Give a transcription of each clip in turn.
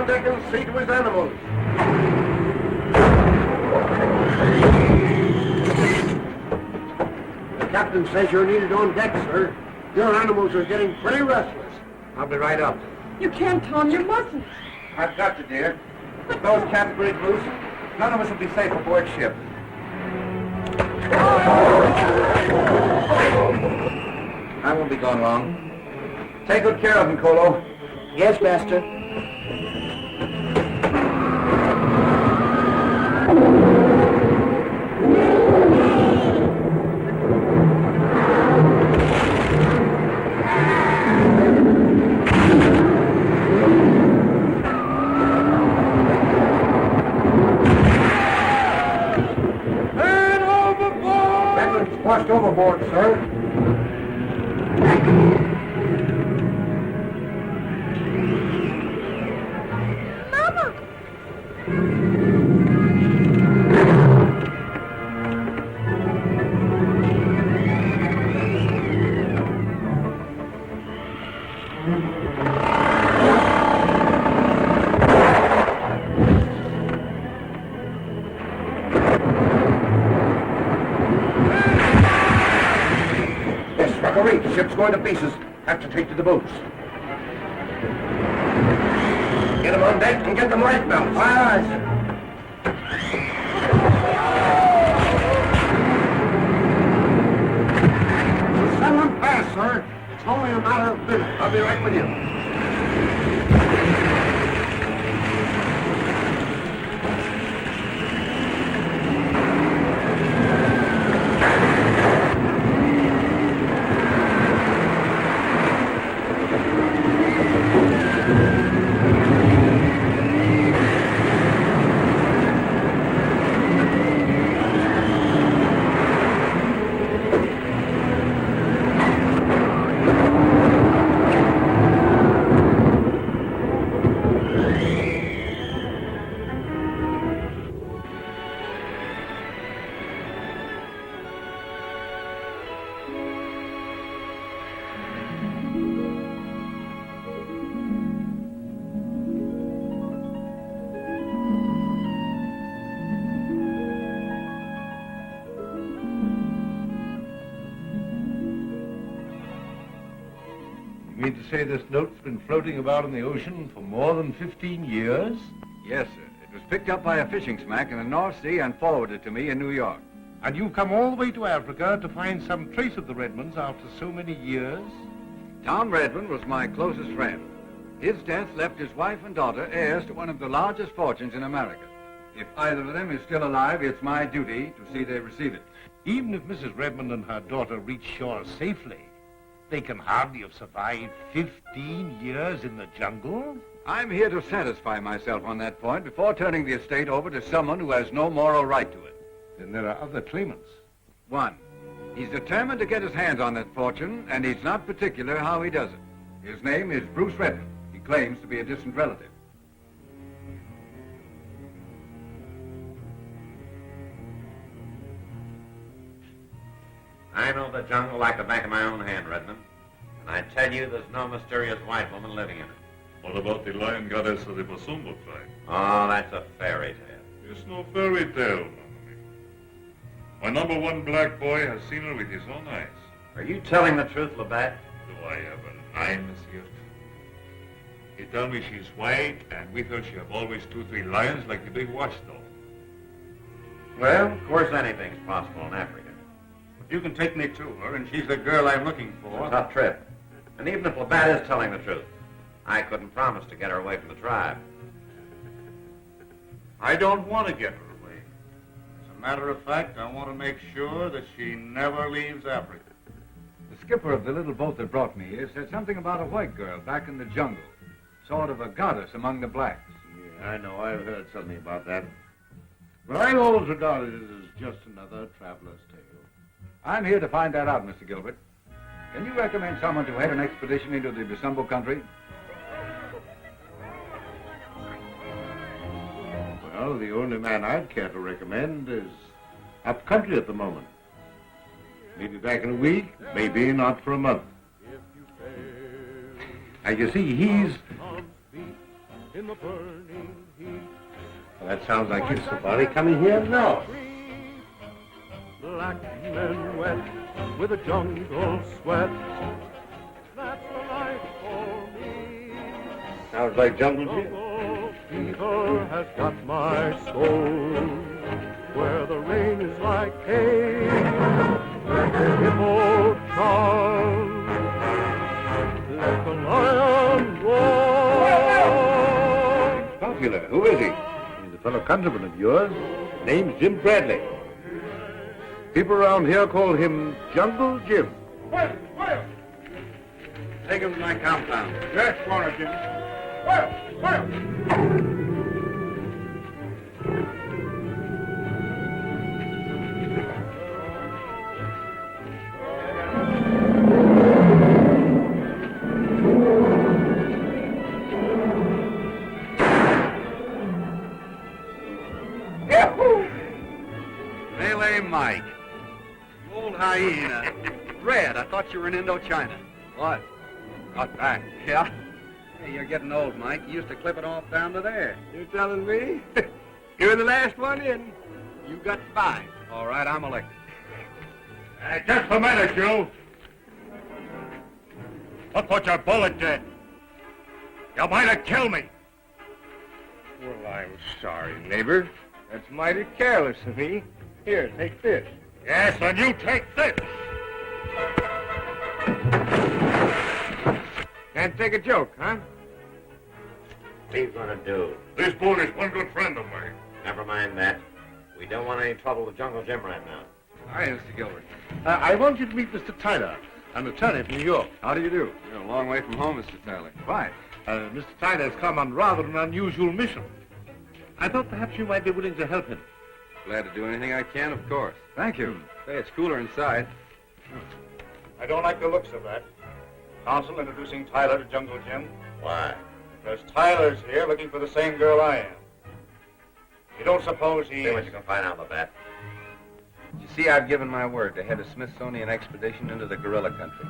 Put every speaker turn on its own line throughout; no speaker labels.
deck and see to his animals. The captain says you're needed on deck, sir. Your animals are getting pretty restless.
I'll be right up.
You can't, Tom. You mustn't.
I've got to, dear. If those cats break loose, none of us will be safe aboard ship. I won't be gone long. Take good care of him, Colo.
Yes, master. Washed overboard, sir.
Mama!
The ship's going to pieces. Have to take to the boats. Get them on deck and get them life belts. Aye, aye, sir.
We'll send them fast, sir. It's only a matter of minutes.
I'll be right with you.
You mean to say this note's been floating about in the ocean for more than 15 years?
Yes, sir. It was picked up by a fishing smack in the North Sea and forwarded to me in New York.
And you've come all the way to Africa to find some trace of the Redmonds after so many years?
Tom Redmond was my closest friend. His death left his wife and daughter heirs to one of the largest fortunes in America. If either of them is still alive, it's my duty to see they receive it.
Even if Mrs. Redmond and her daughter reach shore safely, they can hardly have survived 15 years in the jungle.
I'm here to satisfy myself on that point before turning the estate over to someone who has no moral right to it.
Then there are other claimants.
One, he's determined to get his hands on that fortune, and he's not particular how he does it. His name is Bruce Redmond. He claims to be a distant relative.
I know the jungle like the back of my own hand, Redmond. And I tell you, there's no mysterious white woman living in it.
What about the lion goddess of the Basumbo tribe?
Oh, that's a fairy tale.
It's no fairy tale, Manami. My number one black boy has seen her with his own eyes.
Are you telling the truth, Labatt?
Do I have an eye, monsieur? He told me she's white, and with her she have always 2-3 lions like the big watchdog.
Well, of course anything's possible in Africa.
If you can take me to her, and she's the girl I'm looking
It's
for.
a tough trip. And even if Labatt is telling the truth, I couldn't promise to get her away from the tribe.
I don't want to get her away. As a matter of fact, I want to make sure that she never leaves Africa.
The skipper of the little boat that brought me here said something about a white girl back in the jungle. Sort of a goddess among the blacks.
Yeah, I know. I've heard something about that. But I've always regarded it as just another traveler's tale.
I'm here to find that out, Mr. Gilbert. Can you recommend someone to head an expedition into the Basumbo country?
Well, the only man I'd care to recommend is up country at the moment. Maybe back in a week, maybe not for a month. Now, you see, he's
in the burning heat.
Well, that sounds like you, somebody coming here now.
Black men wet with a jungle sweat. That's the life for me.
Sounds like Jungle Jim.
Jungle fever has got my soul. Where the rain is like hay. Let the hippo charge. Let the lion roar.
Popular. Who is he? He's a fellow countryman of yours. Name's Jim Bradley. People around here call him Jungle Jim.
Take him to my compound.
Yes, Warner, Jim.
Melee Mike. Old hyena. Red, I thought you were in Indochina. What? Got back. Yeah? Hey, you're getting old, Mike. You used to clip it off down to there.
You're telling me? You're the last one in. You got 5.
All right, I'm elected.
Just a minute, you. I thought your bullet dead. You might have killed me.
Well, I'm sorry, neighbor. That's mighty careless of me. Here, take this.
Yes, and you take this.
Can't take a joke, huh?
What are you going to do?
This bull is one good friend of mine.
Never mind that. We don't want any trouble with Jungle Jim right now.
Hi, Mr. Gilbert.
I want you to meet Mr. Tyler, an attorney from New York.
How do you do? You're a long way from home, Mr. Tyler. Why?
Mr. Tyler has come on rather an unusual mission. I thought perhaps you might be willing to help him.
Glad to do anything I can, of course. Thank you. Say, it's cooler inside.
I don't like the looks of that. Counsel introducing Tyler to Jungle Jim.
Why?
Because Tyler's here looking for the same girl I am. You don't suppose he...
See what you can find out, Labatt.
You see, I've given my word to head a Smithsonian expedition into the gorilla country.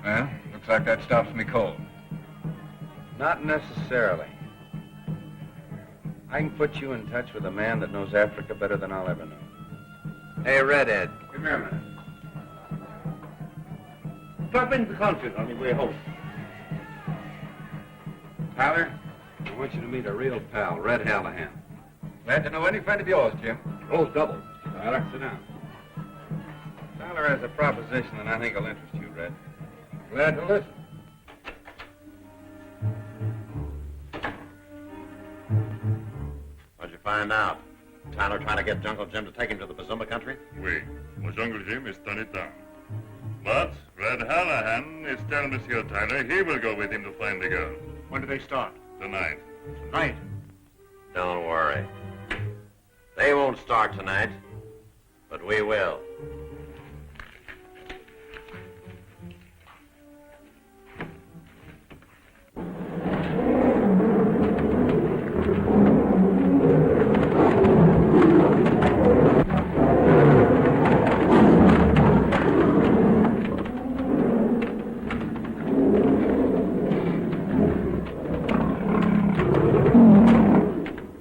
Well, looks like that stops me cold. Not necessarily. I can put you in touch with a man that knows Africa better than I'll ever know. Hey, Redhead, come here a minute.
Drop into the consulate on your way home.
Tyler, I want you to meet a real pal, Red Hallahan. Glad to know any friend of yours, Jim. Oh, double. Tyler, sit down. Tyler has a proposition that I think will interest you, Red. Glad to listen.
What'd you find out? Tyler trying to get Jungle Jim to take him to the Bazumba country?
Oui. Well, Jungle Jim is done it down. But Red Hallahan is telling Monsieur Tyler he will go with him to find the girl. When do they start? Tonight. Tonight?
Don't worry. They won't start tonight, but we will.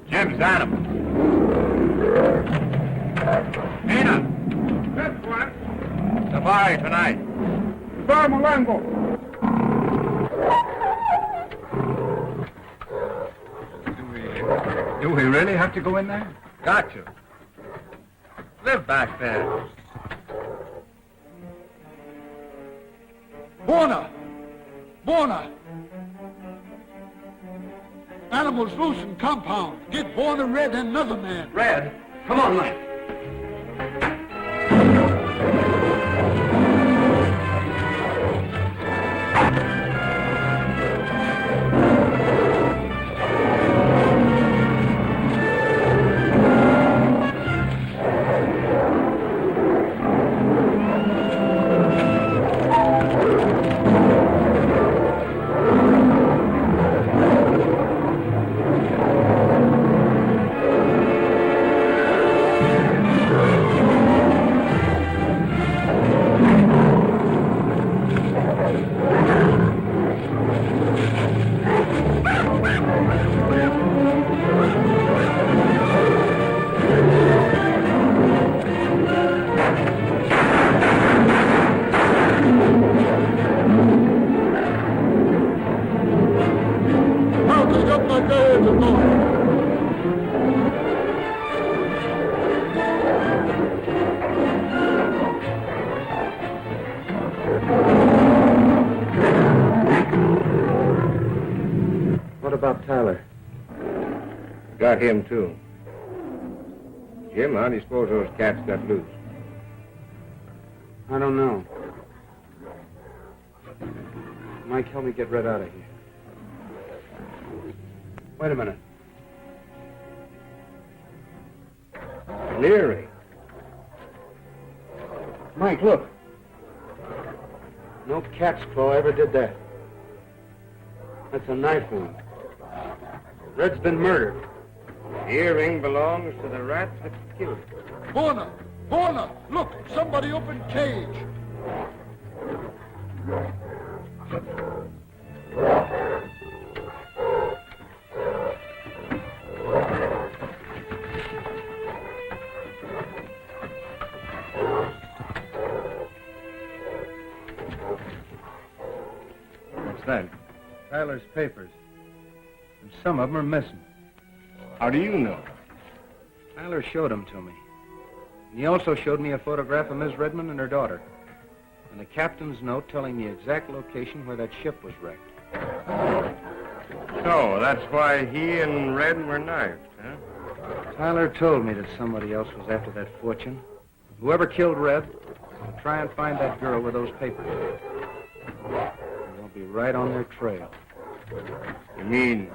Jim's animal. Nina!
That's what?
Safari tonight.
Malango.
Do we really have to go in there? Got to. Live back there.
Borna! Borna! Animals loose in compound. Get Borna, Red, and another man.
Red, come on, Mike.
Where's it going?
What about Tyler? Got him, too. Jim, how do you suppose those cats got loose?
I don't know. Mike, help me get Red out of here. Wait a minute.
An earring.
Mike, look. No cat's claw ever did that. That's a knife wound. Red's been murdered.
The earring belongs to the rat that killed him.
Warner! Warner! Look! Somebody opened cage!
What's that? Tyler's papers. And some of them are missing.
How do you know?
Tyler showed them to me. And he also showed me a photograph of Miss Redmond and her daughter. And a captain's note telling the exact location where that ship was wrecked.
So, that's why he and Red were knifed, huh?
Tyler told me that somebody else was after that fortune. Whoever killed Red will try and find that girl with those papers. And they'll be right on their trail.
You mean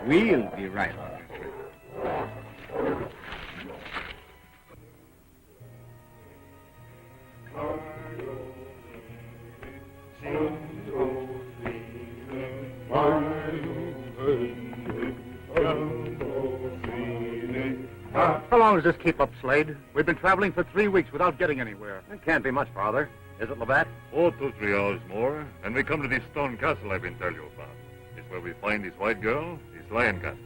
we'll be right on their trail?
How long does this keep up, Slade? We've been traveling for 3 weeks without getting anywhere.
It can't be much farther. Is it, Labatt?
4 to 3 hours more, and we come to this stone castle I've been telling you about. It's where we find this white girl, this lion cat.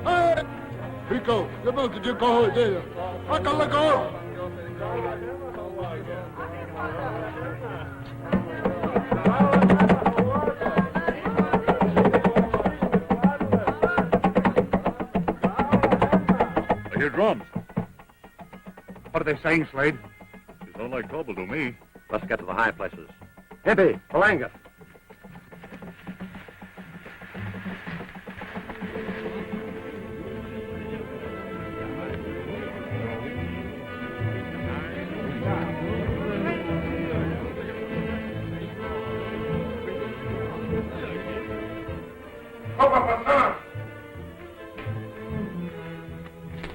Hey! Rico, come on, did you go there? I can let go!
I hear drums.
What are they saying, Slade?
They sound like trouble to me.
Let's get to the high places.
Hippie, Palanga.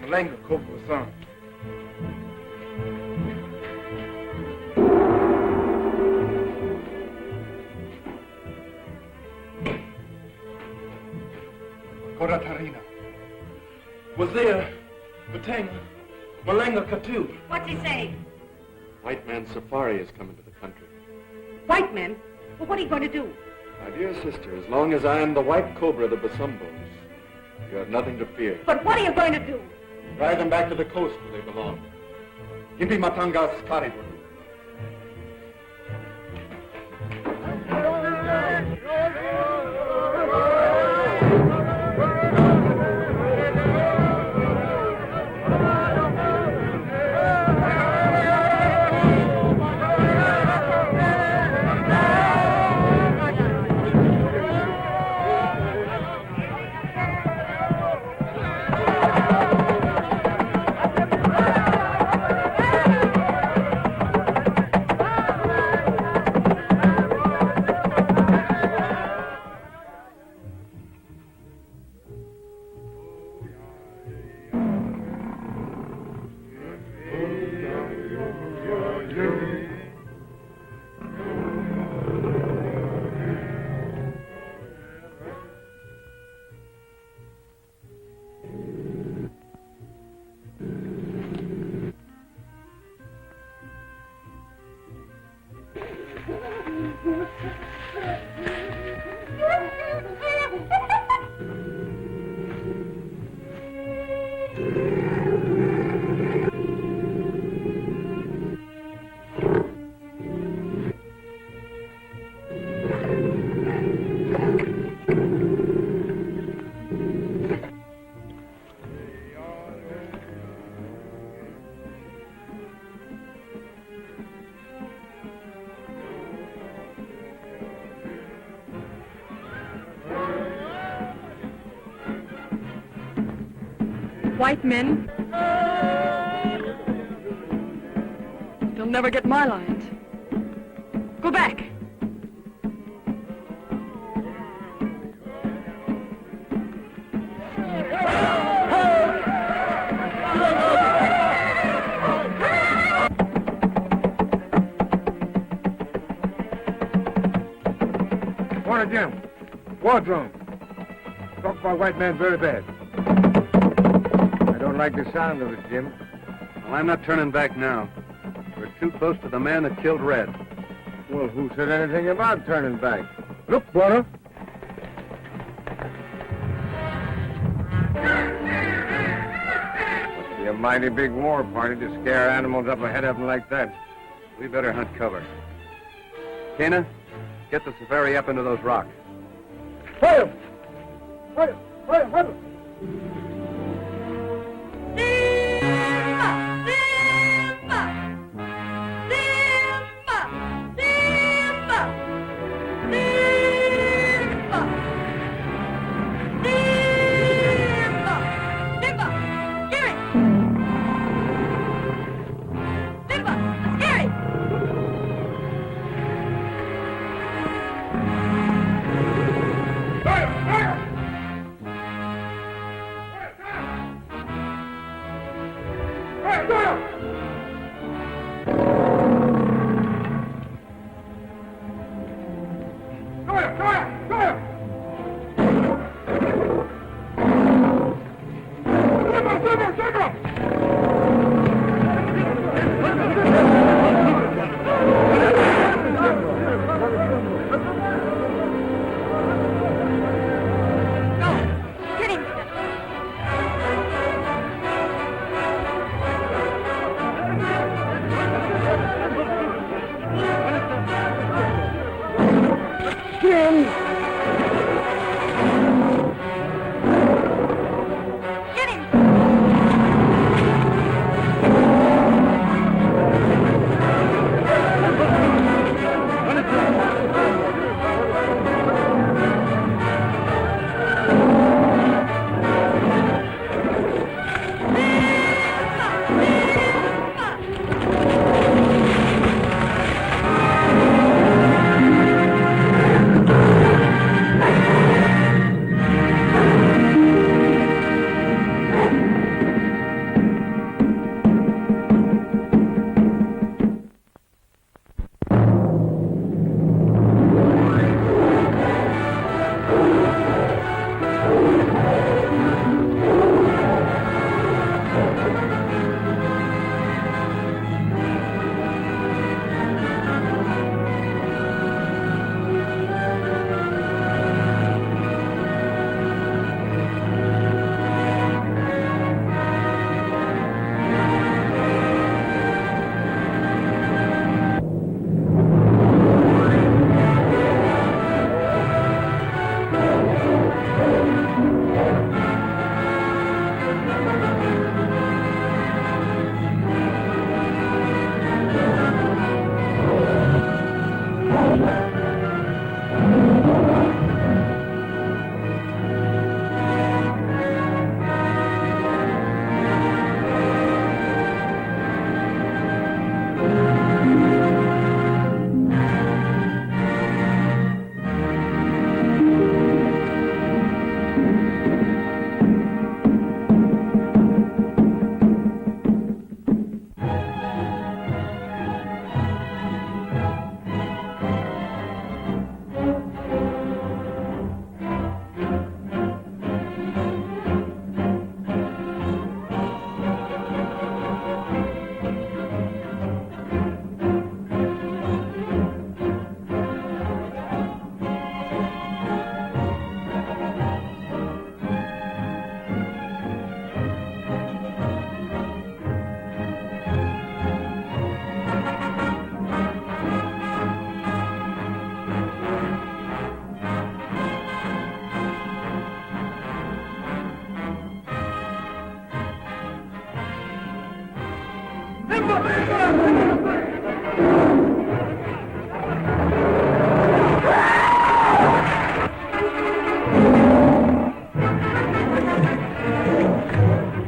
Malanga Kopasan.
Koratarina. Wazir, Batang, Malanga Katu.
What's he saying?
White man Safari is coming to the country.
White men? Well, what are you going to do?
My dear sister, as long as I am the White Cobra of the Basumbos, you have nothing to fear.
But what are you going to do?
Drive them back to the coast where they belong. Impi Matangas Karibur.
white men. You'll never get my lines. Go back.
Morning, Jim. Wardroom. Talk about white man very bad. I don't like the sound of it, Jim.
Well, I'm not turning back now. We're too close to the man that killed Red.
Well, who said anything about turning back? Look, Warner. Must be a mighty big war party to scare animals up ahead of them like that.
We better hunt cover. Kana, get the safari up into those rocks.
Fire! Fire! Fire! Fire!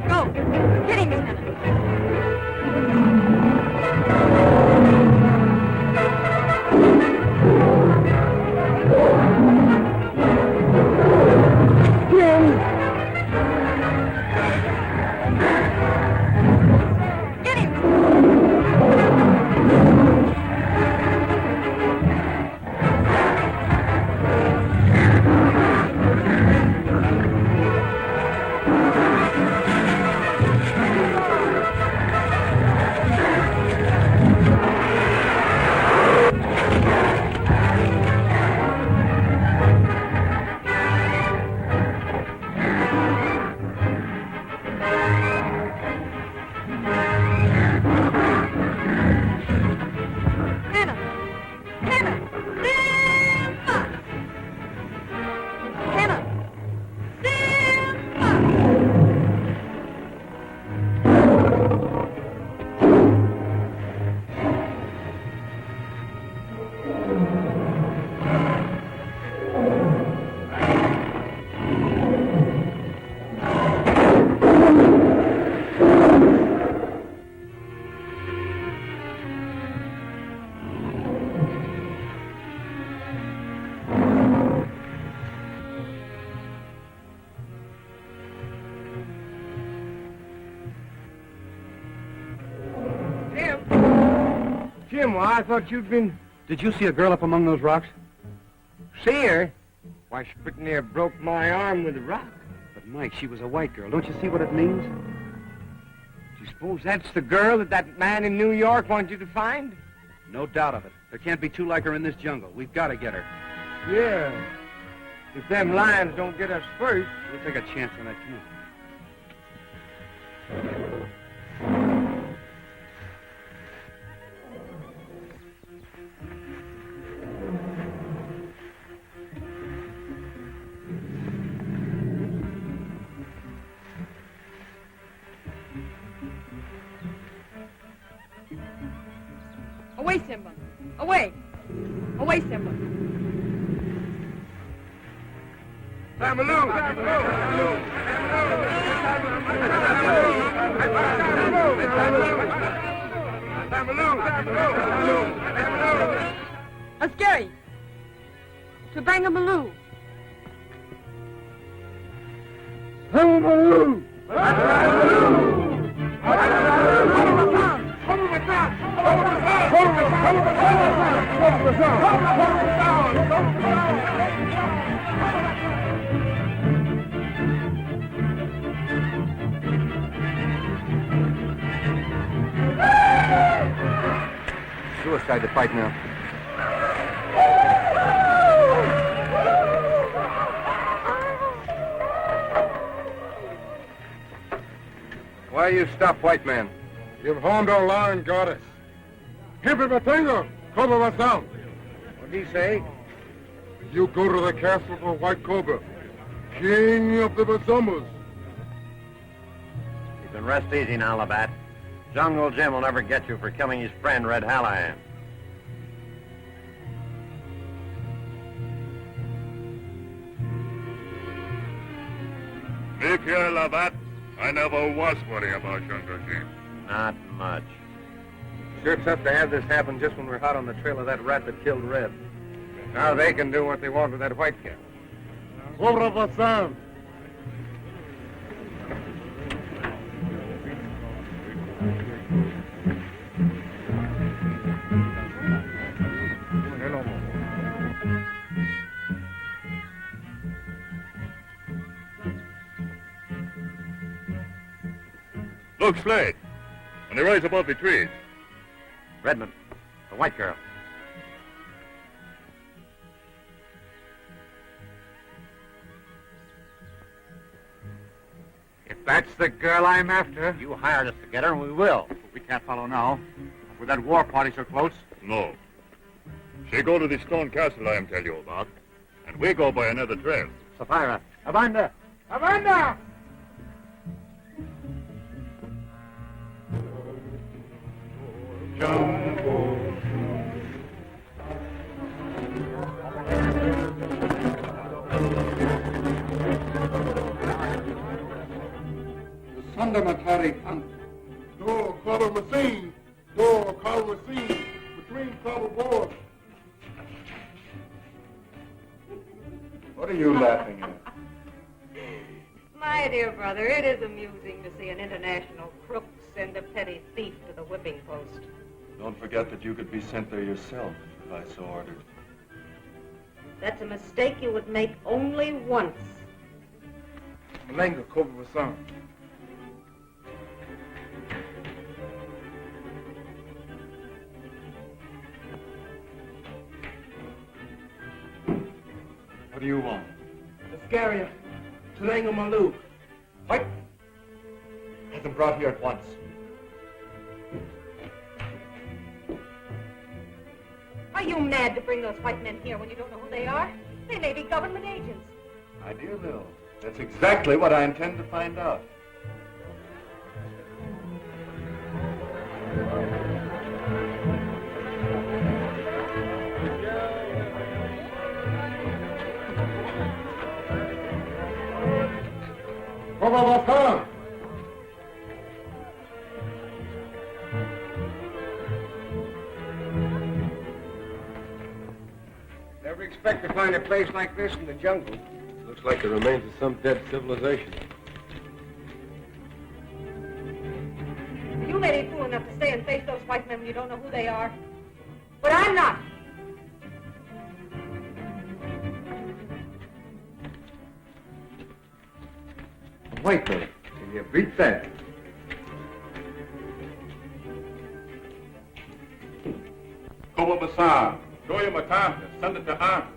Go!
Jim, well, I thought you'd been...
Did you see a girl up among those rocks?
See her? Why, she pretty near broke my arm with a rock.
But, Mike, she was a white girl. Don't you see what it means?
Do you suppose that's the girl that man in New York wanted you to find?
No doubt of it. There can't be two like her in this jungle. We've got to get her.
Yeah. If them lions don't get us first...
We'll take a chance on that, come on.
Away, Simba. Away. Away, Simba.
Tamaloo!
Askari. To Bangamaloo.
Tamaloo!
Suicide to fight now.
Why you stop, white man?
You've harmed our lion goddess. Hippopotamus, Cobra Vasam.
What'd he say?
You go to the castle for White Cobra, king of the Bazumbas.
You can rest easy now, Labatt. Jungle Jim will never get you for killing his friend, Red Hallahan.
Look here, Labatt. I never was worried about Jungle Jim.
Not much.
Sure tough to have this happen just when we're hot on the trail of that rat that killed Red.
Now they can do what they want with that white cat.
Cobra Vasam.
Look, Slade. On the rise above the trees.
Redmond, the white girl.
If that's the girl I'm after...
You hired us to get her, and we will.
We can't follow now. With that war party so close.
No. She go to the stone castle I am tell you about, and we go by another trail.
Sapphira.
Amanda! Amanda!
Sandamatari Hunt. Door Cobra Machine. Door Cobra Machine. Between Cobra boards. What are you laughing at?
My dear brother, it is amusing to see an international crook send a petty thief to the whipping post.
Don't forget that you could be sent there yourself if I so ordered.
That's a mistake you would make only once.
Malenga, Cobra Vasam.
What do you want?
Ascaria, Tulenga Maloo.
What? Have them brought here at once.
Are you mad to bring those white men here when you don't know who they are? They may be government agents.
My dear Lil, that's exactly what I intend to find out.
Cobra Vasam.
Never expect to find a place like this in the jungle.
Looks like the remains of some dead civilization.
You may be fool enough to stay and face those white men when you don't know who they are. But I'm not.
Wait, though. Can you beat that?
Kobo Basan, Goya Matanta, send it to Arthur.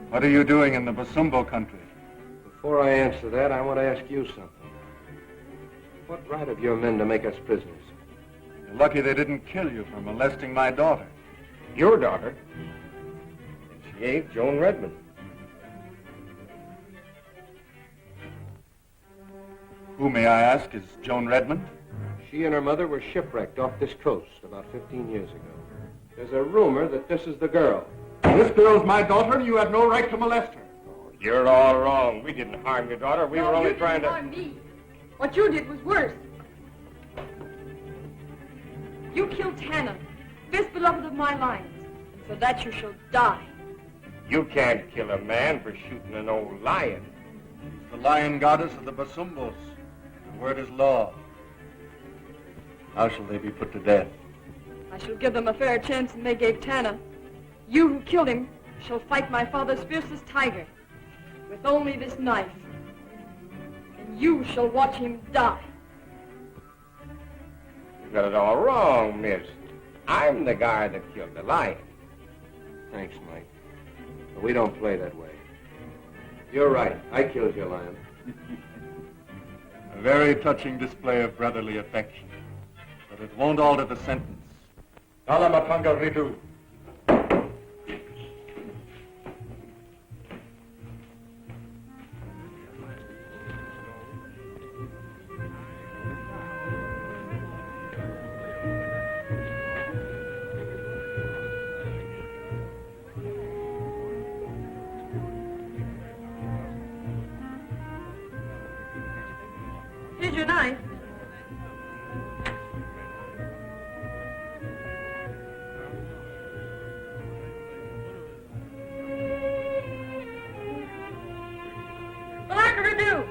What are you doing in the Basumbo country?
Before I answer that, I want to ask you something. What right have your men to make us prisoners?
You're lucky they didn't kill you for molesting my daughter.
Your daughter? She ain't Joan Redmond.
Who, may I ask, is Joan Redmond?
She and her mother were shipwrecked off this coast about 15 years ago. There's a rumor that this is the girl.
This girl's my daughter, and you have no right to molest her.
You're all wrong. We didn't harm your daughter. We were only trying to...
harm me. What you did was worse. You killed Tanner, best beloved of my lions. And for that you shall die.
You can't kill a man for shooting an old lion.
The lion goddess of the Basumbos. The word is law. How shall they be put to death?
I shall give them a fair chance than they gave Tanner. You who killed him shall fight my father's fiercest tiger with only this knife. And you shall watch him die.
You got it all wrong, miss. I'm the guy that killed the lion.
Thanks, Mike. But we don't play that way. You're right. I killed your lion.
A very touching display of brotherly affection. But it won't alter the sentence. Alamatanga Ridu.
Here's your knife. Blackadoo!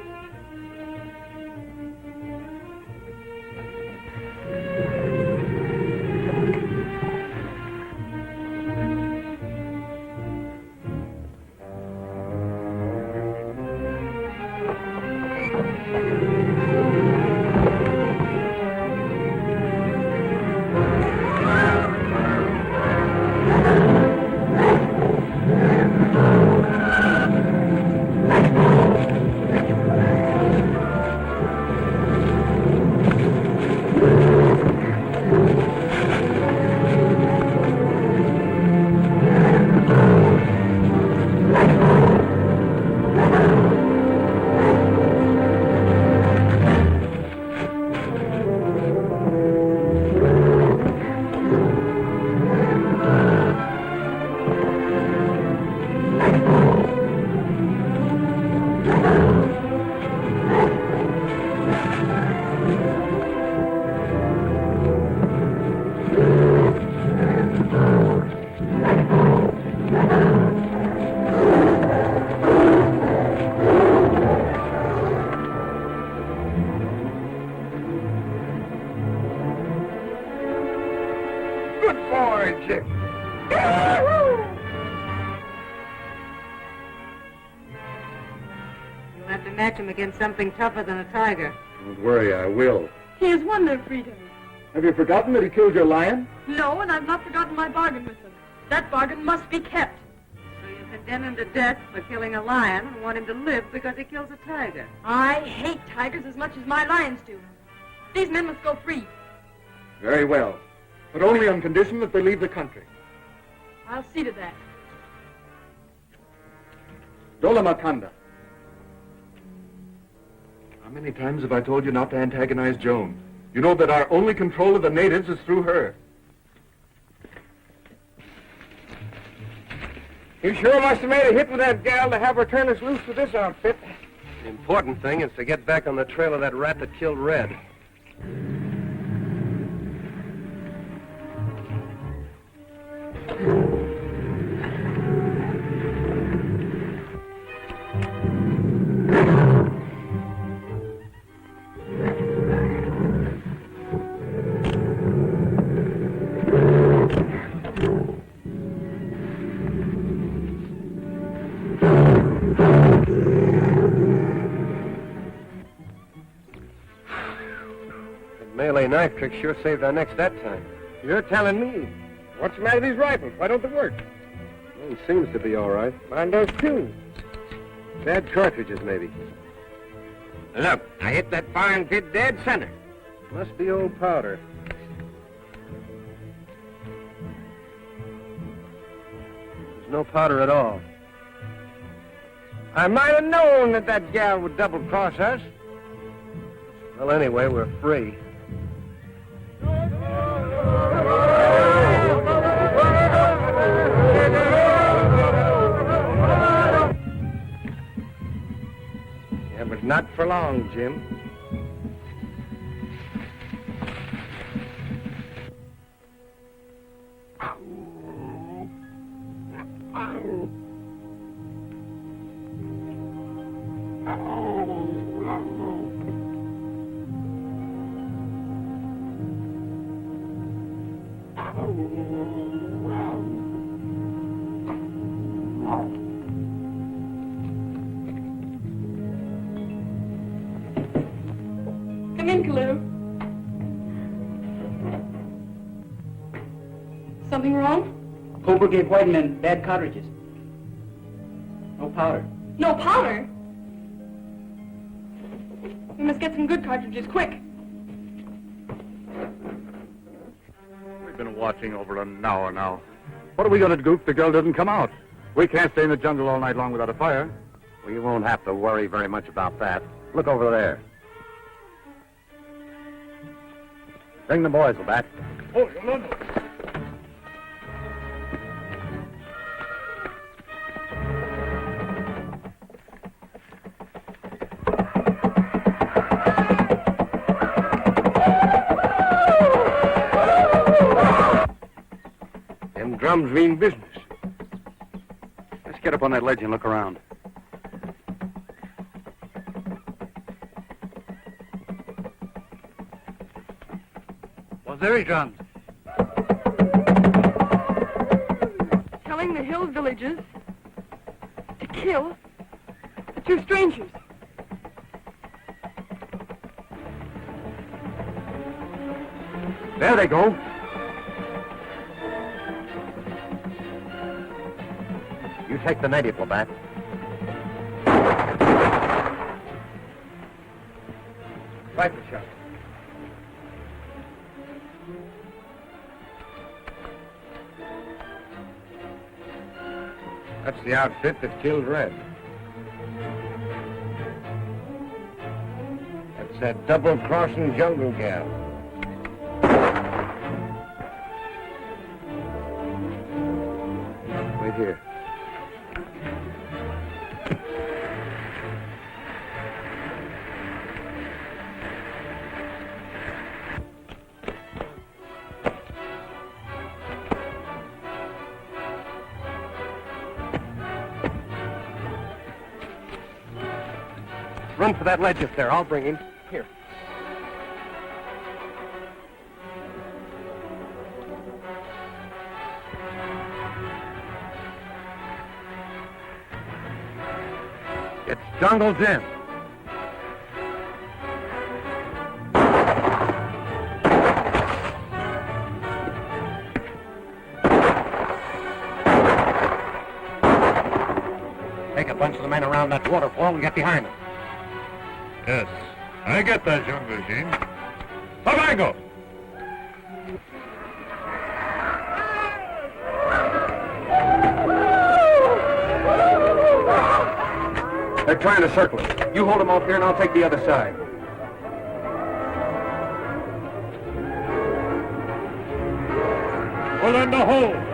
Good boy, Jim.
You'll have to match him against something tougher than a tiger.
Don't worry, I will.
He has won their freedom.
Have you forgotten that he killed your lion?
No, and I've not forgotten my bargain with them. That bargain must be kept.
So you condemn him to death for killing a lion and want him to live because he kills a tiger.
I hate tigers as much as my lions do. These men must go free.
Very well. But only on condition that they leave the country.
I'll see to that.
Dolamakanda. How many times have I told you not to antagonize Joan? You know that our only control of the natives is through her. You sure must have made a hit with that gal to have her turn us loose with this outfit.
The important thing is to get back on the trail of that rat that killed Red.
Melee knife trick sure saved our necks that time. You're telling me. What's the matter with these rifles? Why don't they work? Well, it seems to be all right. Mine does, too. Bad cartridges, maybe.
Look, I hit that fine pit dead center.
Must be old powder. There's no powder at all.
I might have known that gal would double-cross us.
Well, anyway, we're free.
Yeah, but not for long, Jim.
Come in, Kalu. Something wrong?
Cobra gave Whiteman bad cartridges. No powder.
No powder? We must get some good cartridges, quick.
We've been watching over an hour now. What are we going to do if the girl doesn't come out? We can't stay in the jungle all night long without a fire.
We won't have to worry very much about that. Look over there. Bring the boys, Labatt.
Oh, no.
Them drums mean business.
Let's get up on that ledge and look around.
There drums.
Telling the hill villagers to kill the two strangers.
There they go.
You take the native, Labatt.
Rifle shot.
That's the outfit that killed Red. That's that double-crossing jungle gal.
Wait here.
Run for that ledge up there. I'll bring him. Here.
It's Jungle Jim.
Take a bunch of the men around that waterfall and get behind them.
Yes, I get that, Jungle Jim. Sabango!
They're trying to circle us. You hold them off here and I'll take the other side.
Pull in the hole.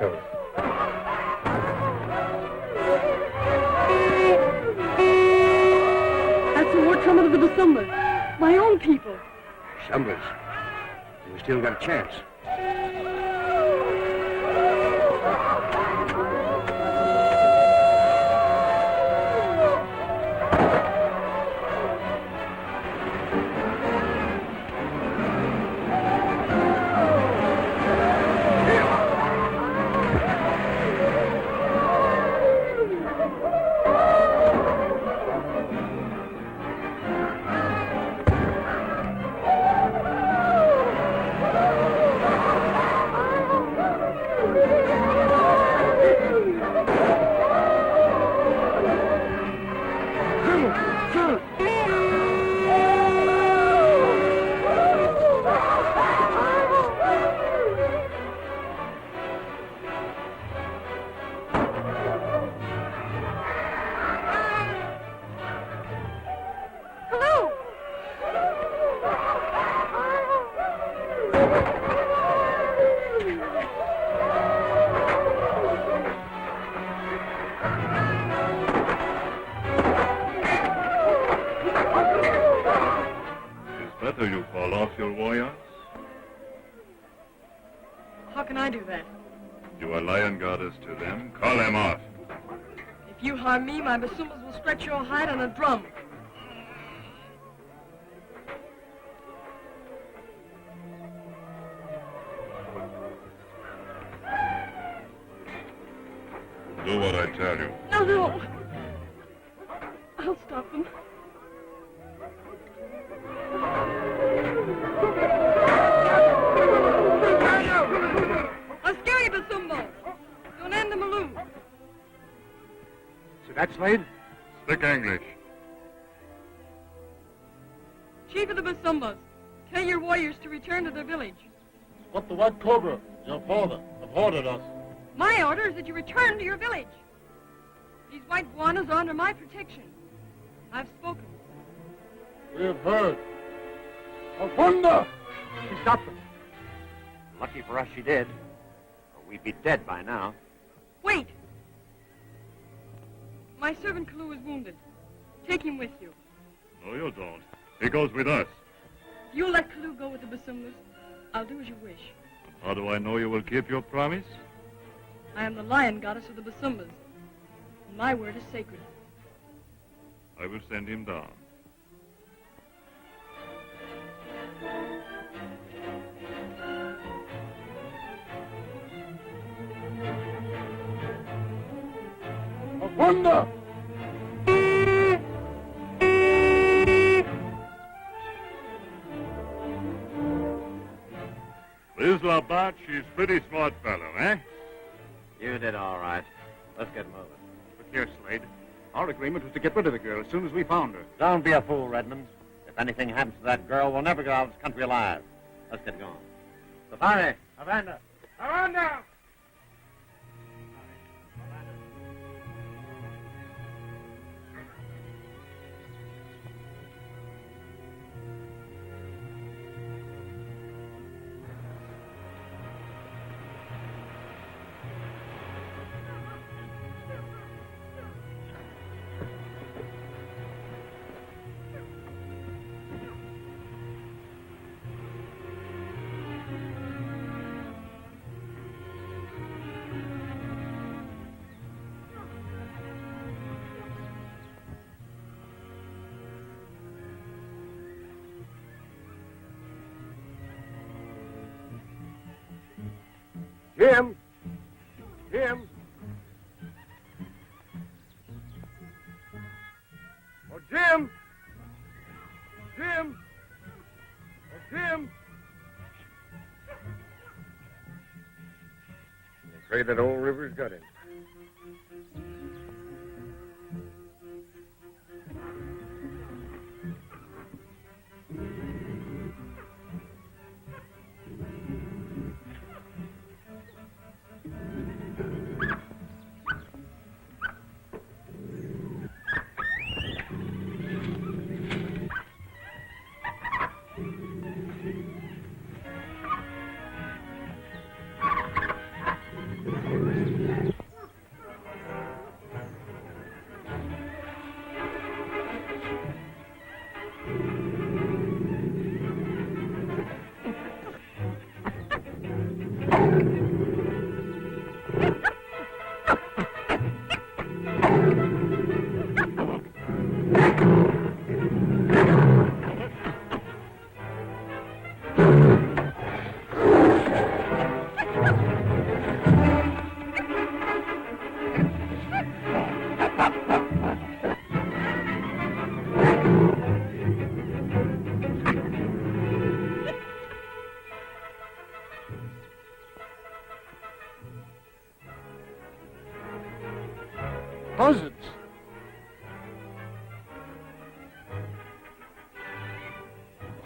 rascals.
That's the war coming to the Basumba. My own people.
Stumblers. We still got a chance.
Better you call off your warriors.
How can I do that?
You are lion goddess to them. Call them off.
If you harm me, my Basumbas will stretch your hide on a drum.
Do what I tell you.
No, no. I'll stop them. A scary Basumbo. Don't end the Maloo.
So that's Slade?
Speak English.
Chief of the Basumbas, tell your warriors to return to their village.
What the White Cobra, your father, have ordered us.
My order is that you return to your village. These white guanas are under my protection. I've spoken.
We have heard. Afunda!
She stopped them. Lucky for us she did. Or we'd be dead by now.
Wait! My servant Kalu is wounded. Take him with you.
No, you don't. He goes with us.
If you'll let Kalu go with the Basumbas, I'll do as you wish.
How do I know you will keep your promise?
I am the lion goddess of the Basumbas. And my word is sacred.
I will send him down.
Afunda!
This Labat, she's pretty smart fellow, eh?
You did all right. Let's get moving.
Look here, Slade. Our agreement was to get rid of the girl as soon as we found her.
Don't be a fool, Redmond. If anything happens to that girl, we'll never get out of this country alive. Let's get going. Safari, Avanda.
Avanda!
Jim! Jim! Oh, Jim! Jim! Oh, Jim! I'm afraid that old river's got him.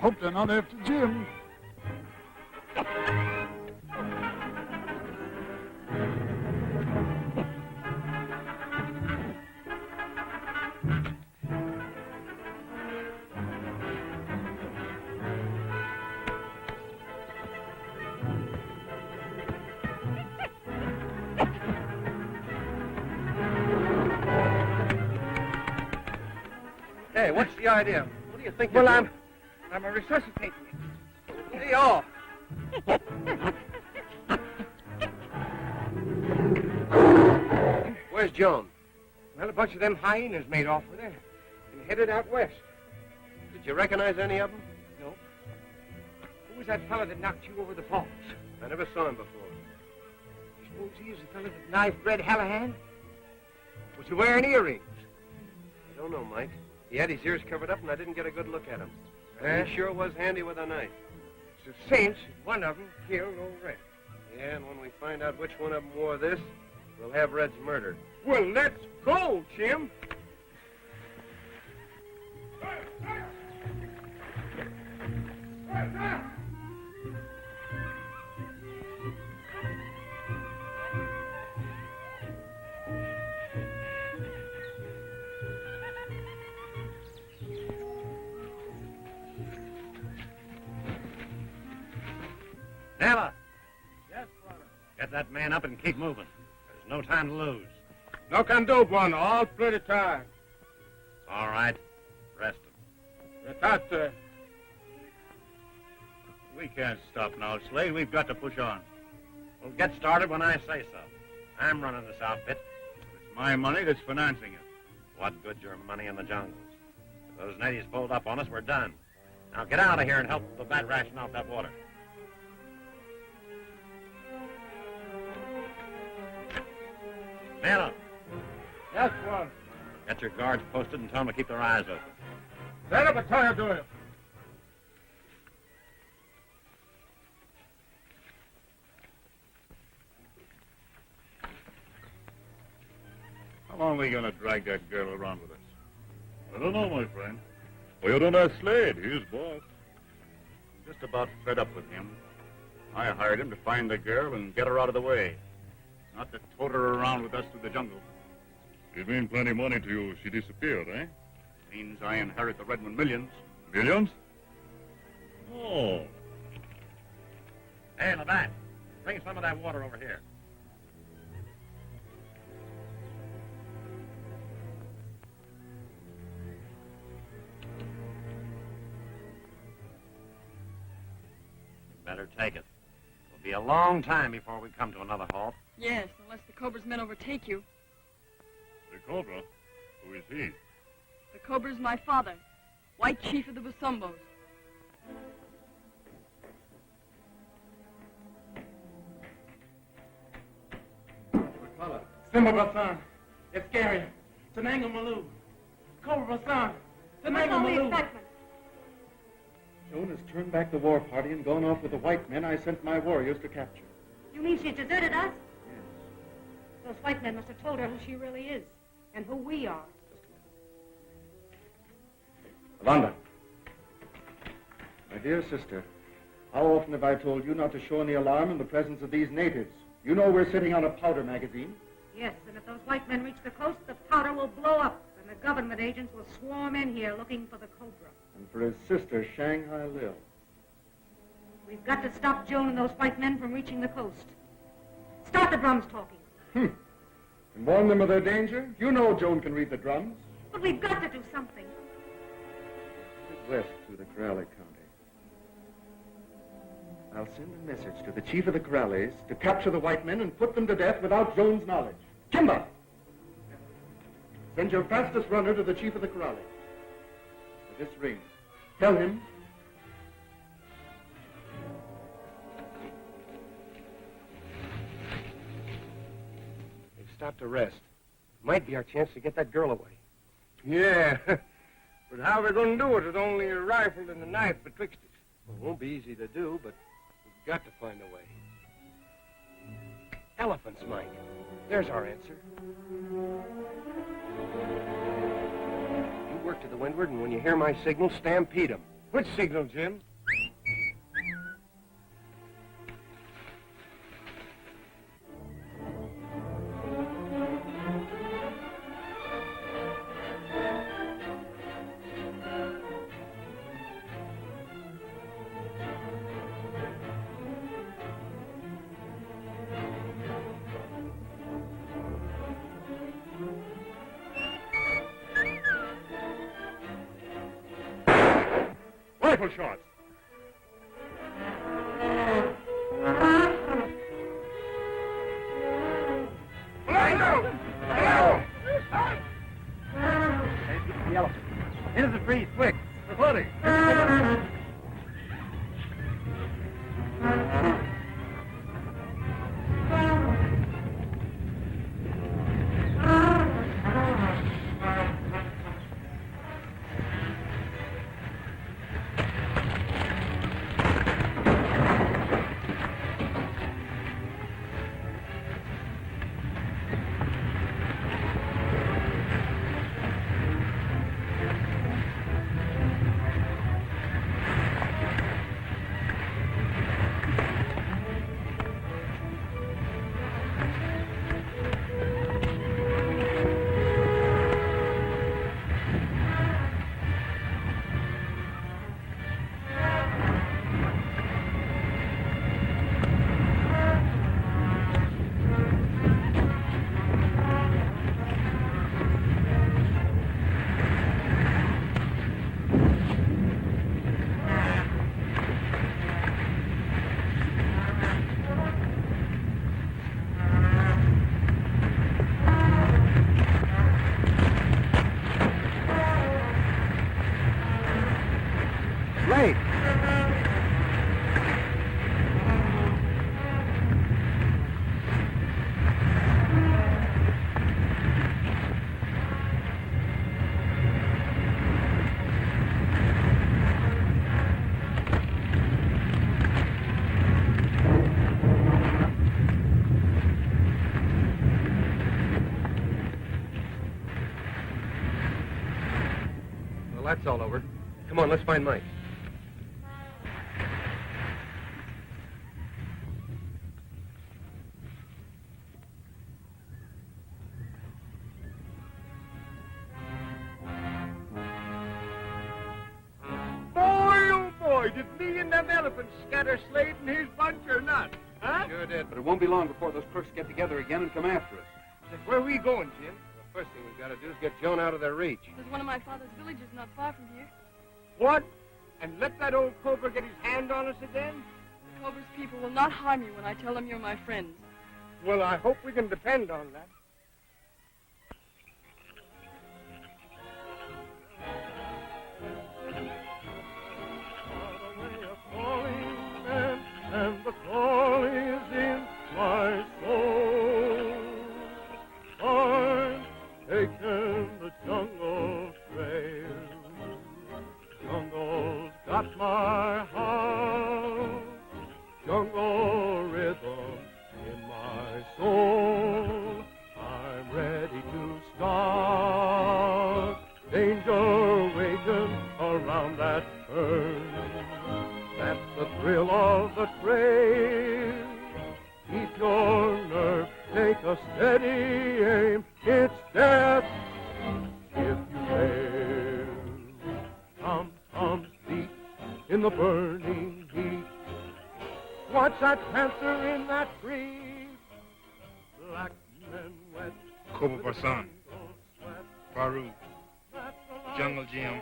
Hope they're not after Jim.
Hey, what's the idea? What do you think
Well,
you're
I'm a resuscitating.
doing? Hey, off. Where's Joan?
Well, a bunch of them hyenas made off with her and headed out west.
Did you recognize any of them?
No. Who was that fellow that knocked you over the falls?
I never saw him before.
You suppose he is the fellow that knifed Red Hallahan? Was he wearing earrings?
I don't know, Mike. He had his ears covered up, and I didn't get a good look at him.
Eh?
He sure was handy with a knife.
It's a cinch that one of them killed old Red.
Yeah, and when we find out which one of them wore this, we'll have Red's murdered.
Well, let's go, Jim.
Nella,
Yes, brother.
get that man up and keep moving. There's no time to lose.
No can do, Buono. All pretty tired.
All right. Rest him.
That,
We can't stop now, Slade. We've got to push on.
We'll get started when I say so. I'm running this outfit.
It's my money that's financing it.
What good's your money in the jungles? If those natives pulled up on us, we're done. Now get out of here and help the bat ration out that water. Nella,
Yes, brother.
get your guards posted and tell them to keep their eyes open.
Set up a tire to him.
How long are we going to drag that girl around with us? I don't know, my friend. Well, you don't ask Slade. He's boss. Just about fed up with him. I hired him to find the girl and get her out of the way. Not to tote her around with us through the jungle.
It mean plenty money to you. She disappeared, eh?
Means I inherit the Redmond millions.
Millions? Oh.
Hey, Labatt, bring some of that water over here. Better take it. It'll be a long time before we come to another halt.
Yes, unless the Cobra's men overtake you.
The Cobra? Who is he?
The Cobra's my father, White Chief of the Busumbos.
Simba Basan. It's scary. Tananga Malou. Cobra Basan. Tananga Malou.
Joan has turned back the war party and gone off with the white men I sent my warriors to capture.
You mean she deserted us?
Yes.
Those white men must have told her who she really is and who we are.
Avanda. My dear sister, how often have I told you not to show any alarm in the presence of these natives? You know we're sitting on a powder magazine.
Yes, and if those white men reach the coast, the powder will blow up, and the government agents will swarm in here looking for the Cobra.
And for his sister, Shanghai Lil.
We've got to stop Joan and those white men from reaching the coast. Start the drums talking.
And warn them of their danger? You know Joan can read the drums.
But we've got to do something.
West through the Corrales County. I'll send a message to the chief of the Corrales to capture the white men and put them to death without Joan's knowledge. Kimba! Send your fastest runner to the chief of the Corrales. With this ring. Tell him.
They've stopped to rest. Might be our chance to get that girl away. Yeah. But how are we going to do it with only a rifle and a knife betwixt us?
Well, it won't be easy to do, but we've got to find a way.
Elephants, Mike. There's our answer. You work to the windward, and when you hear my signal, stampede them. Which signal, Jim?
Rifle shots.
The elephant. Into the trees, quick.
The flooding.
Late.
Well, that's all over. Come on, let's find Mike.
Boy, oh boy, did me and them elephants scatter Slade and his bunch or not? Huh?
Sure did, but it won't be long before those crooks get together again and come after us.
Where are we going, Jim?
The first thing we've got to do is get Joan out of their reach.
There's one of my father's villages not far from here.
What? And let that old cobra get his hand on us again?
The Cobra's people will not harm you when I tell them you're my friends.
Well, I hope we can depend on that.
And the call is in my soul. I'm taking the jungle trail. Jungle's got my heart. Jungle rhythm in my soul. I'm ready to start. Danger waiting around that turn. That's the thrill of the trail. Keep your nerve, take a steady aim. It's death if you fail. Tom-toms beat in the burning heat. Watch that panther in that tree. Black men wet.
Cobra Basan, Farouk, Jungle Jim,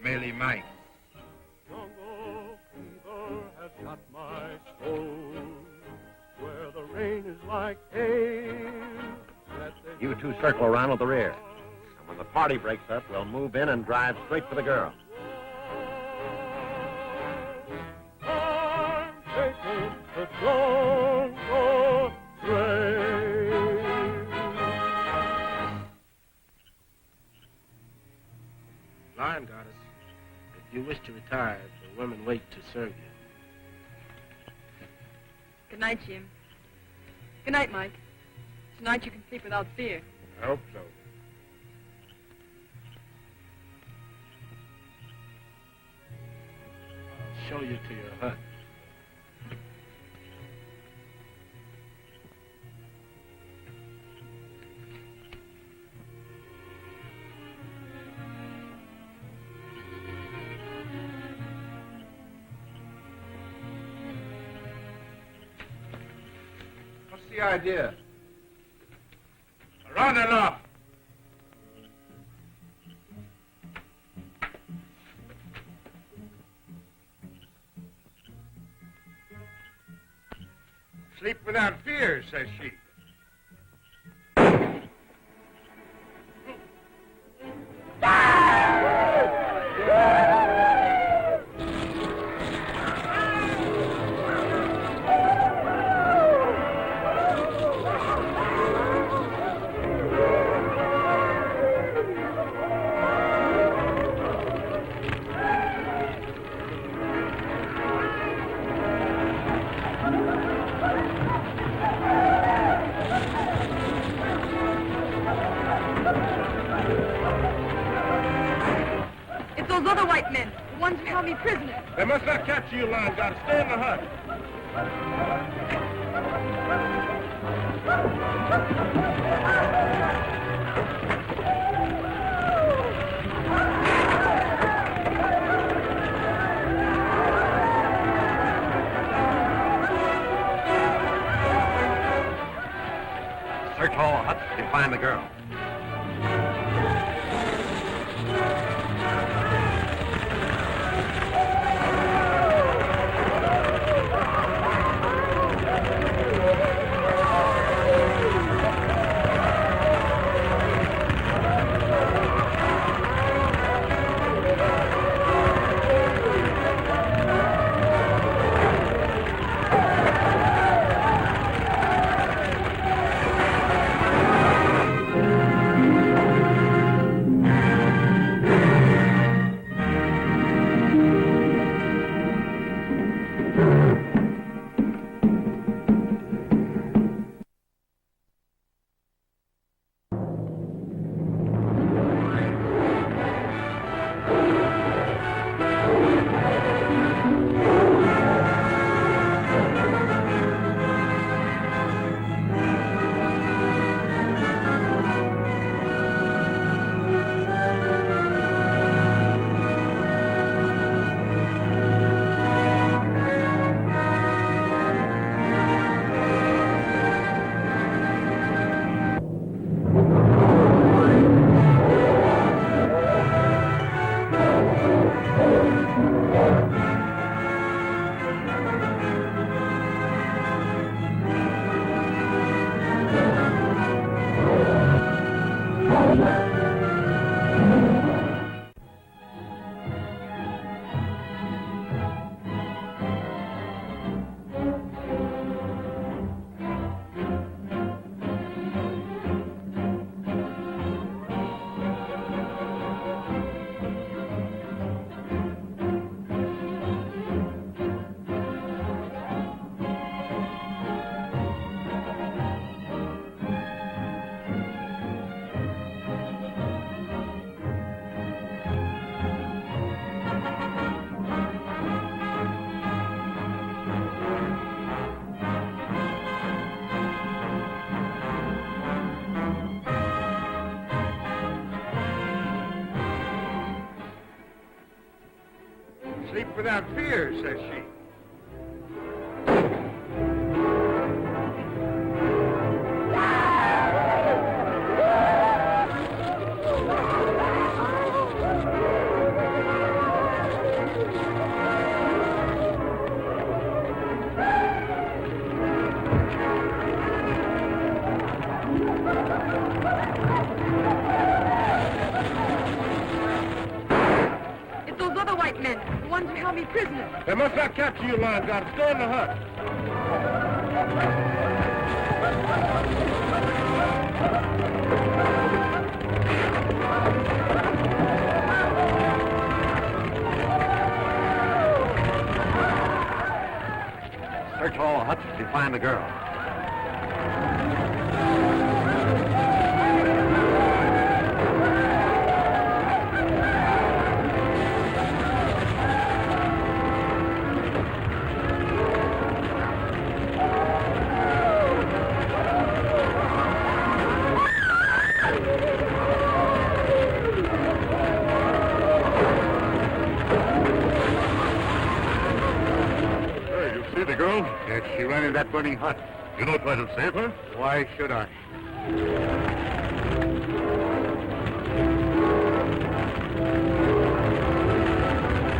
Melee Mike.
Jungle fever has got my soul. Where the rain is like hail.
You two circle around with the rear. And when the party breaks up, we'll move in and drive straight for the girl.
I'm taking the jungle trail.
Lion Goddess, if you wish to retire, the women wait to serve you.
Good night, Jim. Good night, Mike. Tonight you can sleep without fear.
I hope so.
show you to your hut.
What's the idea?
Round enough.
Sleep without fear, says she.
It's those other white men, the ones who held me prisoner.
They must not capture you, Lion God. Stay in the hut.
Search all the huts and find the girl.
Sleep without fear, says she.
It's those other white men, the ones who held me prisoner.
They must not capture you, Lion God. Stay in the hut.
Search all the huts and find the girl.
Yes, she ran in that burning hut.
You don't try to save her?
Why should I?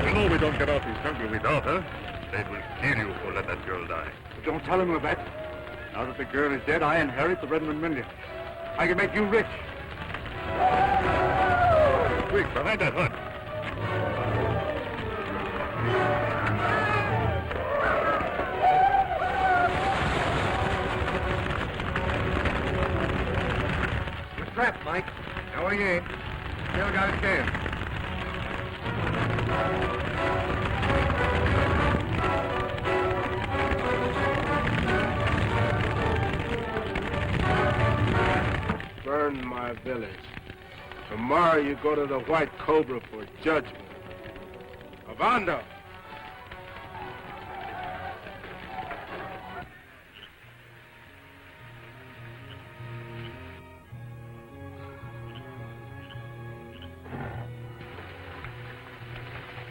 You know we don't get out this jungle without her. They will kill you for let that girl die.
Don't tell him of that. Now that the girl is dead, I inherit the Redmond million. I can make you rich.
Quick, behind that hut.
You're trapped, Mike. No, he ain't. Still got a chance. Burn my village. Tomorrow you go to the White Cobra for judgment. Avando!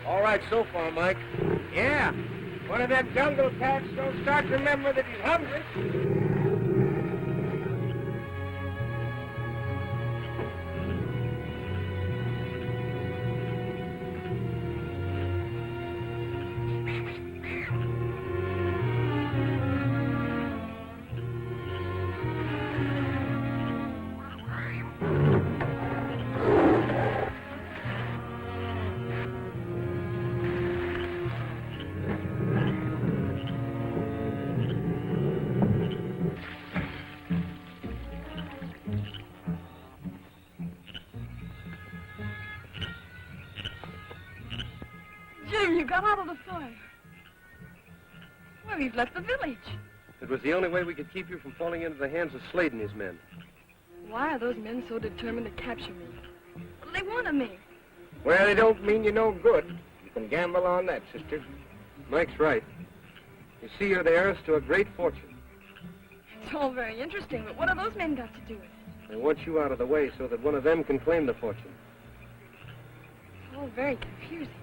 All right so far, Mike. Yeah. One of them jungle cats don't start to remember that he's hungry.
Jim, you got out of the fire. Well, he's left the village.
It was the only way we could keep you from falling into the hands of Slade and his men.
Why are those men so determined to capture me? They wanted me.
Well, it don't mean you're no good. You can gamble on that, sister. Mike's right. You see, you're the heiress to a great fortune.
It's all very interesting, but what have those men got to do with it?
They want you out of the way so that one of them can claim the fortune.
It's all very confusing.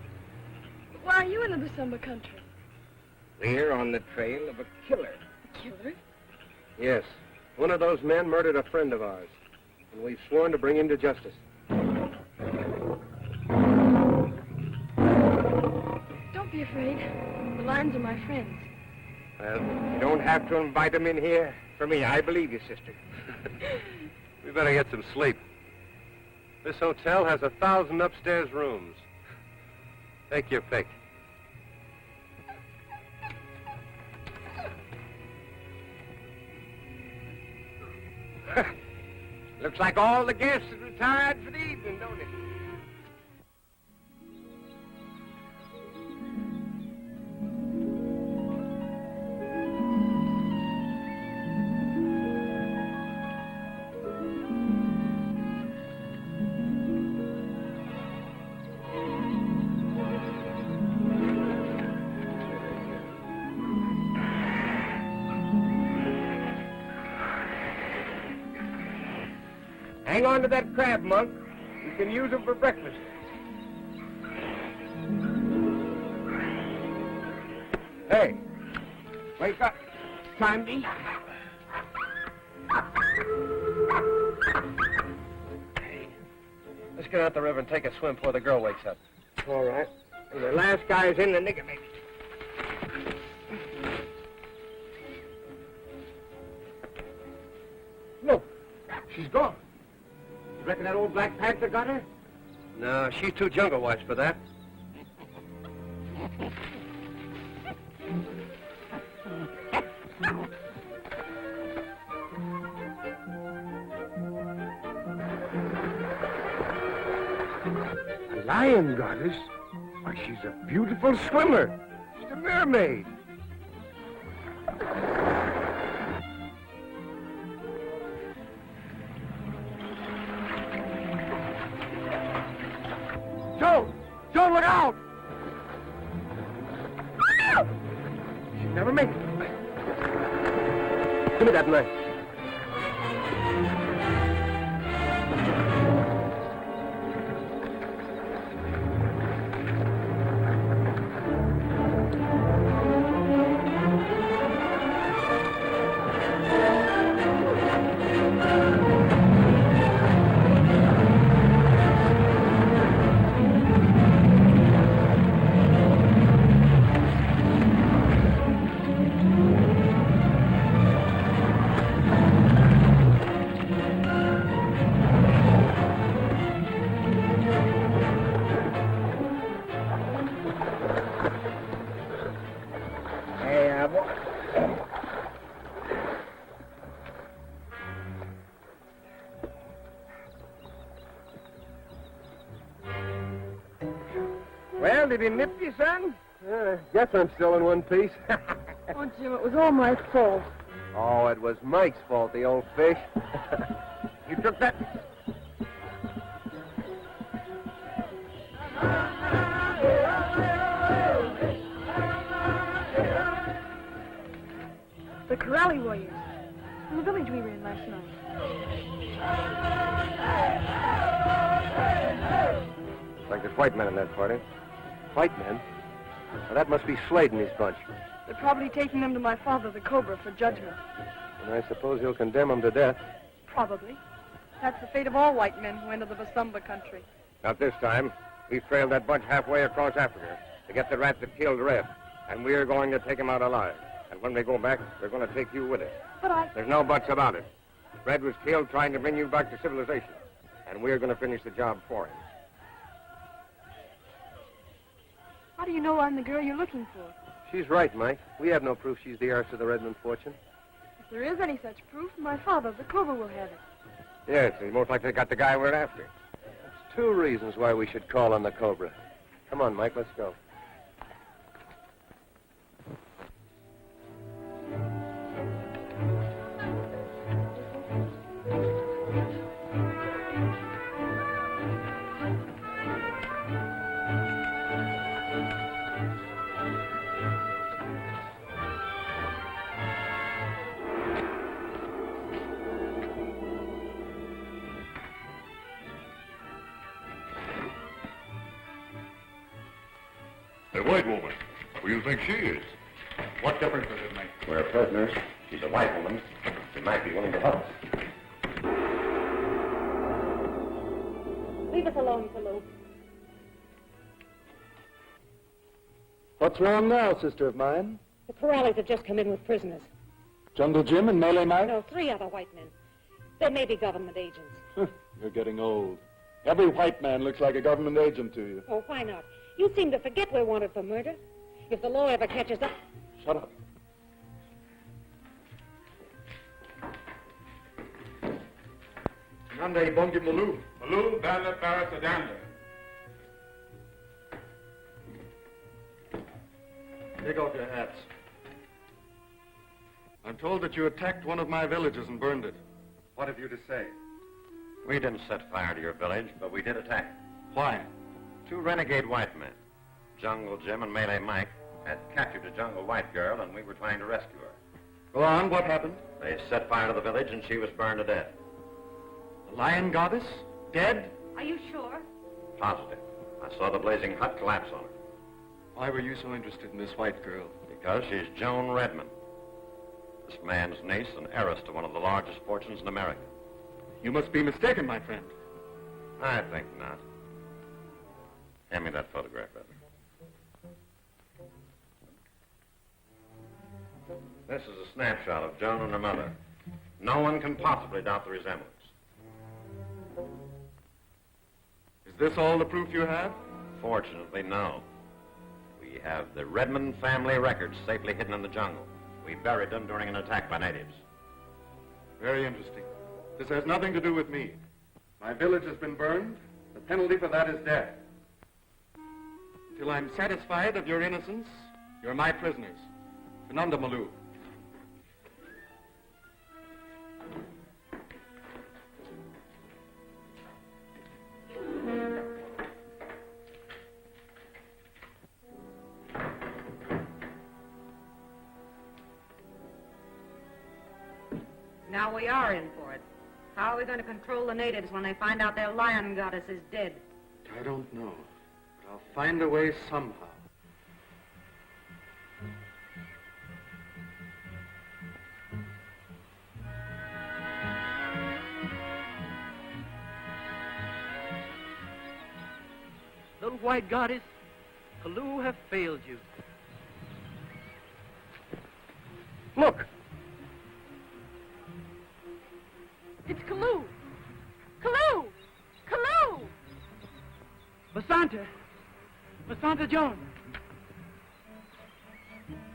But why are you in the Basumba country?
We're on the trail of a killer.
A killer?
Yes. One of those men murdered a friend of ours, and we've sworn to bring him to justice.
Don't be afraid. The Lions are my friends.
Well, you don't have to invite them in here. For me, I believe you, sister. We better get some sleep. This hotel has 1,000 upstairs rooms. Take your pick. Looks like all the guests have retired for the evening, don't it? Hang on to that crab, Monk. You can use them for breakfast. Hey, wake up. Time to eat. Let's get out the river and take a swim before the girl wakes up. All right. And the last guy's in the nigger, maybe. Look, she's gone. You reckon that old Black Panther got her? No, she's too jungle-wise for that. A lion goddess? Why, she's a beautiful swimmer. She's a mermaid. Joe! Joe, look out! She'll never make it. Give me that knife.
Well, did he nip you, son? Guess I'm still in one piece.
Oh, Jim, it was all my fault.
Oh, it was Mike's fault, the old fish. You took that...
The Corrali warriors. From the village we were in last night.
Like there's white men in that party. White men? Well, that must be Slade and his bunch.
They're probably taking them to my father, the Cobra, for judgment.
And I suppose he'll condemn them to death.
Probably. That's the fate of all white men who enter the Basumba country.
Not this time. We've trailed that bunch halfway across Africa to get the rat that killed Red. And we're going to take him out alive. And when we go back, we're going to take you with us.
But
There's no buts about it. Red was killed trying to bring you back to civilization. And we're going to finish the job for him.
How do you know I'm the girl you're looking for?
She's right, Mike. We have no proof she's the heiress of the Redmond fortune.
If there is any such proof, my father, the Cobra, will have it.
Yes, he most likely got the guy we're after. That's 2 reasons why we should call on the Cobra. Come on, Mike, let's go.
A white woman. Who do you think she is?
What difference does it make?
We're prisoners. She's a white woman. She might be willing to help us.
Leave us alone, Kalu.
What's wrong now, sister of mine?
The Corrales have just come in with prisoners.
Jungle Jim and Melee Mike?
No, 3 other white men. They may be government agents.
You're getting old. Every white man looks like a government agent to you.
Oh, why not? You seem to forget we're wanted for murder. If the law ever catches up...
Shut up. Nande Bongi Malu.
Malu, Bala, Parasadanda.
Take off your hats. I'm told that you attacked one of my villages and burned it. What have you to say?
We didn't set fire to your village, but we did attack.
Why?
2 renegade white men, Jungle Jim and Melee Mike, had captured a jungle white girl, and we were trying to rescue her.
Go on, what happened?
They set fire to the village, and she was burned to death.
The lion goddess? Dead?
Are you sure?
Positive. I saw the blazing hut collapse on her.
Why were you so interested in this white girl?
Because she's Joan Redmond. This man's niece and heiress to one of the largest fortunes in America.
You must be mistaken, my friend.
I think not. Hand me that photograph, Edward. This is a snapshot of Joan and her mother. No one can possibly doubt the resemblance.
Is this all the proof you have?
Fortunately, no. We have the Redmond family records safely hidden in the jungle. We buried them during an attack by natives.
Very interesting. This has nothing to do with me. My village has been burned. The penalty for that is death. Until I'm satisfied of your innocence, you're my prisoners. Fernanda Malou.
Now we are in for it. How are we going to control the natives when they find out their lion goddess is dead?
I don't know, but I'll find a way somehow.
Little white goddess, Kalu have failed you.
Look!
It's Kalu! Kalu! Kalu!
Basanta! Basanta Joan!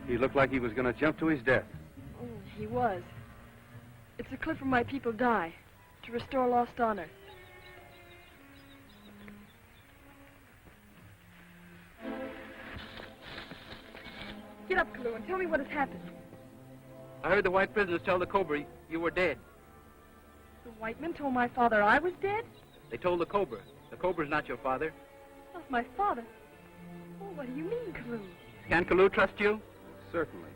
He looked like he was going to jump to his death.
Oh, he was. It's a cliff where my people die, to restore lost honor. Get up, Kalu, and tell me what has happened.
I heard the white prisoners tell the Cobra you were dead.
The white men told my father I was dead?
They told the Cobra. The Cobra's not your father.
Not my father. Oh, what do you mean, Kalu?
Can Kalu trust you?
Certainly.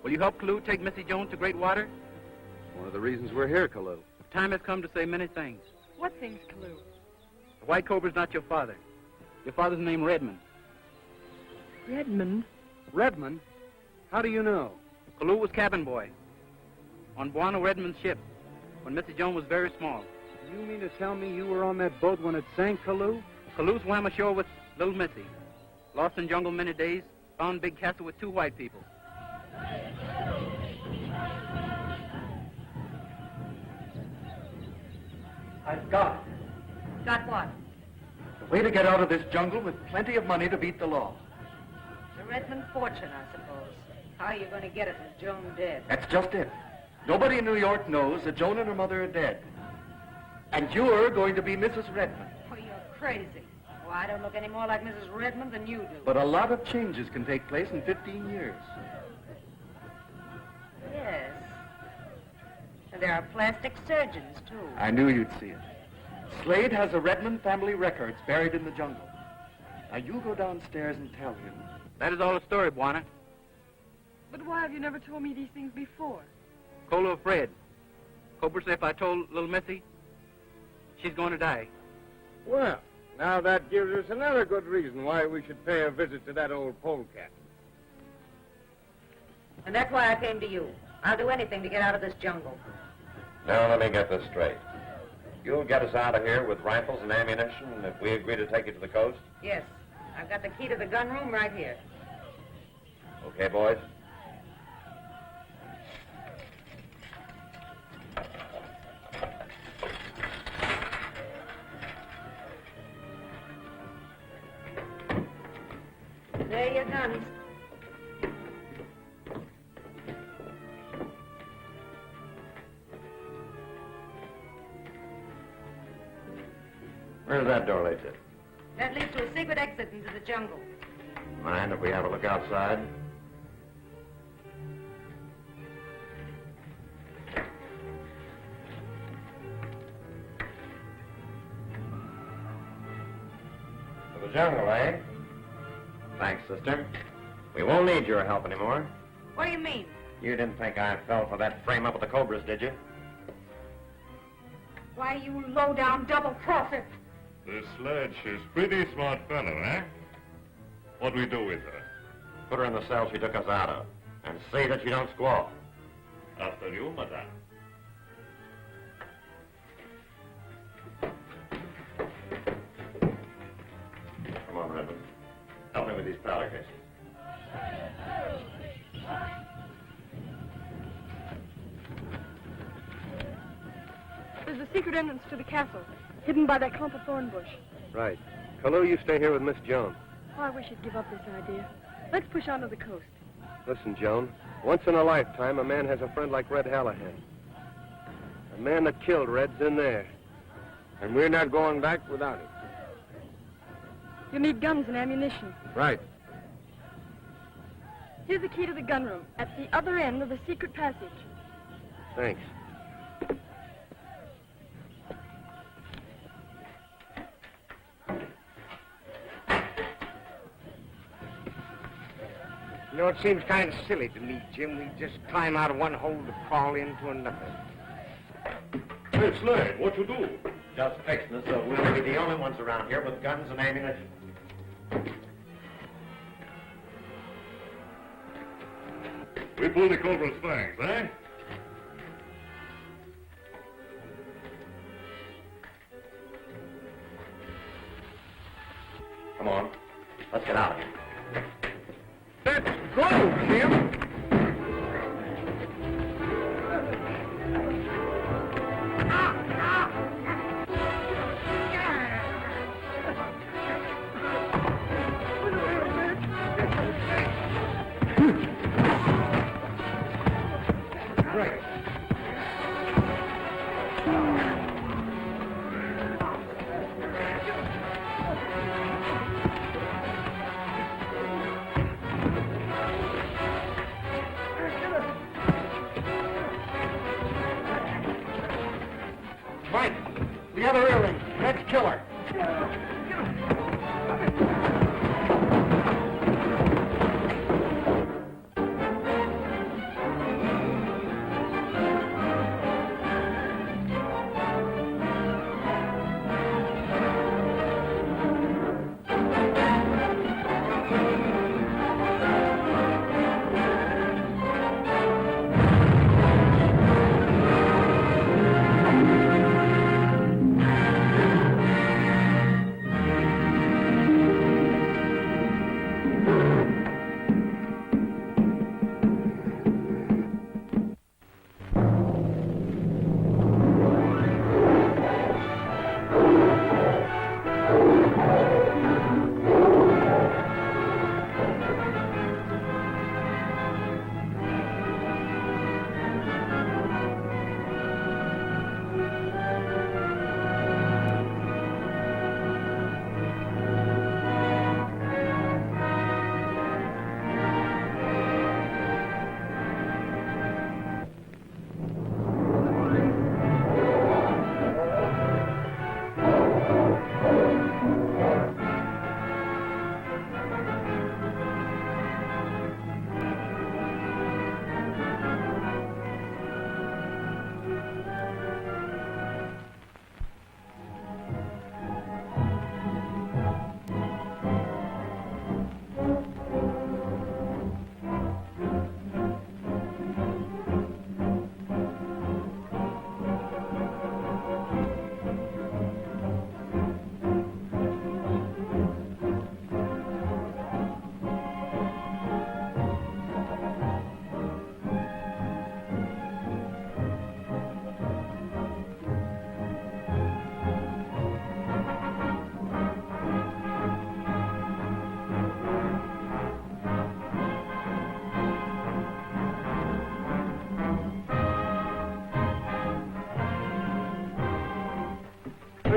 Will you help Kalu take Missy Jones to Great Water?
It's one of the reasons we're here, Kalu.
The time has come to say many things.
What things, Kalu?
The white Cobra's not your father. Your father's named Redmond.
Redmond?
Redmond? How do you know?
Kalu was cabin boy on Buono Redmond's ship when Missy Jones was very small.
You mean to tell me you were on that boat when it sank, Kalu?
Kalu swam ashore with little Missy. Lost in jungle many days, found Big Castle with 2 white people.
I've got it.
Got what?
A way to get out of this jungle with plenty of money to beat the law.
The Redmond fortune, I suppose. How are you going to get it with Joan dead?
That's just it. Nobody in New York knows that Joan and her mother are dead. And you're going to be Mrs. Redmond.
Oh, you're crazy. Well, I don't look any more like Mrs. Redmond than you do.
But a lot of changes can take place in 15 years.
Yes. And there are plastic surgeons, too.
I knew you'd see it. Slade has the Redmond family records buried in the jungle. Now you go downstairs and tell him.
That is all the story, Buana.
But why have you never told me these things before?
Colo afraid. Cobra said if I told little Missy, she's going to die.
Well, now that gives us another good reason why we should pay a visit to that old polecat.
And that's why I came to you. I'll do anything to get out of this jungle.
Now, let me get this straight. You'll get us out of here with rifles and ammunition if we agree to take you to the coast?
Yes. I've got the key to the gun room right here.
Okay, boys?
There are your guns.
Where's that door lead to?
That leads to a secret exit into the jungle.
Mind if we have a look outside? To the jungle, eh? Thanks, sister. We won't need your help anymore.
What do you mean?
You didn't think I fell for that frame-up with the Cobras, did you?
Why, you low-down double-crosser.
This Sledge is pretty smart fellow, eh? What we do with her?
Put her in the cell she took us out of, and see that you don't squall.
After you, madame.
Come on, Redmond. Help me with these powder cases.
There's a secret entrance to the castle, hidden by that clump of thorn bush.
Right. Kalu, you stay here with Miss Joan.
Oh, I wish you'd give up this idea. Let's push on to the coast.
Listen, Joan. Once in a lifetime, a man has a friend like Red Hallahan. The man that killed Red's in there. And we're not going back without him.
You'll need guns and ammunition.
Right.
Here's the key to the gun room, at the other end of the secret passage.
Thanks.
You know, it seems kind of silly to me, Jim. We just climb out of one hole to crawl into another.
Hey, Slade, what you do?
Just fixing it so we'll be the only ones around here with guns and ammunition.
We pull the Cobra's fangs, eh?
Come on. Let's get out of here.
Let's go, Jim!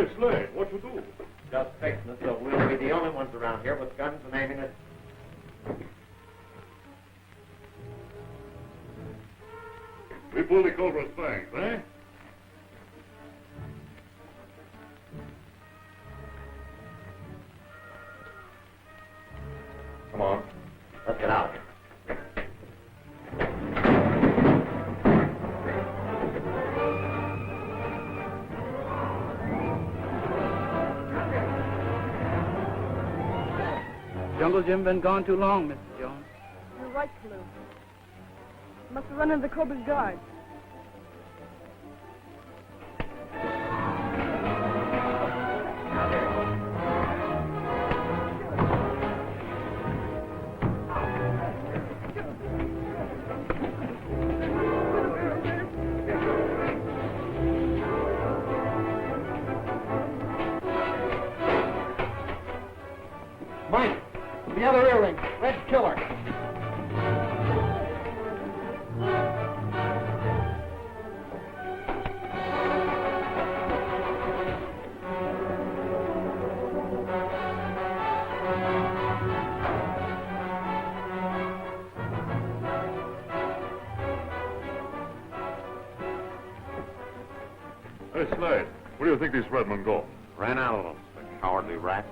Hey, Slade, what you do?
Just fixing it so we'll be the only ones around here with guns and ammunition.
We pull the Cobra's fangs, eh?
Come on. Let's get out of here.
Jungle Jim been gone too long, Mr. Jones.
You're right, Kalu. Must have run into the Cobra's guard.
Mike, the other earring. Red Killer.
Hey, Slade, where do you think these Redmen go?
Ran out of them, the cowardly rat.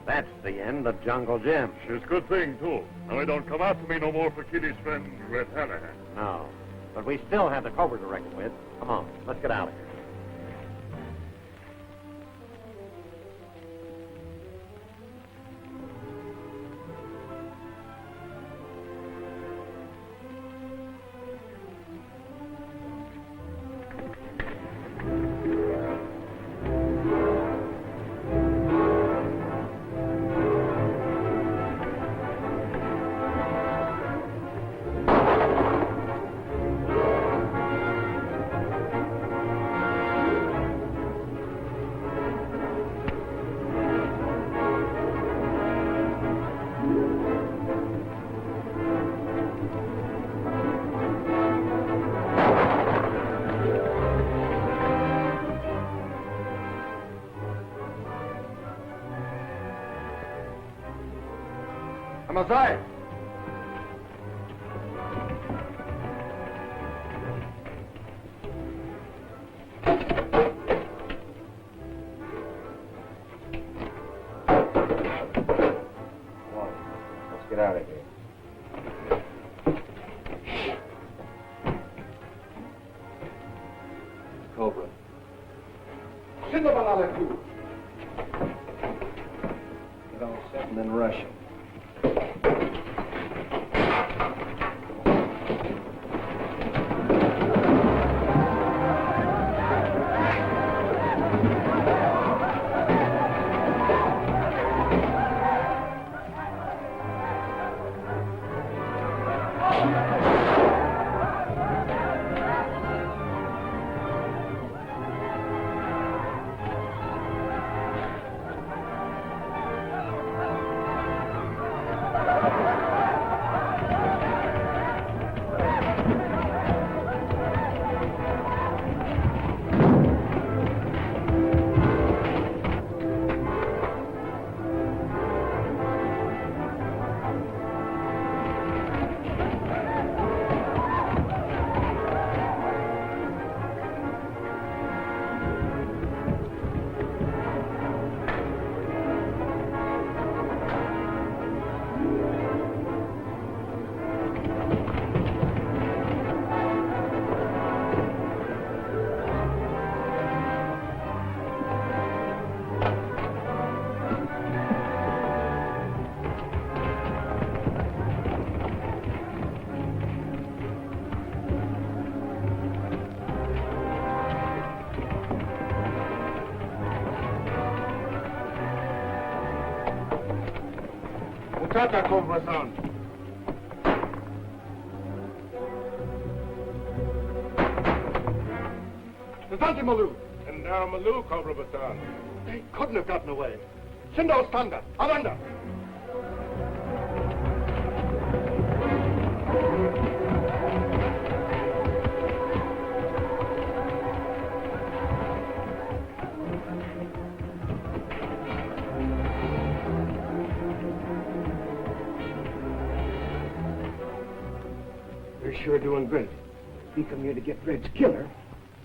That's the end of Jungle Jim.
It's a good thing, too. Now, he don't come after me no more for Kitty's friend, Red Hallahan.
No. But we still have the Cobra to reckon with. Come on, let's get out of here.
Amasai!
Let's get out of here.
Cobra. Get all set and then rush him. Shaka, Cobra-san. Sazanti Malu.
And now Malu, Cobra-san.
They couldn't have gotten away. Shindo Standa, Avanda.
We're sure doing great. We come here to get Red's killer.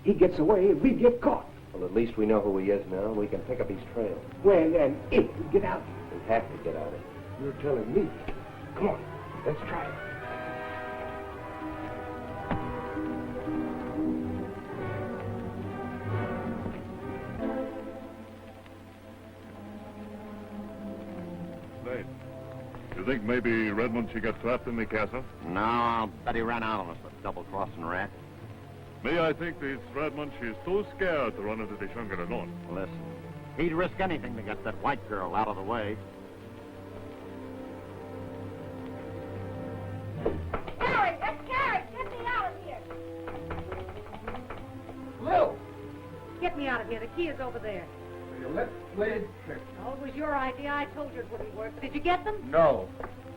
He gets away, we get caught. Well, at least we know who he is now, and we can pick up his trail. When and if we get out. We have to get out of it. You're telling me. Come on, let's try it.
Slade, you think maybe Redmond should get trapped in the castle?
No, I'll bet he ran out on us, that double-crossing rat.
Me, I think this Redmond, she's too scared to run into the jungle alone.
Listen, he'd risk anything to get that white girl out of the way.
Carrie, that's Carrie! Get me out of here!
Lil!
Get me out of here. The key is over there.
You let Slade trip.
Oh, it was your idea. I told you it wouldn't work. Did you get them?
No.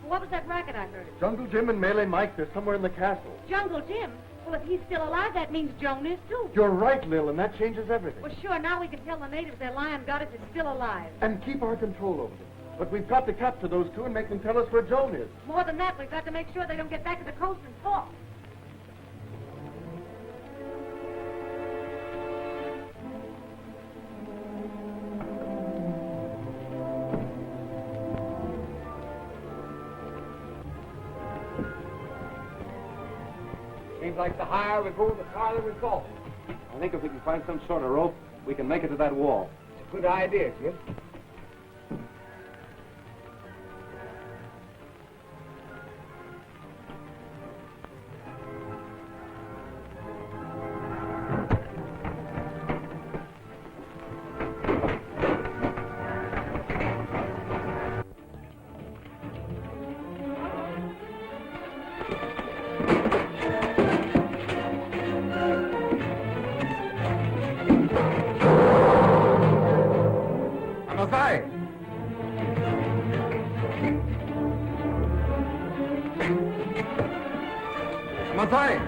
What was that racket I heard?
Jungle Jim and Melee Mike, they're somewhere in the castle.
Jungle Jim? Well, if he's still alive, that means Joan is too.
You're right, Lil, and that changes everything.
Well, sure, now we can tell the natives their lion goddess is still alive.
And keep our control over them. But we've got to capture those two and make them tell us where Joan is.
More than that, we've got to make sure they don't get back to the coast and talk.
Seems like the higher we go, the farther we fall. I think if we can find some sort of rope, we can make it to that wall. It's a good idea, Jim.
Mazai!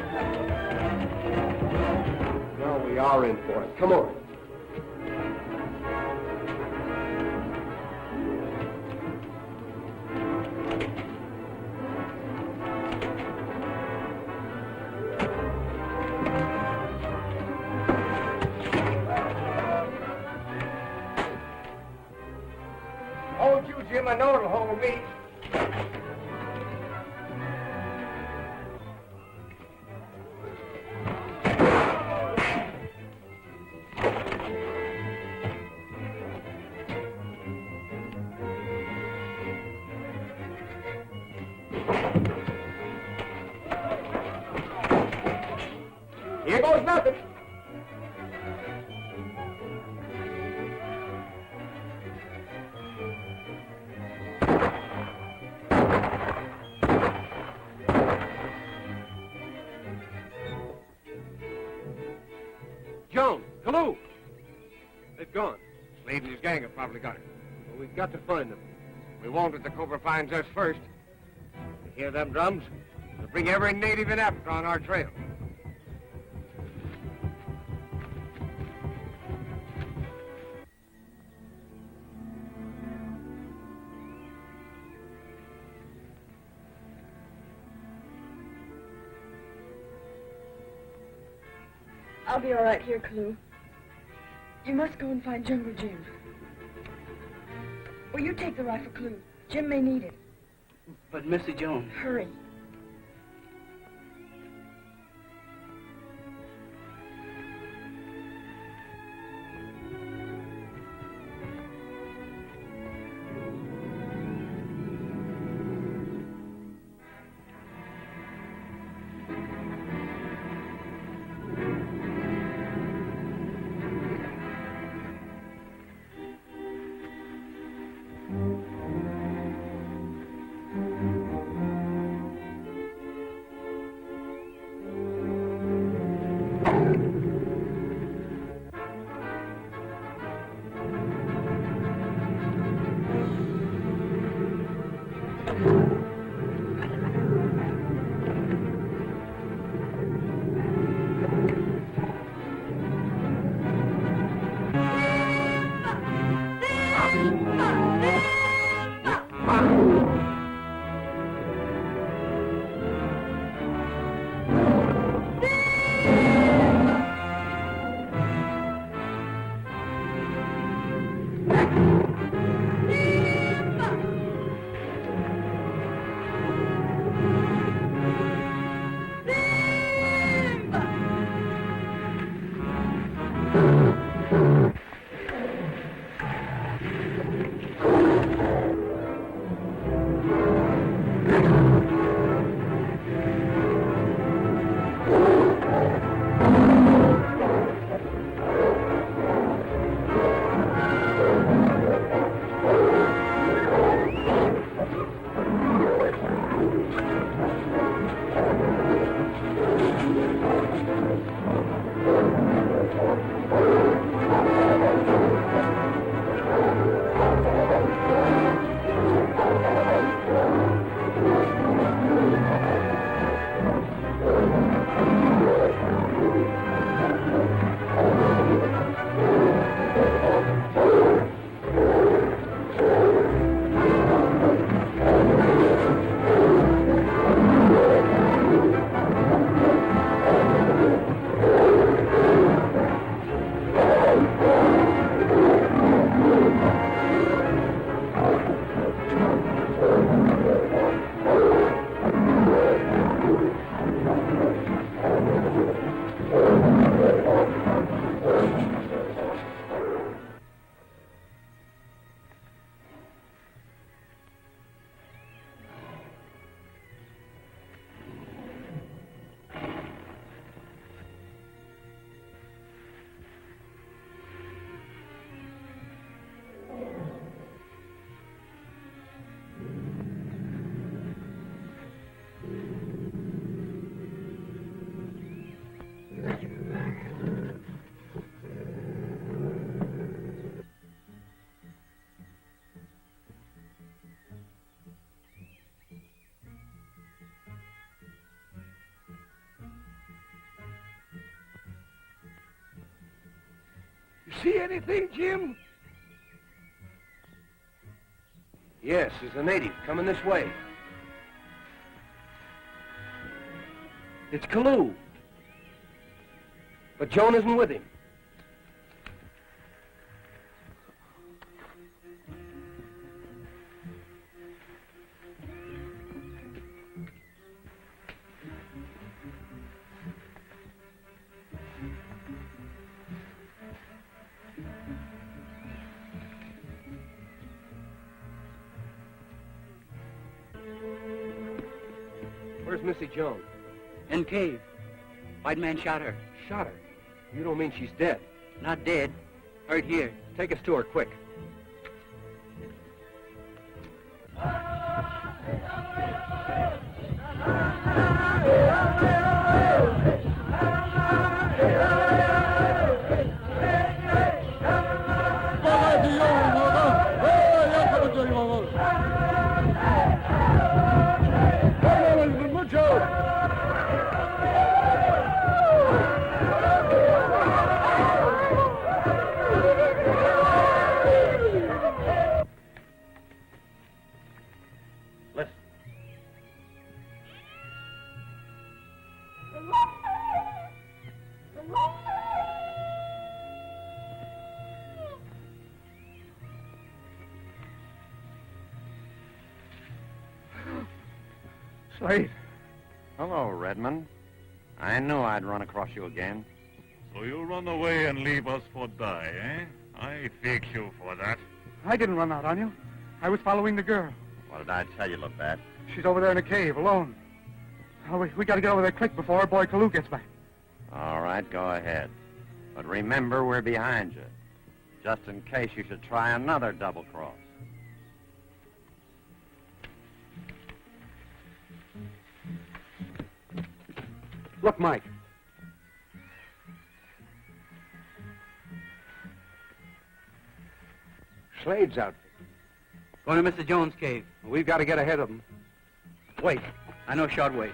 Now we are in for it. Come on.
Hold you, Jim. I know it'll hold me. Here goes nothing.
Joan, Kaloo! They've gone.
Slade and his gang have probably got it.
Well, we've got to find them.
We won't if the Cobra finds us first. You hear them drums? We'll bring every native in Africa on our trail.
I'll be all right here, Kaloo. You must go and find Jungle Jim. Well, you take the rifle, Kaloo. Jim may need it.
But Missy Jones.
Hurry.
see anything, Jim? Yes, there's a native coming this way. It's Kalu. But Joan isn't with him. Where's Missy Joan?
In cave. White man shot her.
Shot her? You don't mean she's dead?
Not dead. Hurt here.
Take us to her, quick.
Slade.
Hello, Redmond. I knew I'd run across you again.
So you run away and leave us for die, eh? I fix you for that.
I didn't run out on you. I was following the girl.
What did I tell you, Labatt?
She's over there in a cave, alone. Oh, we got to get over there quick before our boy Kalu gets back.
All right, go ahead. But remember, we're behind you. Just in case you should try another double cross.
Look, Mike. Slade's outfit.
Going to Mr. Jones' cave.
We've got to get ahead of them.
Wait. I know a short way.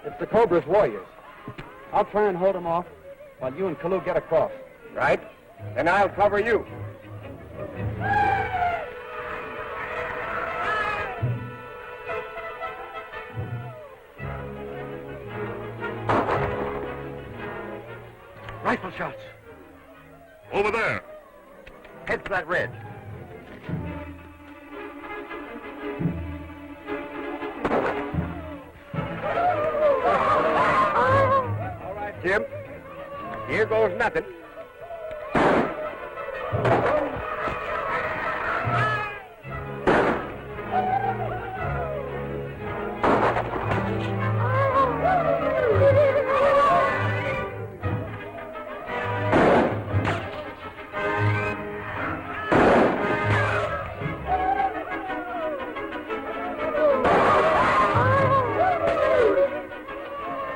It's the Cobra's warriors. I'll try and hold them off while you and Kalu get across. Right? Then I'll cover you.
Rifle shots. Over there.
Head for that ridge.
All right, Jim. Here goes nothing.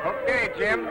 Okay, Jim.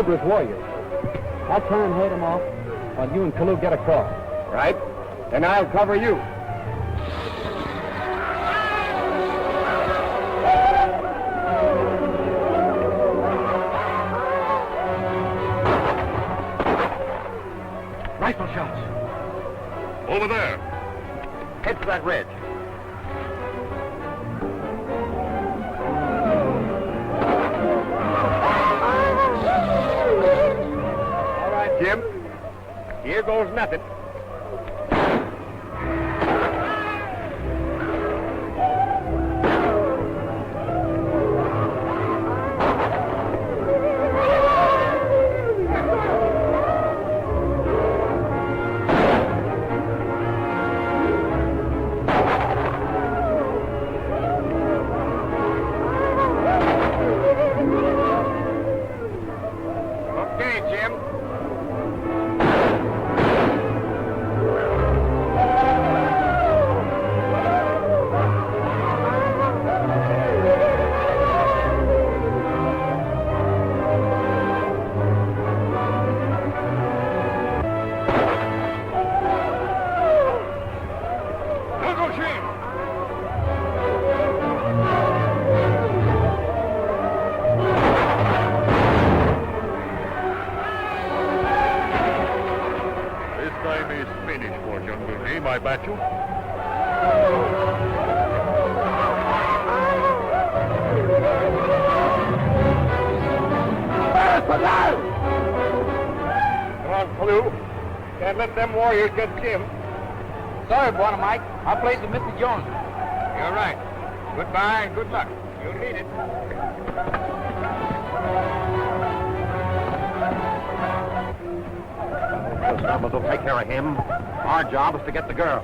Cobra's warriors. I'll try and head them off while you and Kalu get across.
Right? Then I'll cover you.
Rifle shots. Over there.
Head for that ridge. All right, Jim. Here goes nothing. Okay, Jim.
This time is finished for Jungle Jim, I bet you.
Come on, Kalu. Can't let them warriors get Jim.
Sorry, Buona Mike. I played with Mr. Jones.
You're right. Goodbye and good luck. You'll need it.
Those numbers will take care of him. Our job is to get the girl.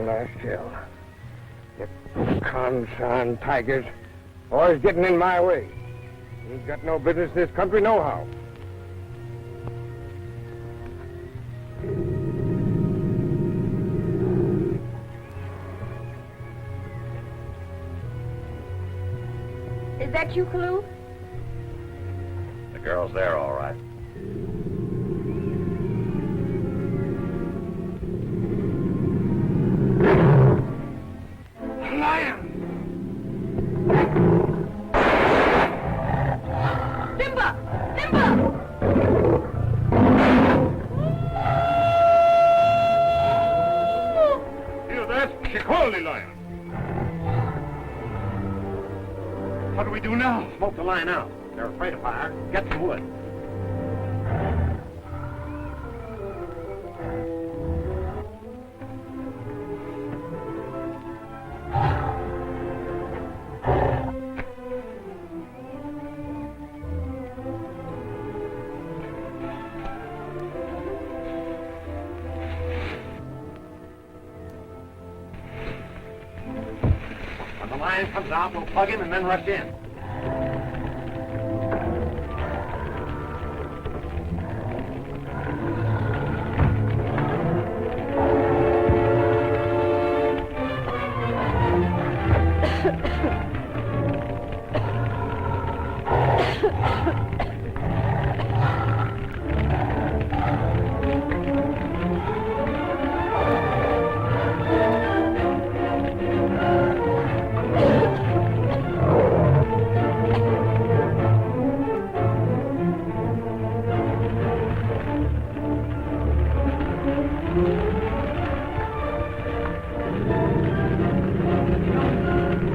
Last hill. Get Consan tigers. Always getting in my way. He's got no business in this country, nohow.
Is that you, Kalu?
The girl's there, all right.
Simba! Simba!
Hear that? Shikoli lion. What do we do now?
Smoke the line out. They're afraid of fire. Get some wood.
When the lion comes out, we'll plug him and then rush in.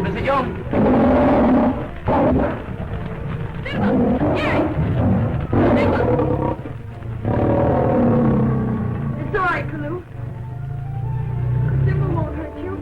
Mr. Jones!
It's all right, Kalu. Simba won't hurt you.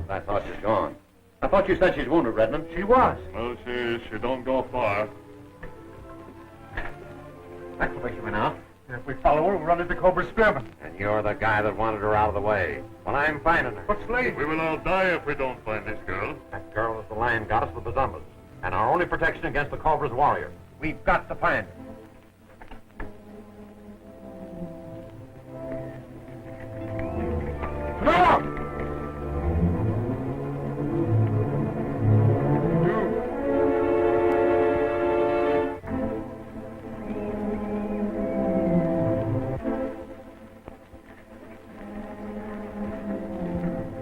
I thought she's gone. I thought you said she's wounded, Redmond.
She was. Well, she don't go far.
That's the way she went out.
If we follow her, we'll run into Cobra Spearman.
And you're the guy that wanted her out of the way. Well, I'm finding her.
But Slade...
We will all die if we don't find this girl.
That girl is the lion goddess with the Zumbas. And our only protection against the Cobra's warrior. We've got to find her.
No!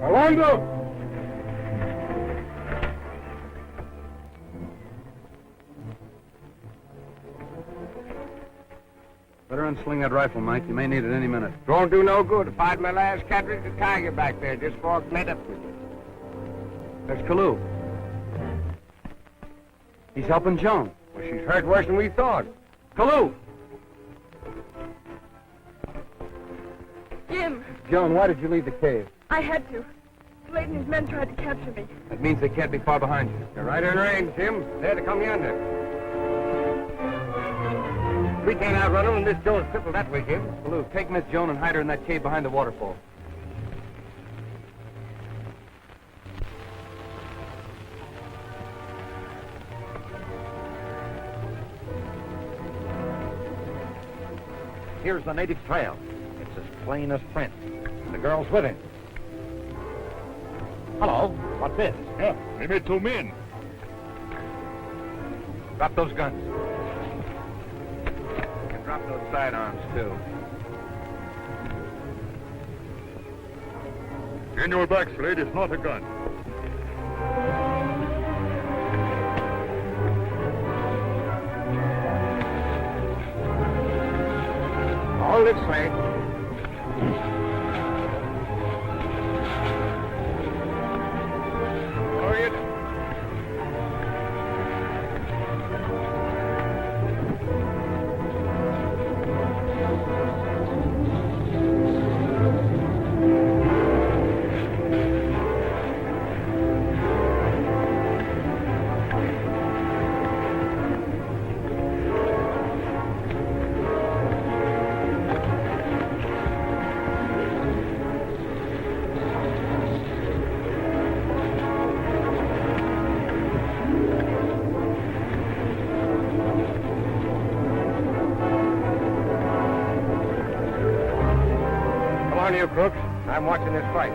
Alonzo!
Better unsling that rifle, Mike. You may need it any minute.
Won't do no good. If I'd my last cartridge, the tiger back there just before I met up with you.
There's Kalu. He's helping Joan.
Well, she's hurt worse than we thought.
Kalu!
Jim,
Joan, why did you leave the cave?
I had to. Slade and his men tried to capture me.
That means they can't be far behind you.
You're right in range, Jim. They're to come yonder. We can't outrun them, and Miss Jones crippled that way, Jim.
Kalu, take Miss Joan and hide her in that cave behind the waterfall.
Here's the native trail. It's as plain as print. The girl's with him. Hello, what's this?
Yeah, maybe 2 men.
Drop those guns. You can drop those sidearms, too.
In your back, Slade, it's not a gun.
Hold it, Slade. Hurry it. Come on, you crooks. I'm watching this fight.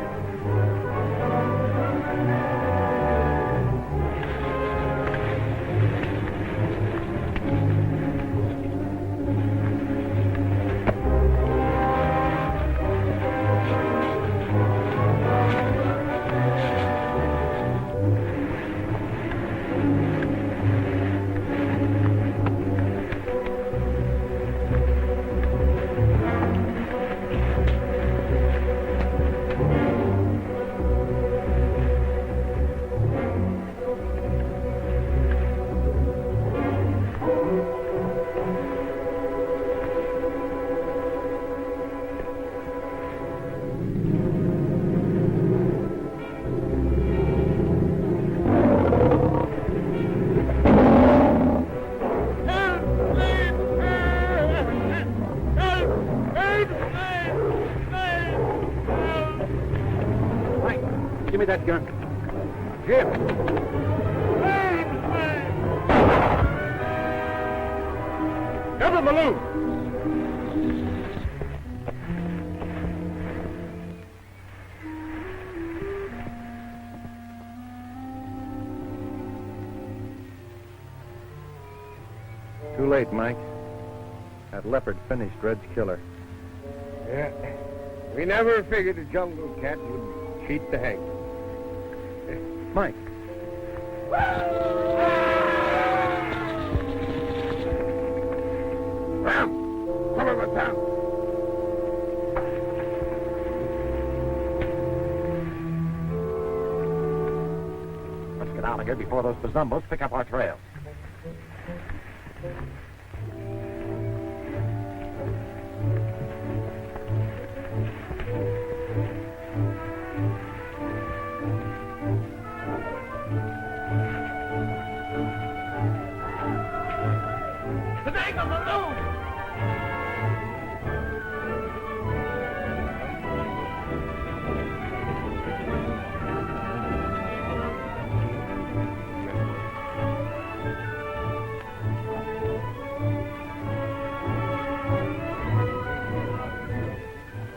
Give me that gun. Jim!
Never, Malou!
Too late, Mike. That leopard finished Red's killer.
Yeah. We never figured a jungle cat would cheat the hang.
Mike.
Come over town.
Let's get out of here before those Bazumbos pick up our trail.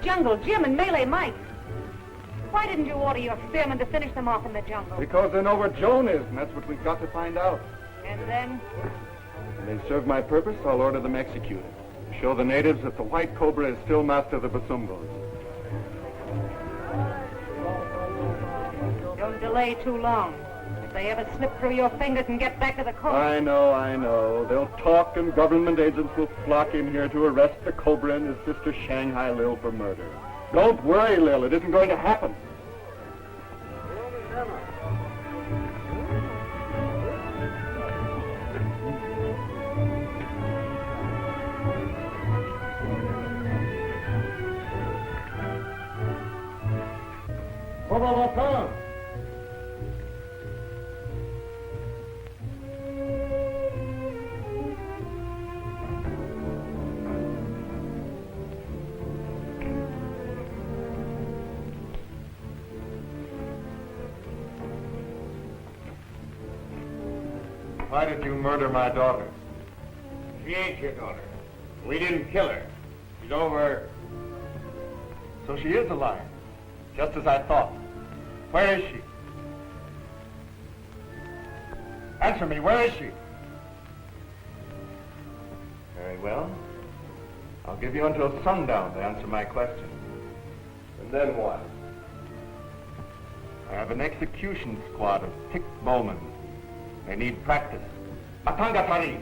Jungle Jim and Melee Mike. Why didn't you order your spearmen to finish them off in the jungle?
Because they know where Joan is, and that's what we've got to find out.
And then?
When they serve my purpose, I'll order them executed. To show the natives that the White Cobra is still master of the Bazumbos.
Don't delay too long. If they ever slip through your fingers and get back to the coast.
I know. They'll talk, and government agents will flock in here to arrest the Cobra and his sister Shanghai Lil for murder. Don't worry, Lil. It isn't going to happen.
Why did you murder my daughter? She ain't your daughter. We didn't kill her. She's over.
So she is alive, just as I thought. Where is she? Answer me, where is she? Very well. I'll give you until sundown to answer my question. And then what? I have an execution squad of picked bowmen. They need practice. Matanga Tari!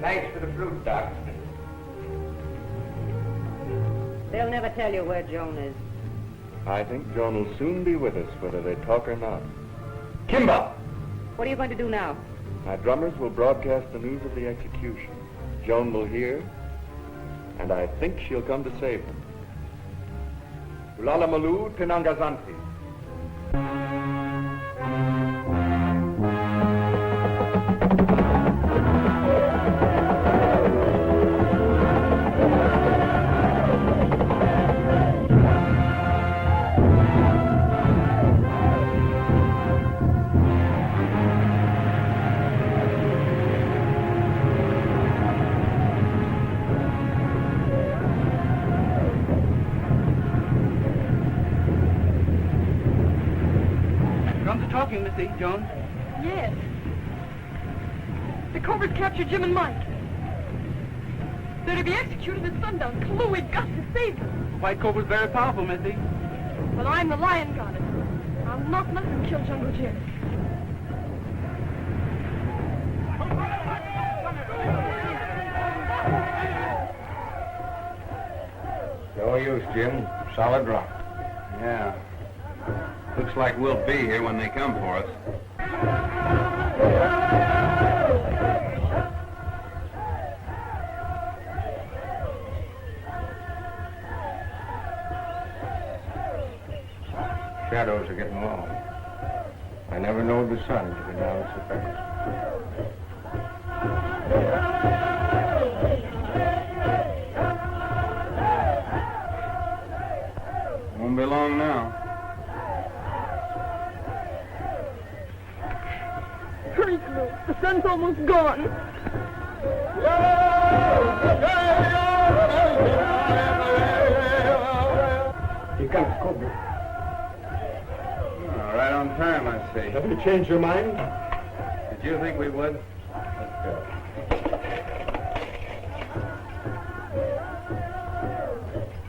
Thanks for the fruit, Doc.
They'll never tell you where Joan is.
I think Joan will soon be with us, whether they talk or not. Kimba!
What are you going to do now?
My drummers will broadcast the news of the execution. Joan will hear, and I think she'll come to save them. Ulala Malu Tinangazanti.
Talking, Miss E. Joan.
Yes. The Cobra's captured Jim and Mike. They're to be executed at sundown. Kalu, we've got to save them.
White Cobra's very powerful, Miss E.
But I'm the lion goddess. I'll not let them kill Jungle Jim.
No use, Jim. Solid rock.
Yeah. Looks like we'll be here when they come for us.
Shadows are getting long. I never know the sun to announce the best.
almost gone.
Here comes Cobra.
All right on time, I see.
Have you changed your mind?
Did you think we would? Let's go.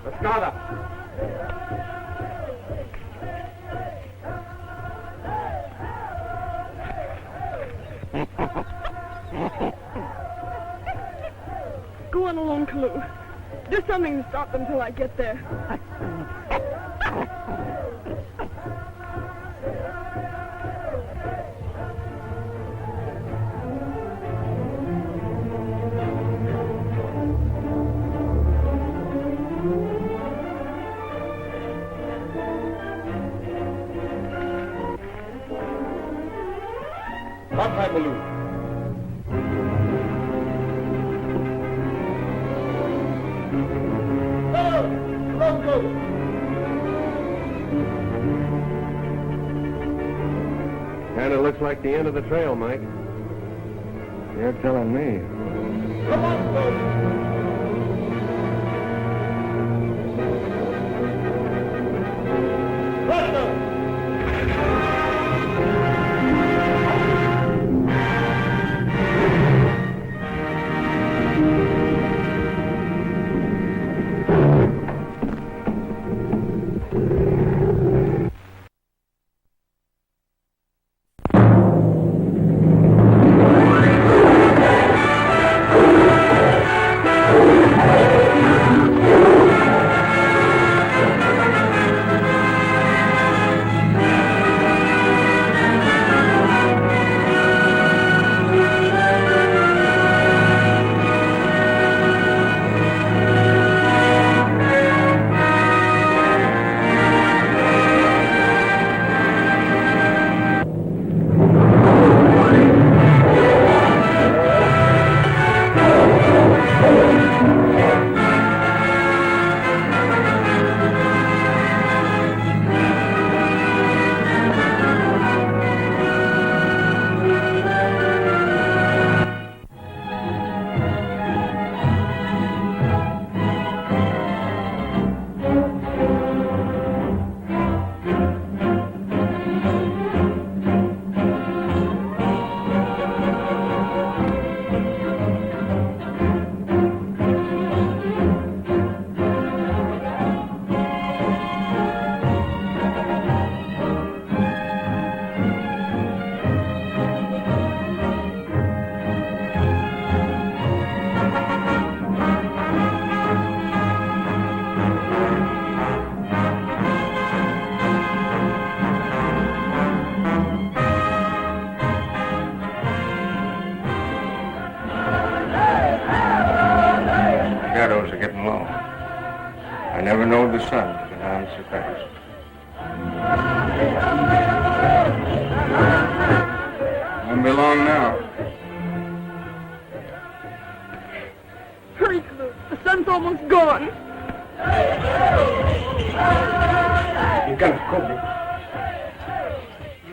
Escada.
Go on along, Kalu. Do something to stop them till I get there.
Bye-bye, Baloo.
Kind of looks like the end of the trail, Mike. You're telling me.
Come on, Baloo.
Shadows are getting long. I never knowed the sun could go down so fast. Won't be long now.
Hurry, Kalu. The sun's almost gone.
Here comes Cobra.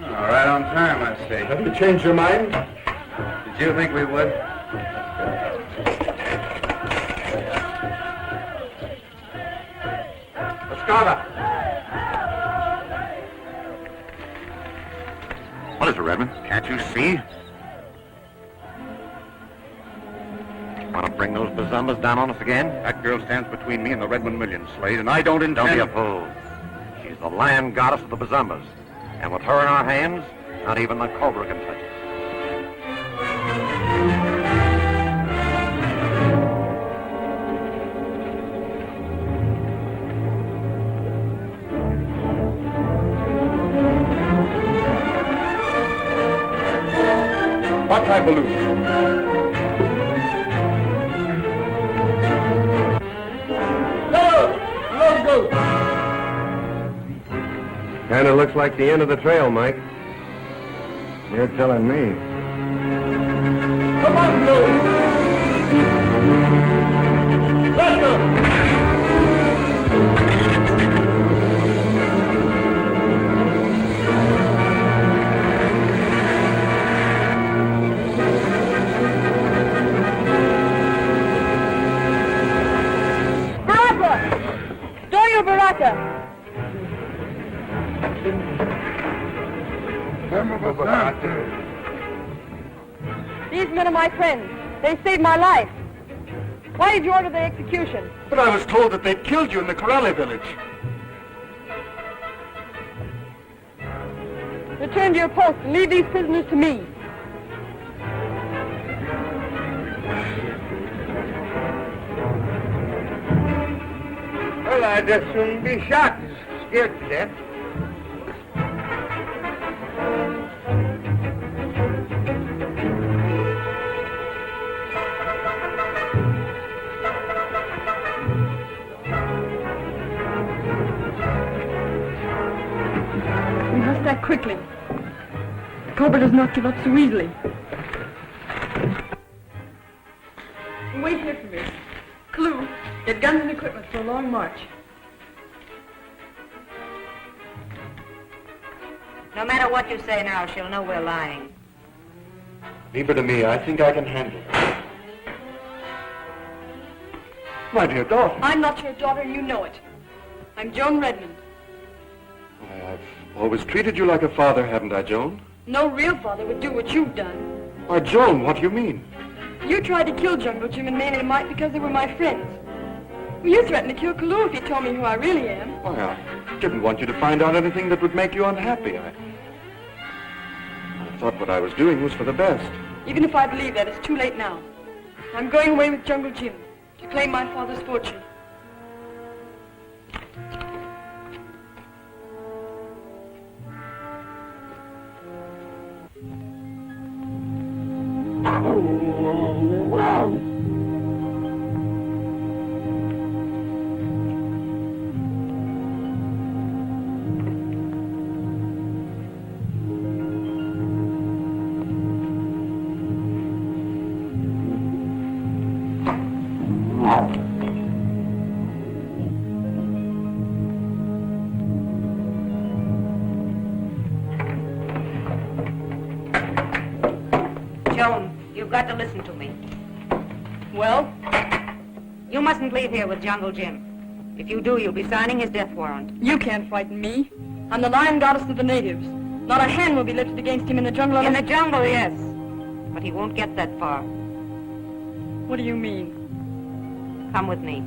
All right on time, I see.
Have you changed your mind?
Did you think we would?
Escada.
What is it, Redmond? Can't you see? Want to bring those Bazumbas down on us again?
That girl stands between me and the Redmond million, Slade, and I don't intend...
Don't be a fool. She's the land goddess of the Bazumbas. And with her in our hands, not even the Cobra can touch us.
Bye-bye, Baloo. Go!
Kind of looks like the end of the trail, Mike. You're telling me.
Come on, Baloo! Let's go!
doctor! These men are my friends. They saved my life. Why did you order their execution?
But I was told that they'd killed you in the Corrale village.
Return to your post and leave these prisoners to me.
Well, I'd just soon be shot, scared to death.
We must act quickly. The Cobra does not give up so easily. Wait here for me. Clue, get guns and equipment for a long march.
No matter what you say now, she'll know we're lying.
Leave her to me. I think I can handle it. My dear daughter.
I'm not your daughter, and you know it. I'm Joan Redmond.
Why, I've always treated you like a father, haven't I, Joan?
No real father would do what you've done.
Why, Joan, what do you mean?
You tried to kill Jungle Jim and Manny and Mike because they were my friends. Well, you threatened to kill Kalu if he told me who I really am.
Why, I didn't want you to find out anything that would make you unhappy. I thought what I was doing was for the best.
Even if I believe that, it's too late now. I'm going away with Jungle Jim to claim my father's fortune.
Joan, you've got to listen to me.
Well?
You mustn't leave here with Jungle Jim. If you do, you'll be signing his death warrant.
You can't frighten me. I'm the lion goddess of the natives. Not a hand will be lifted against him in the jungle.
In the jungle, yes. But he won't get that far.
What do you mean?
Come with me.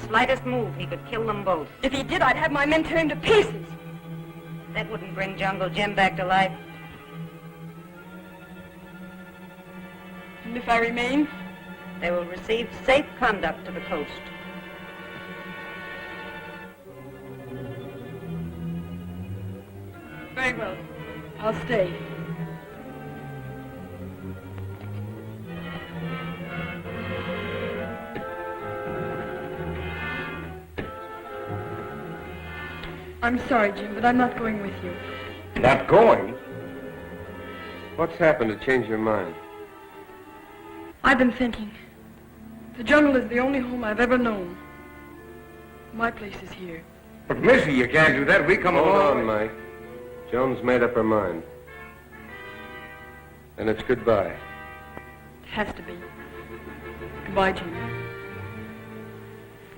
Slightest move, he could kill them both.
If he did, I'd have my men tear him to pieces.
That wouldn't bring Jungle Jim back to life.
And if I remain?
They will receive safe conduct to the coast.
Very well. I'll stay. I'm sorry, Jim, but I'm not going with you.
Not going? What's happened to change your mind?
I've been thinking. The jungle is the only home I've ever known. My place is here.
But, Missy, you can't do that. We come along. Hold on, Mike. Joan's made up her mind. And it's goodbye.
It has to be. Goodbye, Jim.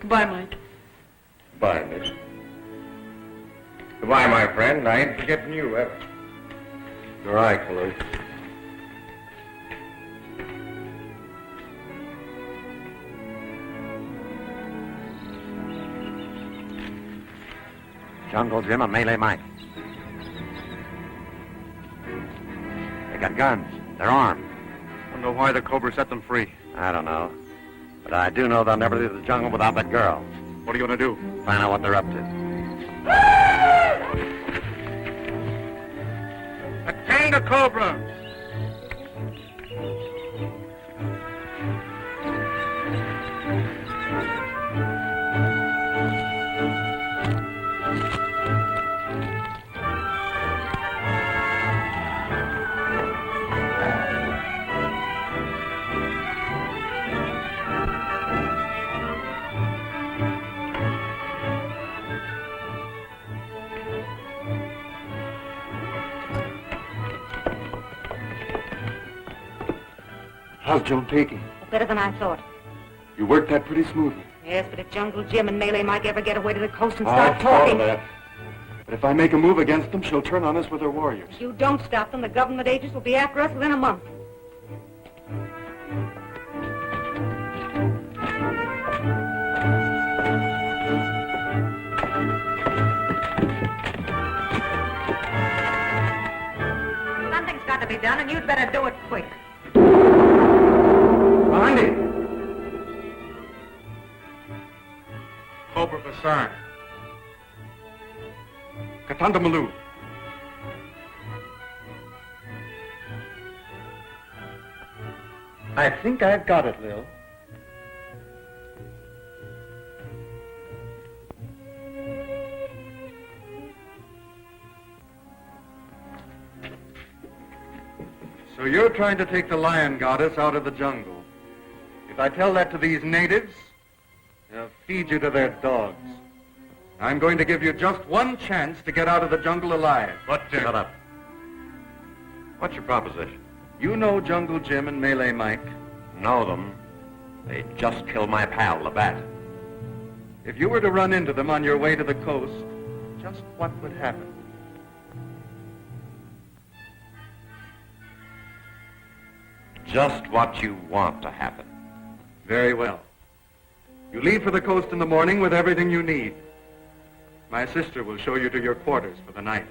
Goodbye, Mike.
Goodbye, Miss. Goodbye, my friend. I ain't forgetting you, ever. All right, Kalu.
Jungle Jim and Melee Mike. They got guns. They're armed.
Wonder why the Cobra set them free.
I don't know. But I do know they'll never leave the jungle without that girl.
What are you going to do?
Find out what they're up to.
Attend the Cobra!
How's Joan taking?
Better than I thought.
You worked that pretty smoothly.
Yes, but if Jungle Jim and Melee Mike ever get away to the coast and
I've
start
thought
talking...
of that. But if I make a move against them, she'll turn on us with her warriors.
If you don't stop them, the government agents will be after us within a month. Something's got to be done, and you'd better do it quick.
Behind you. Cobra Basar. Katanda Maloo. I think I've got it, Lil. So you're trying to take the lion goddess out of the jungle. If I tell that to these natives, they'll feed you to their dogs. I'm going to give you just one chance to get out of the jungle alive.
Shut up. What's your proposition?
You know Jungle Jim and Melee Mike.
Know them. They just killed my pal, Labatt.
If you were to run into them on your way to the coast, just what would happen?
Just what you want to happen.
Very well. You leave for the coast in the morning with everything you need. My sister will show you to your quarters for the night.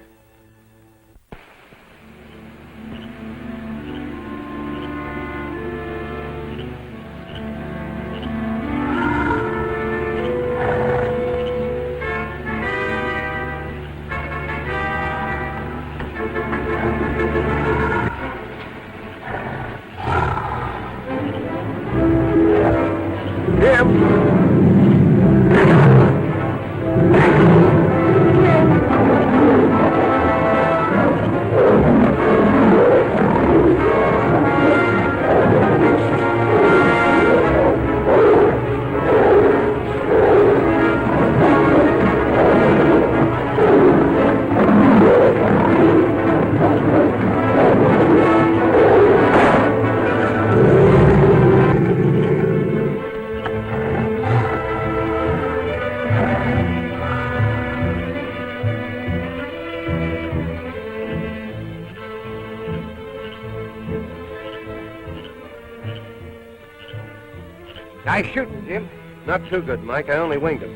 Nice shooting, Jim. Not too good, Mike. I only winged him.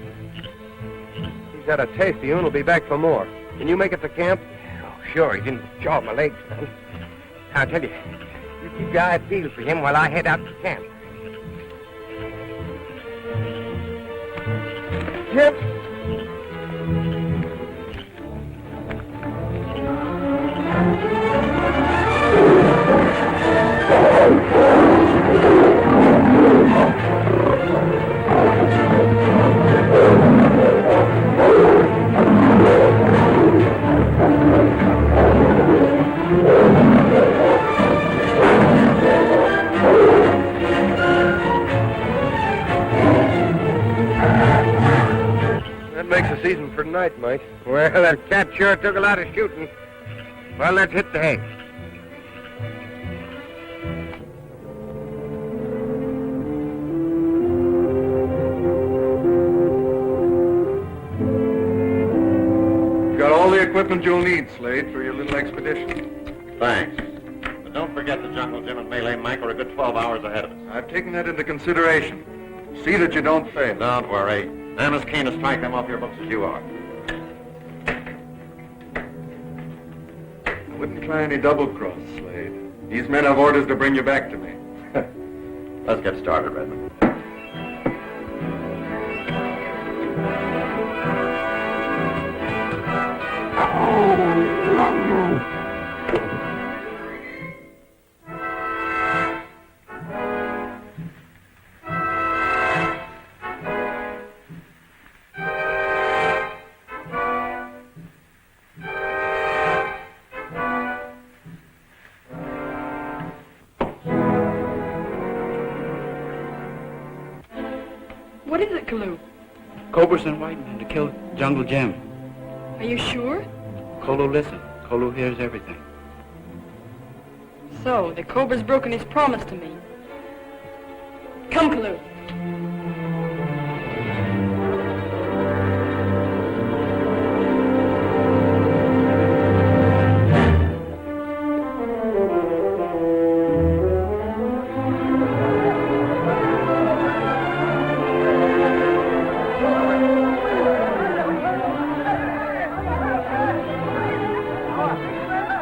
He's had a taste of you and will be back for more. Can you make it to camp? Oh, sure. He didn't jaw my legs, man. I'll tell you, you keep your eyes peeled for him while I head out to camp. Jim! Makes a season for tonight, Mike. Well, that cat sure took a lot of shooting. Well, let's hit the hay.
Got all the equipment you'll need, Slade, for your little expedition.
Thanks. But don't forget the Jungle Jim and Melee Mike are a good 12 hours ahead of us.
I've taken that into consideration. See that you don't fail.
Don't worry. I'm as keen to strike them off your books as you are.
Wouldn't try any double-cross, Slade. These men have orders to bring you back to me.
Let's get started, Redmond.
What is it, Kalu?
Cobras and white men to kill Jungle Jim.
Are you sure?
Kolu, listen. Kolu hears everything.
So, the Cobra's broken his promise to me. Come, Kalu.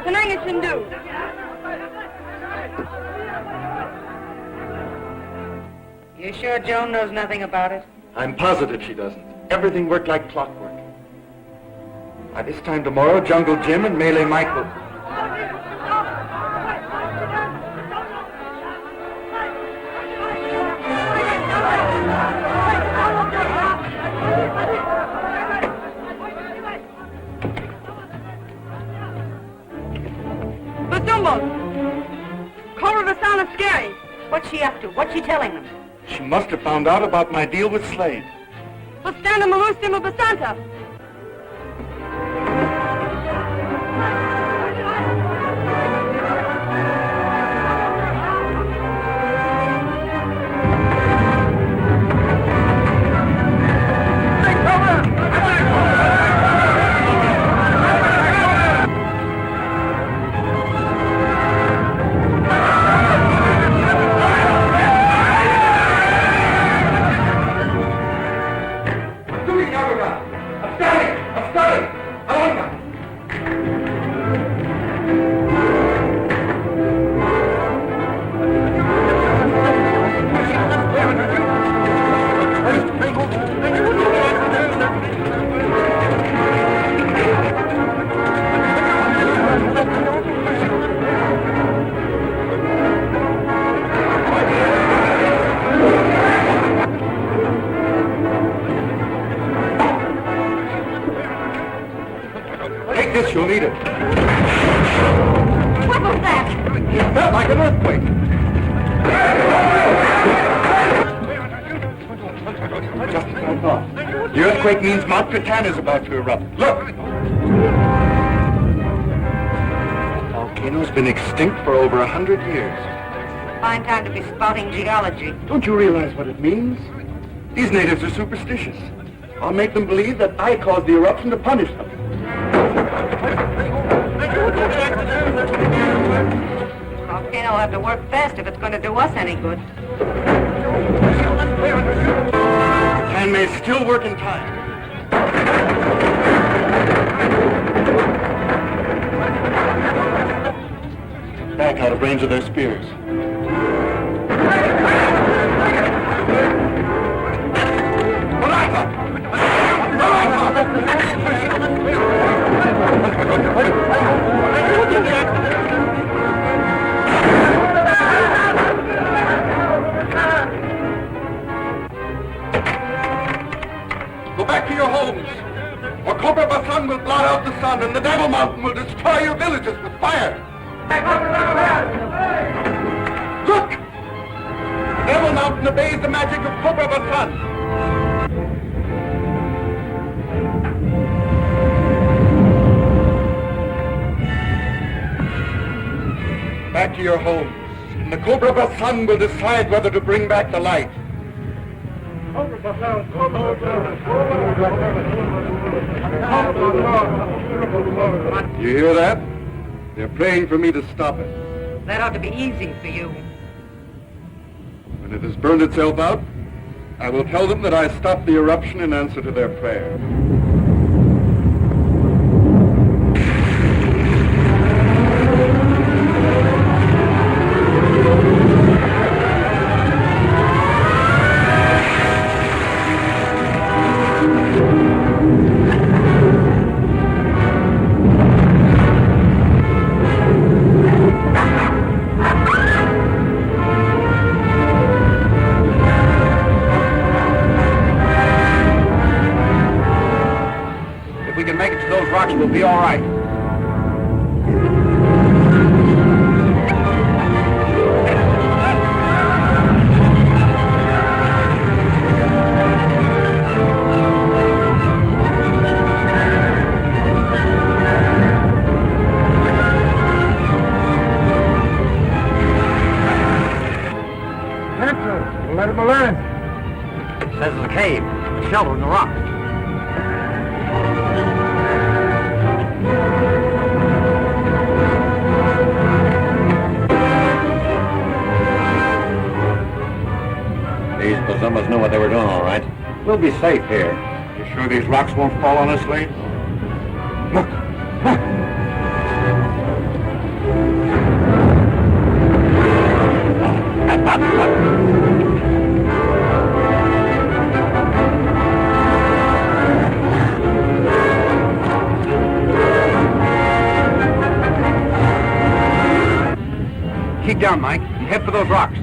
Kananga Sindhu.
You sure Joan knows nothing about it?
I'm positive she doesn't. Everything worked like clockwork. By this time tomorrow, Jungle Jim and Melee Mike will...
Batumbo! Cobra Basana's scary.
What's she up to? What's she telling them?
She must have found out about my deal with Slade.
Bastanda Malustima Basanta.
Take this, you'll need it.
What was that?
It felt like an earthquake. Just as I thought. The earthquake means Mount Catan is about to erupt. Look! The volcano's been extinct for over 100 years.
Fine time to be spouting geology.
Don't you realize what it means? These natives are superstitious. I'll make them believe that I caused the eruption to punish them.
Volcano will have to work fast if it's going to do us any good.
And may still work in time. Back out of range of their spears. Go back to your homes, or Cobra Basan will blot out the sun, and the Devil Mountain will destroy your villages with fire. Look! Devil Mountain obeys the magic of Cobra Basan. Back to your homes, and the Cobra Basan will decide whether to bring back the light. You hear that? They're praying for me to stop it.
That ought to be easy for you.
When it has burned itself out, I will tell them that I stopped the eruption in answer to their prayer. We'll be all right.
Let him alone. cave, a shelter in the rocks.
These Bazumas knew what they were doing, all right. We'll be safe here.
You sure these rocks won't fall on us, Slade? Look!
Keep down, Mike, and head for those rocks.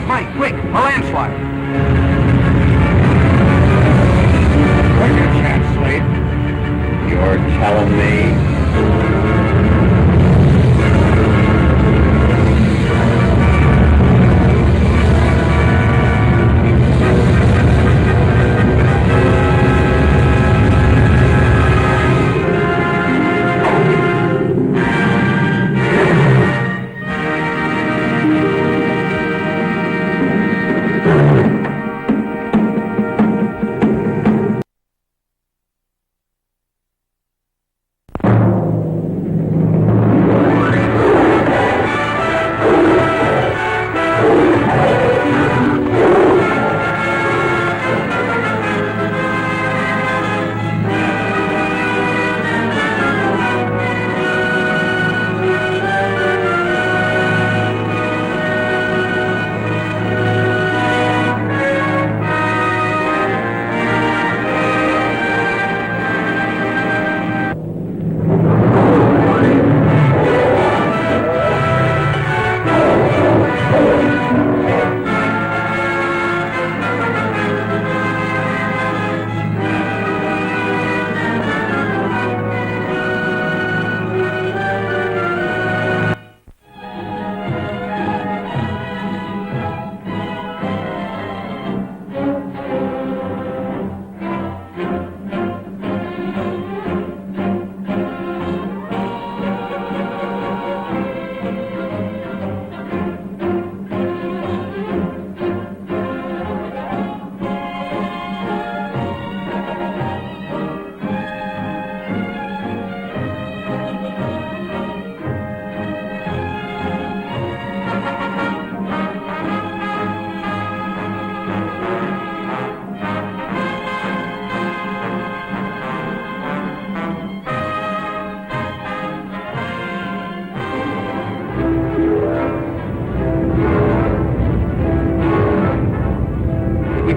Mike, quick, a landslide.
Take your chance, Slade.
You're telling me?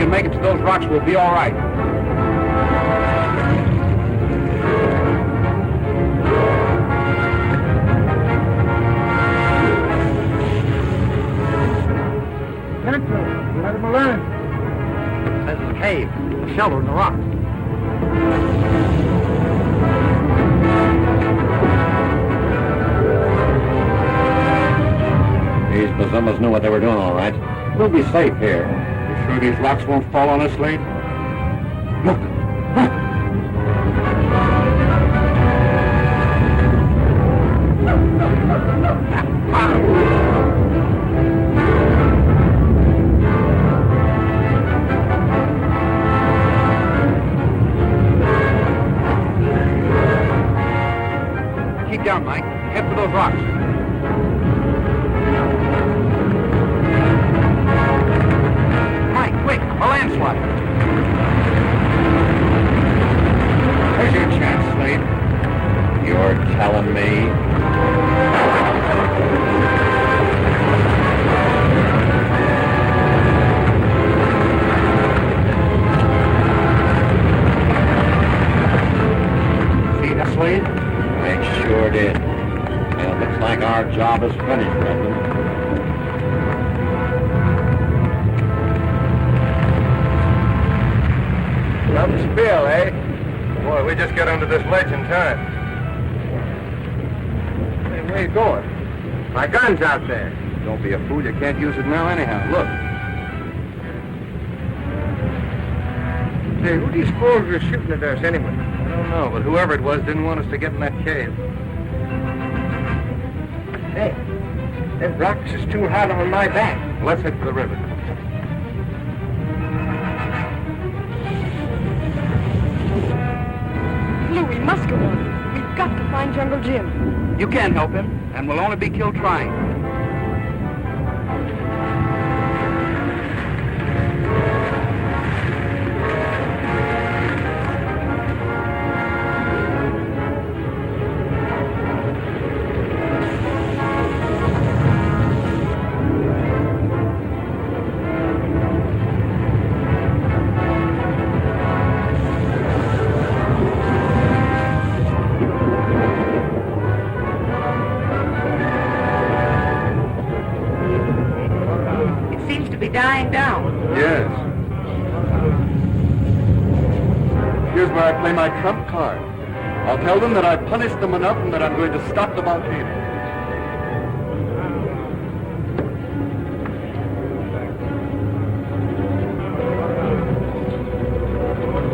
Make it to those rocks, we'll be all right.
Let him alone.
This is a cave, a shelter in the rocks.
These Bazumas knew what they were doing, all right. We'll be safe here.
Sure these rocks won't fall on us, Slade? Look!
Keep down, Mike. Head for those rocks. Quick, a landslide.
There's your chance, Slade.
You're telling me?
See that, Slade?
I sure did. And it looks like our job is finished, Redmond.
Something spill, eh? Boy, we just got under this ledge in time. Hey, where you going? My gun's out there. Don't be a fool. You can't use it now anyhow. Look. Hey, who do you suppose was shooting at us anyway? I don't know, but whoever it was didn't want us to get in that cave. Hey,
Them rocks is too hard on my back.
Let's head to the river.
Lou, we must go on. We've got to find Jungle Jim.
You can't help him, and we'll only be killed trying.
Dying down.
Yes. Here's where I play my trump card. I'll tell them that I've punished them enough and that I'm going to stop the volcano.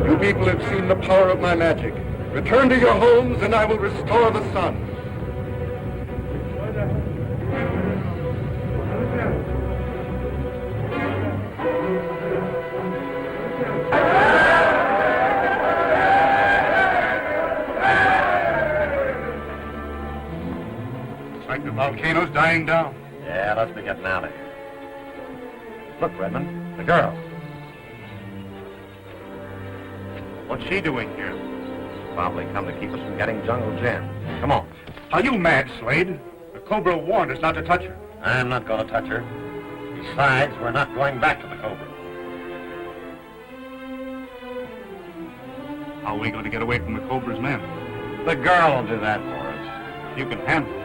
You people have seen the power of my magic. Return to your homes and I will restore the sun.
The volcano's dying down.
Yeah, let's be getting out of here. Look, Redmond, the girl.
What's she doing here?
Probably come to keep us from getting Jungle Jim. Come on.
Are you mad, Slade? The Cobra warned us not to touch her.
I'm not going to touch her. Besides, we're not going back to the Cobra.
How are we going to get away from the Cobra's men?
The girl will do that for us.
You can handle it.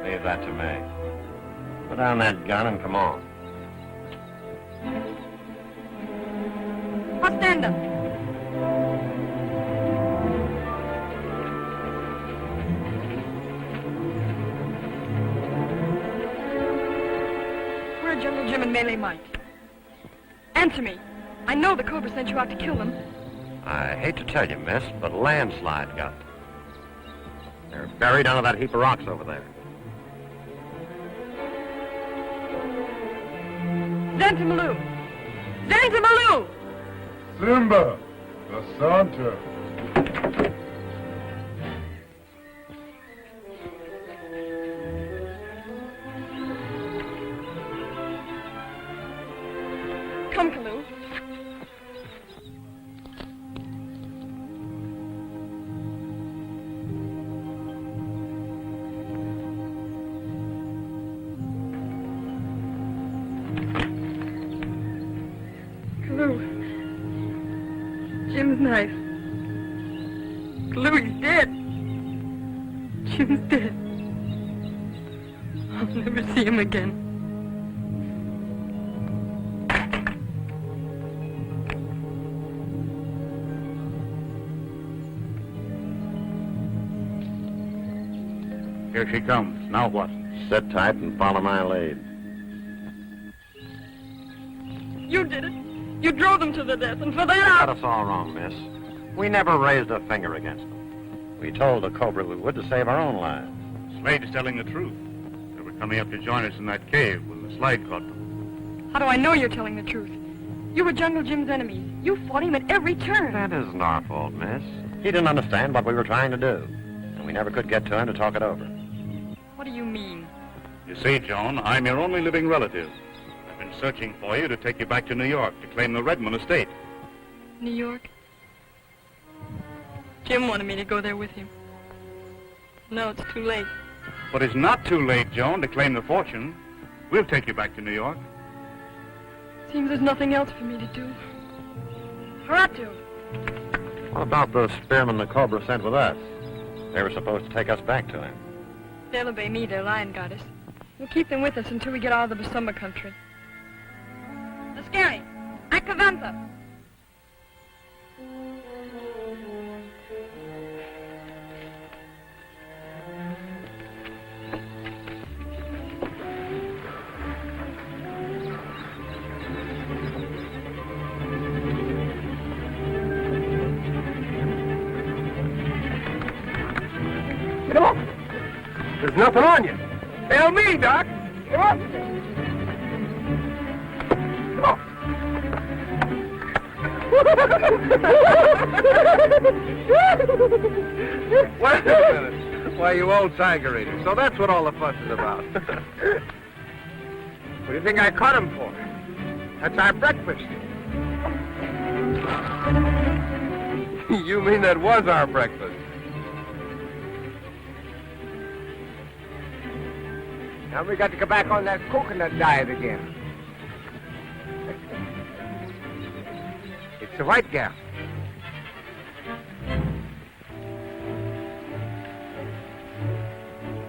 Leave that to me. Put down that gun and come on.
Stand up. Where are Jungle Jim and Melee Mike? Answer me. I know the Cobra sent you out to kill them.
I hate to tell you, miss, but a landslide got them. They're buried under that heap of rocks over there.
Xantamalu! Xantamalu!
Simba, the Santa.
Come, Kalu. Jim's knife. Louie's dead. Jim's dead. I'll never see him again.
Here she comes. Now what?
Sit tight and follow my lead.
You did it. You drove them to the death, and for that...
Got us all wrong, miss. We never raised a finger against them. We told the Cobra we would to save our own lives.
Slade's telling the truth. They were coming up to join us in that cave when the slide caught them.
How do I know you're telling the truth? You were Jungle Jim's enemy. You fought him at every turn.
That isn't our fault, miss. He didn't understand what we were trying to do, and we never could get to him to talk it over.
What do you mean?
You see, Joan, I'm your only living relative. I've been searching for you to take you back to New York to claim the Redmond estate.
New York? Jim wanted me to go there with him. Now it's too late.
But it's not too late, Joan, to claim the fortune. We'll take you back to New York.
Seems there's nothing else for me to do. Haratu!
What about those spearmen the Cobra sent with us? They were supposed to take us back to him.
They'll obey me, their lion goddess. We'll keep them with us until we get out of the Basumba country. Askari, Akavanta.
Get him up. There's nothing on you. Tell me, Doc.
Wait a minute. Why, you old tiger eater. So that's what all the fuss is about. What do you think I caught him for? That's our breakfast. You mean that was our breakfast?
Now we got to go back on that coconut diet again.
It's the white gal.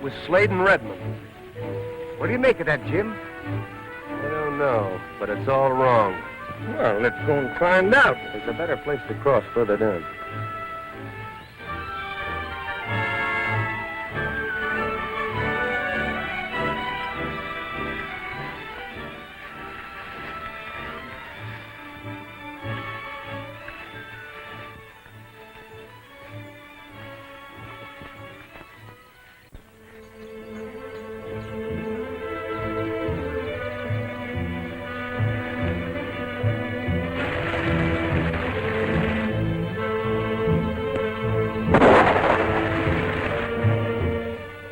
With Slade and Redmond.
What do you make of that, Jim?
I don't know, but it's all wrong.
Well, let's go and find out.
There's a better place to cross further down.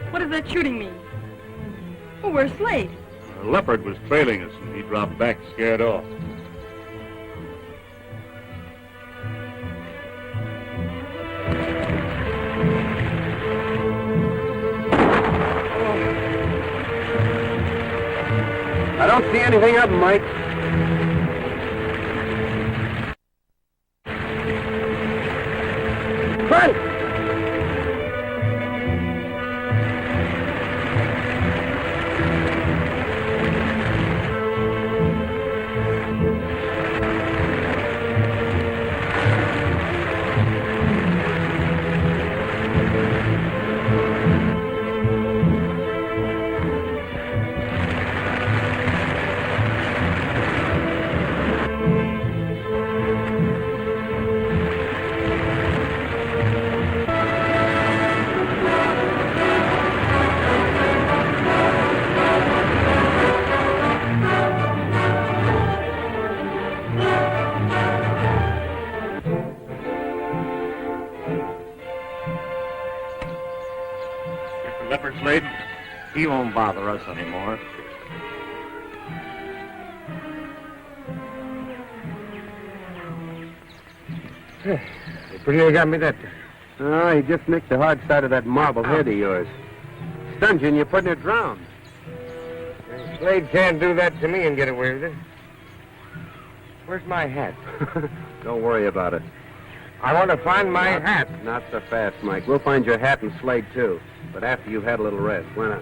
What does that shooting mean? Oh, where's Slade?
A leopard was trailing us, and he dropped back, scared off.
I don't see anything of him, Mike. Run!
Leopard Slade, he won't bother us anymore.
You pretty near got me that time. Oh, he just nicked the hard side of that marble head of yours. Stunned you and you're putting it drowned.
Slade can't do that to me and get away with it. Where's my hat?
Don't worry about it.
I want to find my hat.
Not so fast, Mike. We'll find your hat and Slade, too. But after you've had a little rest. Why not?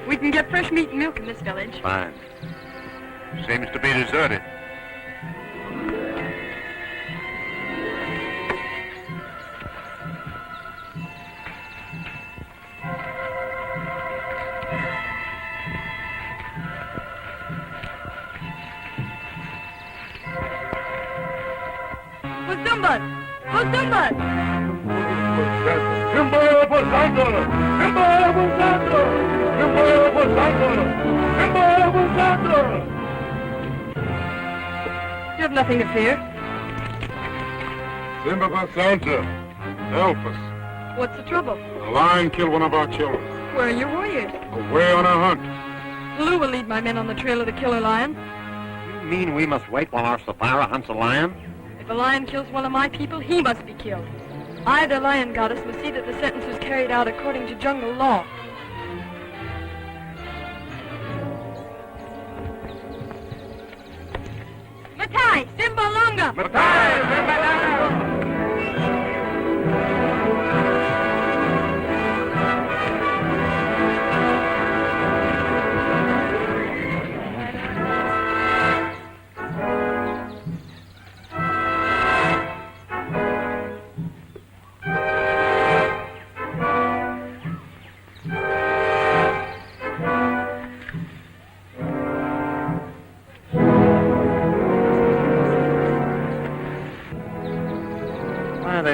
We can get fresh meat and milk in this village.
Fine. Seems to be deserted.
Hostumban! Hostumban!
Simba Posando! Simba Posando! Simba Posando! Simba Posando!
You have nothing to fear.
Simba Santa, help us.
What's the trouble?
A lion killed one of our children.
Where are your warriors?
Away on a hunt.
Lou will lead my men on the trail of the killer lion.
You mean we must wait while our Sapphira hunts a lion?
If a lion kills one of my people, he must be killed. I, the lion goddess, must see that the sentence was carried out according to jungle law. Matai, Simba Longa!
Matai, Simba Longa!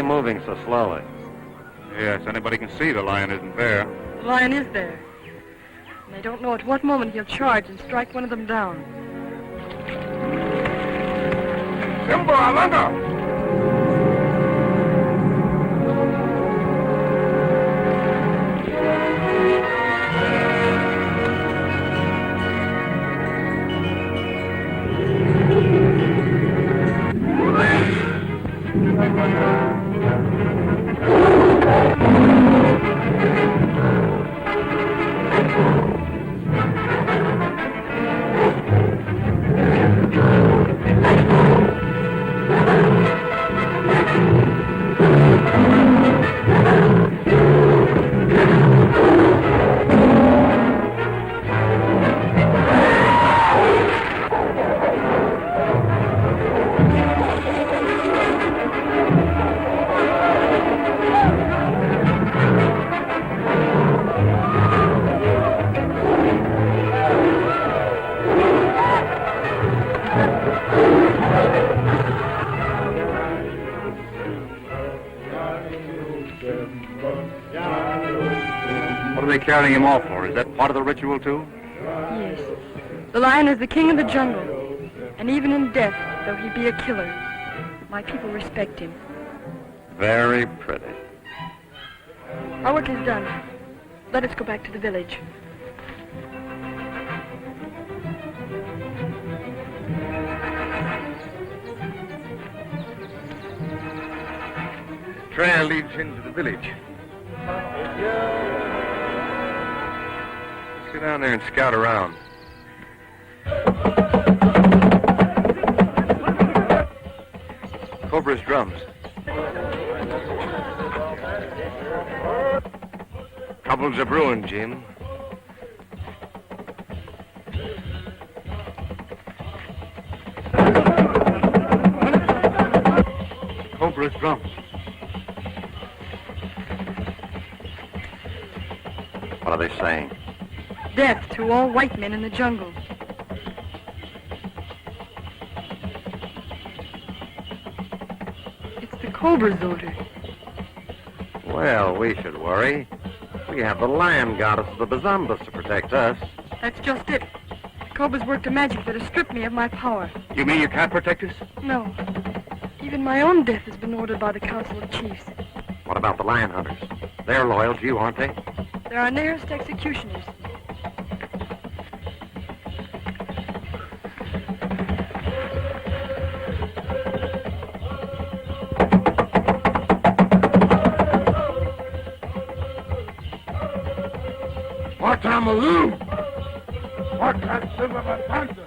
they moving so slowly?
Yes, anybody can see the lion isn't there.
The lion is there. And I don't know at what moment he'll charge and strike one of them down.
Simba, Alanga!
What are they carrying him off for? Is that part of the ritual, too?
Yes. The lion is the king of the jungle. And even in death, though he be a killer, my people respect him.
Very pretty.
Our work is done. Let us go back to the village.
Trail leads into the village. Let's go down there and scout around. Cobra's drums. Troubles are brewing, Jim. Cobra's drums. What are they saying?
Death to all white men in the jungle. It's the cobra's order.
Well, we should worry. We have the lion goddess of the Bazambas to protect us.
That's just it. The cobra's worked a magic that has stripped me of my power.
You mean you can't protect us?
No. Even my own death has been ordered by the Council of Chiefs.
What about the lion hunters? They're loyal to you, aren't they?
They're our nearest executioners.
Watamalu! Wakatsimamatanta!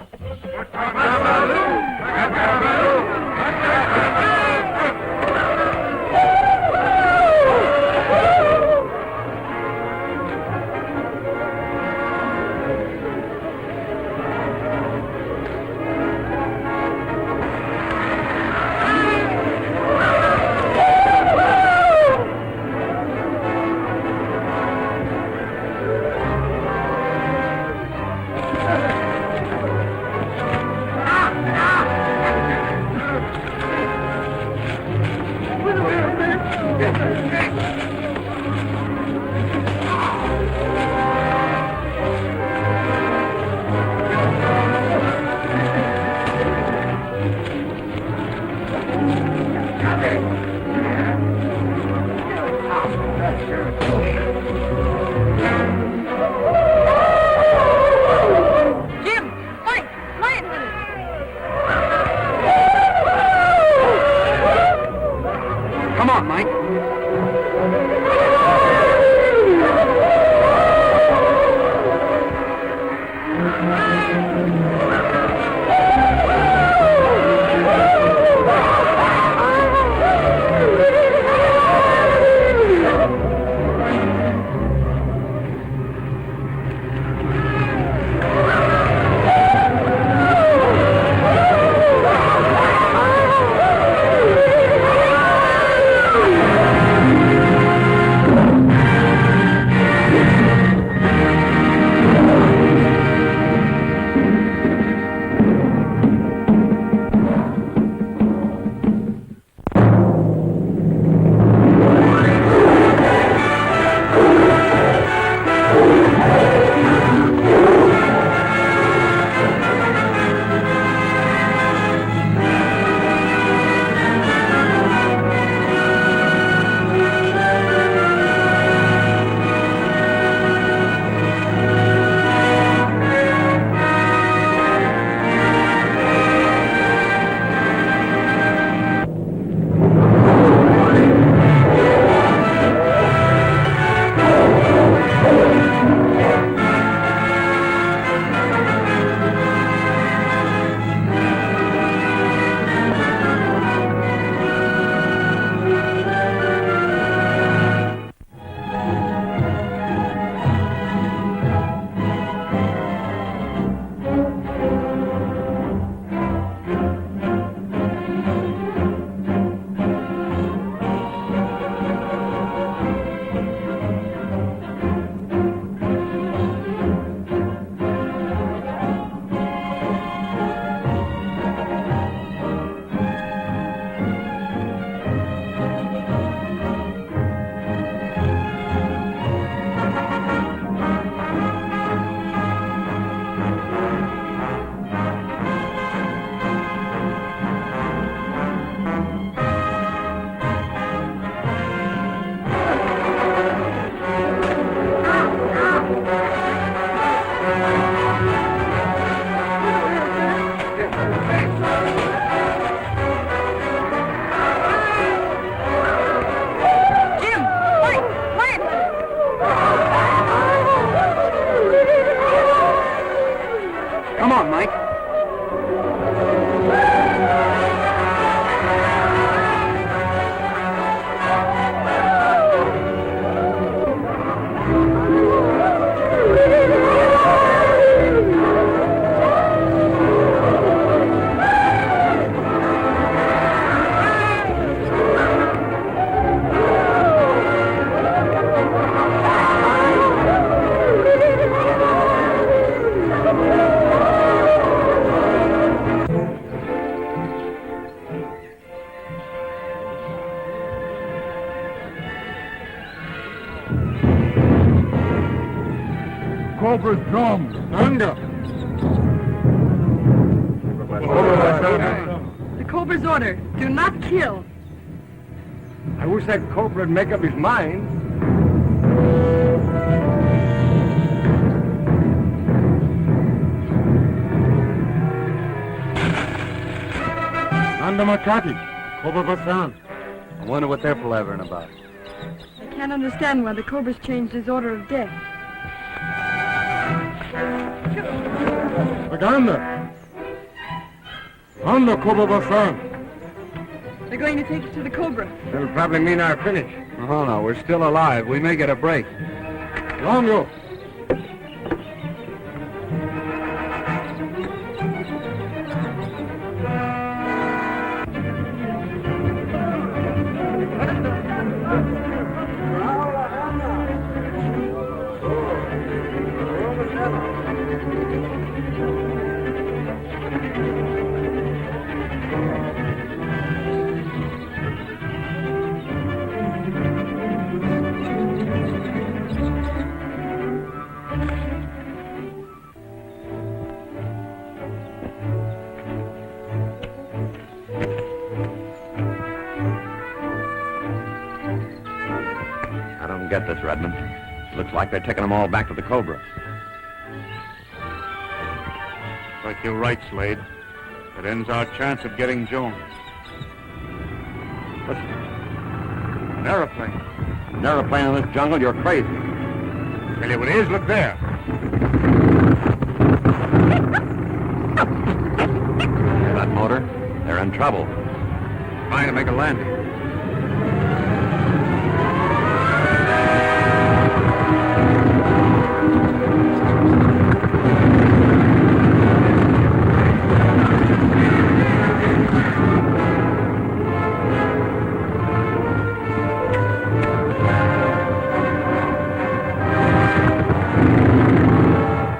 on, Mike.
Cobra's drum. Thunder.
The Cobra's order, do not kill.
I wish that Cobra'd make up his mind.
Nanda Makati. Cobra Basan.
I wonder what they're palavering about.
I can't understand why the Cobra's changed his order of death.
Aganda. Anda Cobra Basan.
They're going to take us to the Cobra.
That'll probably mean our finish.
Oh, no, we're still alive. We may get a break.
Longo.
I don't get this, Redmond. Looks like they're taking them all back to the Cobra.
Like you're right, Slade. It ends our chance of getting Jones.
Listen. An aeroplane. An aeroplane in this jungle? You're crazy.
Tell you what it is, look there.
Hear that motor? They're in trouble.
Trying to make a landing.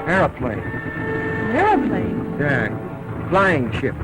Airplane.
An airplane?
Yeah, flying ship.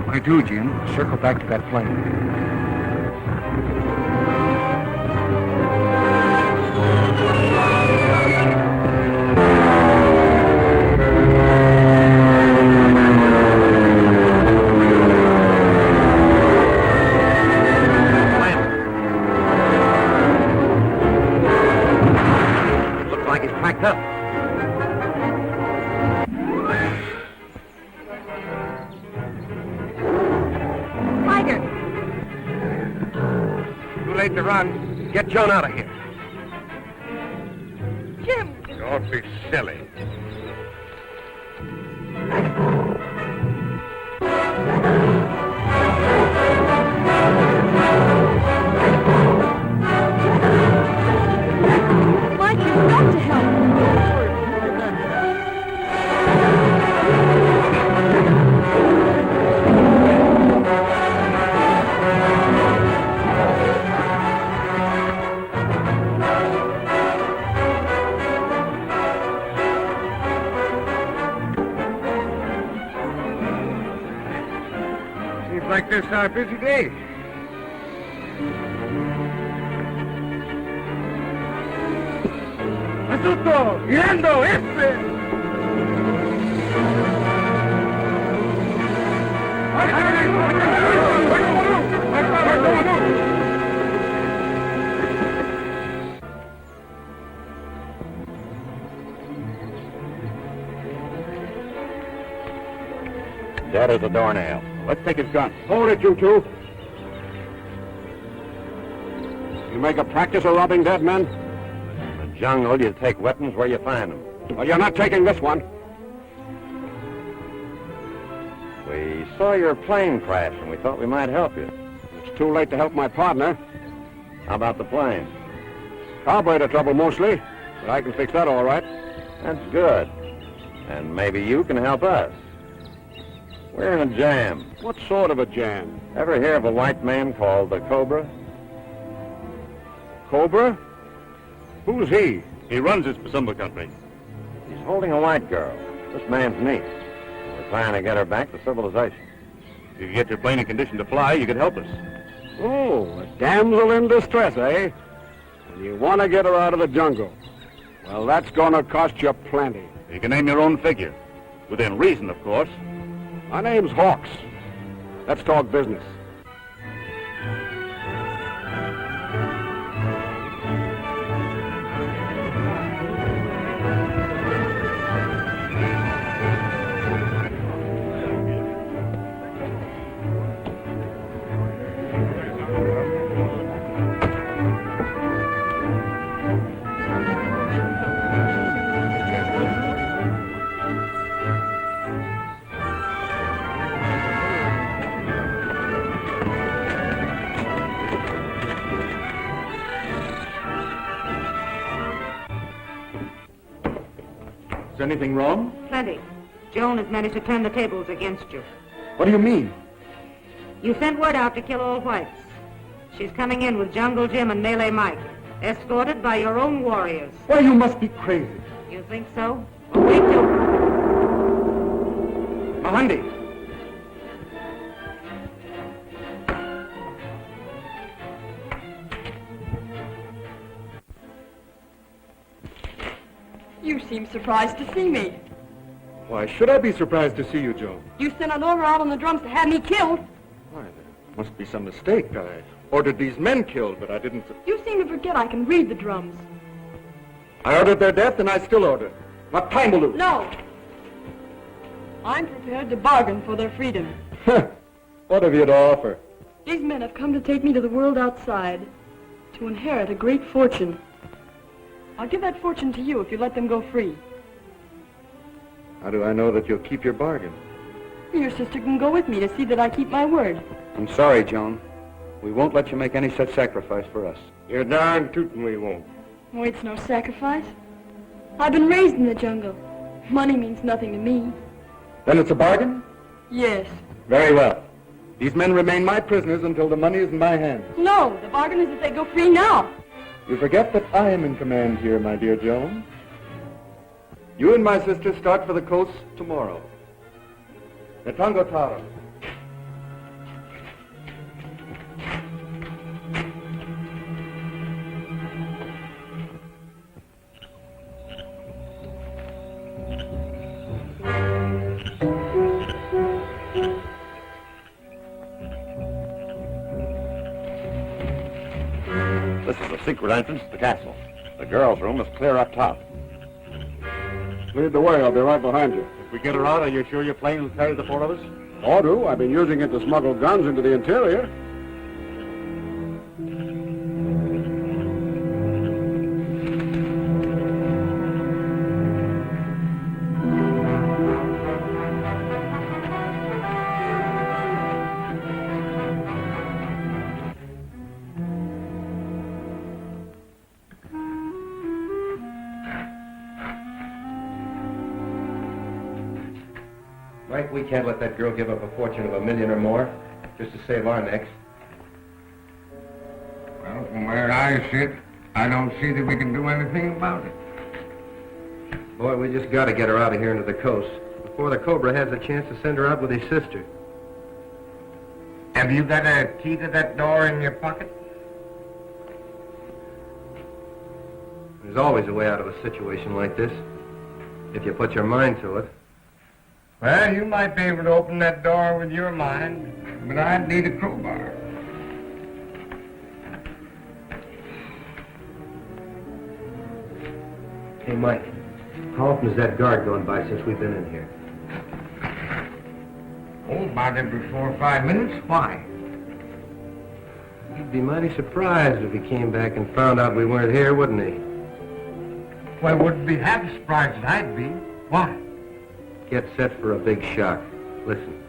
What do you do, Jim? Circle back to that plane.
Looks like he's packed up. Too late to run. Get Joan out of here.
Jim!
Don't be silly.
Mike, you've got to help.
Seems like this is our busy day.
Let's
tutto! Mirando, este!
Dead as a doornail.
Let's take his gun. Hold it, you two. You make a practice of robbing dead men?
In the jungle, you take weapons where you find them.
Well, you're not taking this one.
We saw your plane crash, and we thought we might help you.
It's too late to help my partner.
How about the plane?
Carburetor trouble mostly, but I can fix that all right.
That's good. And maybe you can help us. We're in a jam.
What sort of a jam?
Ever hear of a white man called the Cobra?
Cobra? Who's he?
He runs this Basumba country.
He's holding a white girl, this man's niece. We're trying to get her back to civilization.
If you could get your plane in condition to fly, you could help us.
Oh, a damsel in distress, eh? And you want to get her out of the jungle. Well, that's going to cost you plenty.
You can name your own figure. Within reason, of course.
My name's Hawks. Let's talk business. Is anything wrong?
Plenty. Joan has managed to turn the tables against you.
What do you mean?
You sent word out to kill all whites. She's coming in with Jungle Jim and Melee Mike, escorted by your own warriors.
Why, you must be crazy.
You think so? Well, wait till...
Mahandi!
You seem surprised to see me.
Why should I be surprised to see you, Joan?
You sent an order out on the drums to have me killed.
Why, there must be some mistake. I ordered these men killed, but I didn't...
You seem to forget I can read the drums.
I ordered their death, and I still order. What time will do?
No. I'm prepared to bargain for their freedom.
What have you to offer?
These men have come to take me to the world outside, to inherit a great fortune. I'll give that fortune to you if you let them go free.
How do I know that you'll keep your bargain?
Your sister can go with me to see that I keep my word.
I'm sorry, Joan. We won't let you make any such sacrifice for us.
You're darn tootin' we won't.
Oh, it's no sacrifice. I've been raised in the jungle. Money means nothing to me.
Then it's a bargain?
Yes.
Very well. These men remain my prisoners until the money is in my hands.
No, the bargain is that they go free now.
You forget that I am in command here, my dear Joan. You and my sister start for the coast tomorrow. Netango Tara.
This is the secret entrance to the castle. The girls' room is clear up top.
Lead the way. I'll be right behind you.
If we get her out, are you sure your plane will carry the four of us?
Ought to. I've been using it to smuggle guns into the interior.
Mike, we can't let that girl give up a fortune of $1 million or more just to save our necks.
Well, from where I sit, I don't see that we can do anything about it.
Boy, we just got to get her out of here into the coast before the Cobra has a chance to send her out with his sister.
Have you got a key to that door in your pocket?
There's always a way out of a situation like this, if you put your mind to it.
Well, you might be able to open that door with your mind, but I'd need a crowbar.
Hey, Mike, how often has that guard gone by since we've been in here?
Oh, about every 4 or 5 minutes. Why?
He'd be mighty surprised if he came back and found out we weren't here, wouldn't he?
Well, wouldn't be half as surprised as I'd be. Why?
Get set for a big shock. Listen.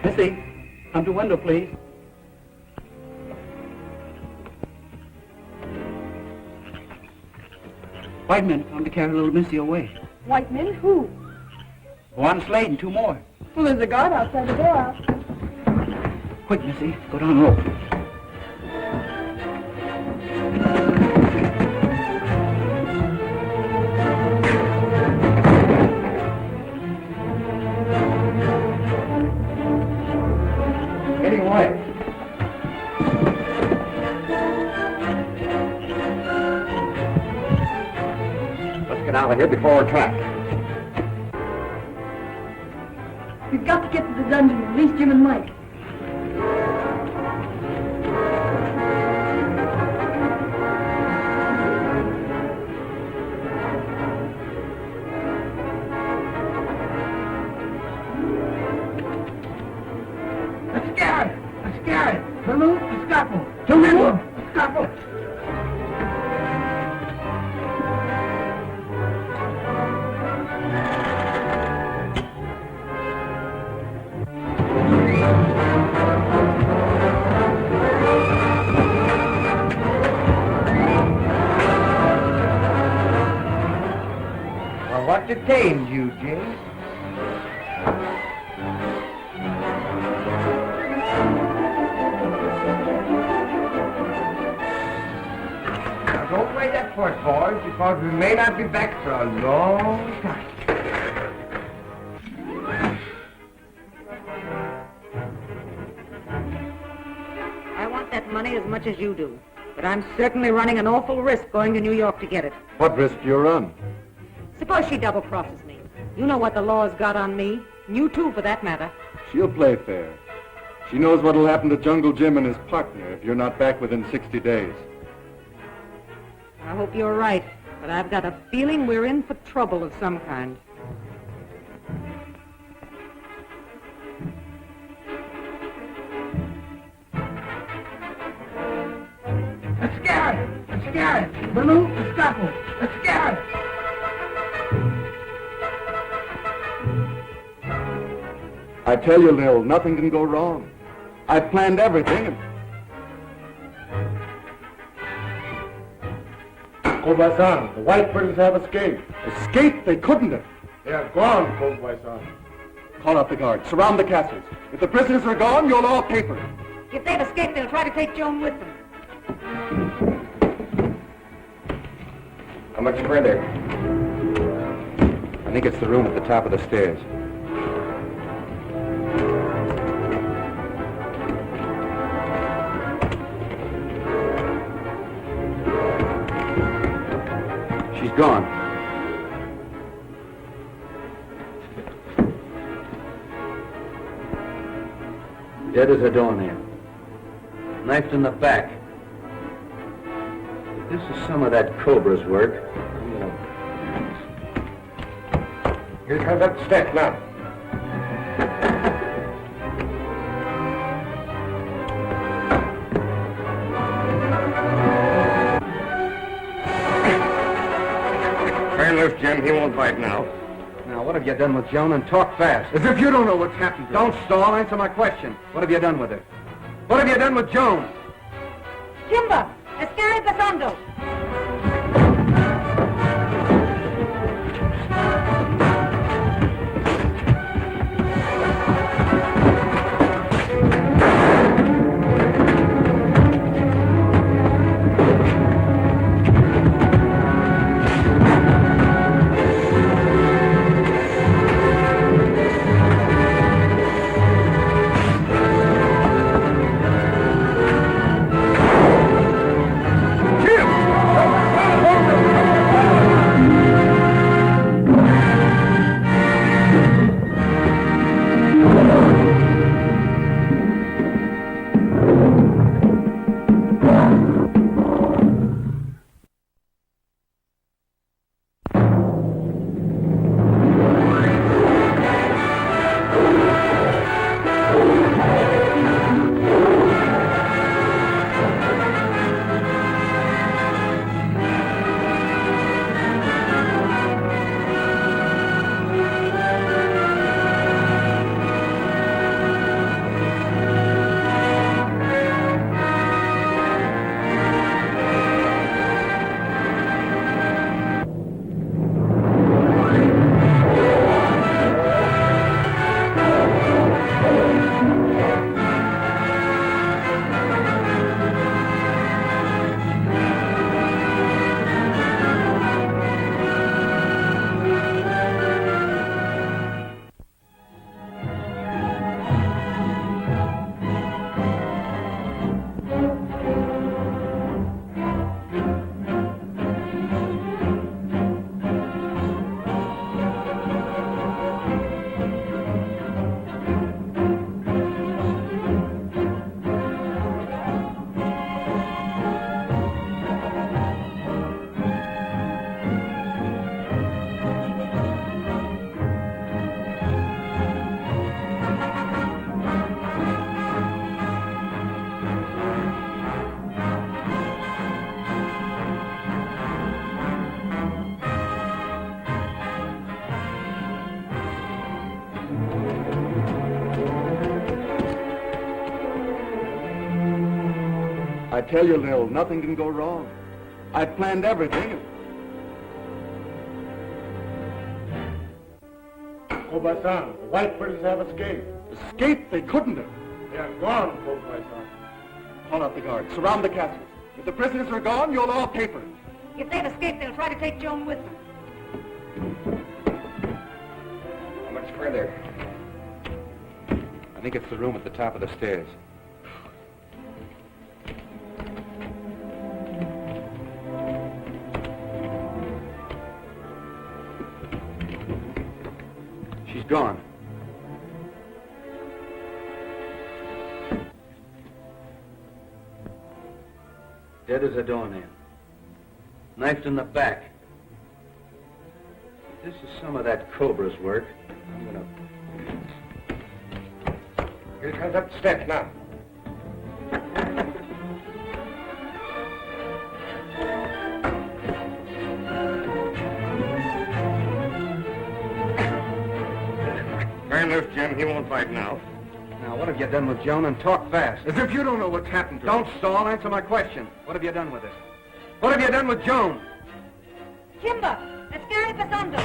Missy, come to window, please. White men come to carry little Missy away.
White men? Who?
One Slade and 2 more.
Well, there's a guard outside the door.
Quick, Missy, go down the rope.
Getting away. Let's get out of here before we're trapped.
We've got to get to the dungeon, at least Jim and Mike.
Salute, escapo. Salute, escapo. Well, what detained you, James? Don't wait up for it, boys, because we may not be back for a long time.
I want that money as much as you do, but I'm certainly running an awful risk going to New York to get it.
What risk do you run?
Suppose she double-crosses me. You know what the law's got on me, and you too, for that matter.
She'll play fair. She knows what'll happen to Jungle Jim and his partner if you're not back within 60 days.
I hope you're right, but I've got a feeling we're in for trouble of some kind.
Escare! Salute, escapo. Escare!
I tell you, Lil, nothing can go wrong. I've planned everything.
Kobayasan, the white prisoners have escaped.
Escape? They couldn't have.
They are gone, Kobayasan.
Call out the guards. Surround the castles. If the prisoners are gone, you'll all pay for it.
If they've escaped, they'll try to take Joan with them.
How much further? I think it's the room at the top of the stairs. She's gone.
Dead as a doornail. Knifed in the back.
This is some of that Cobra's work.
Here comes up the steps now.
Turn loose, Jim. He won't bite now.
Now, what have you done with Joan? And talk fast.
As if you don't know what's happened to her.
Don't stall. Answer my question. What have you done with her? What have you done with Joan?
Kimba, escare pasando.
I tell you, Lil, nothing can go wrong. I've planned everything.
Kobasan, the white birds have escaped.
Escaped? They couldn't have.
They are gone, Kobasan.
Call out the guards. Surround the castle. If the prisoners are gone, you'll all paper.
If they've escaped, they'll try to take Joan with them.
How much further? I think it's the room at the top of the stairs. She's gone.
Dead as a doornail. Knifed in the back. This is some of that Cobra's work. I'm gonna...
Here comes up the steps now.
Turn loose, Jim. He won't bite now.
Now, what have you done with Joan? And talk fast.
As if you don't know what's happened to her.
Don't stall. Answer my question. What have you done with her? What have you done with Joan?
Kimba, escare pasando.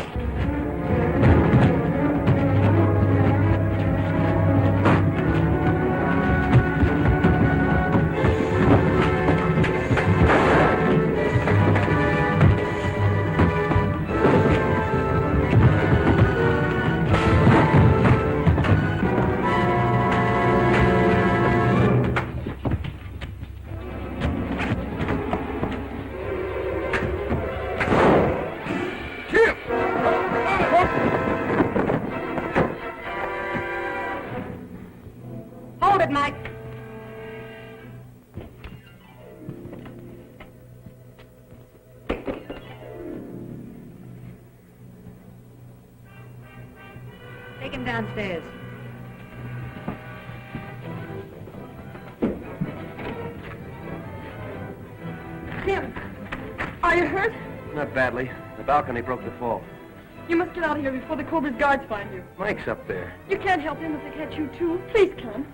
Take him downstairs.
Jim, are you hurt?
Not badly. The balcony broke the fall.
You must get out of here before the Cobra's guards find you.
Mike's up there.
You can't help him if they catch you, too. Please come.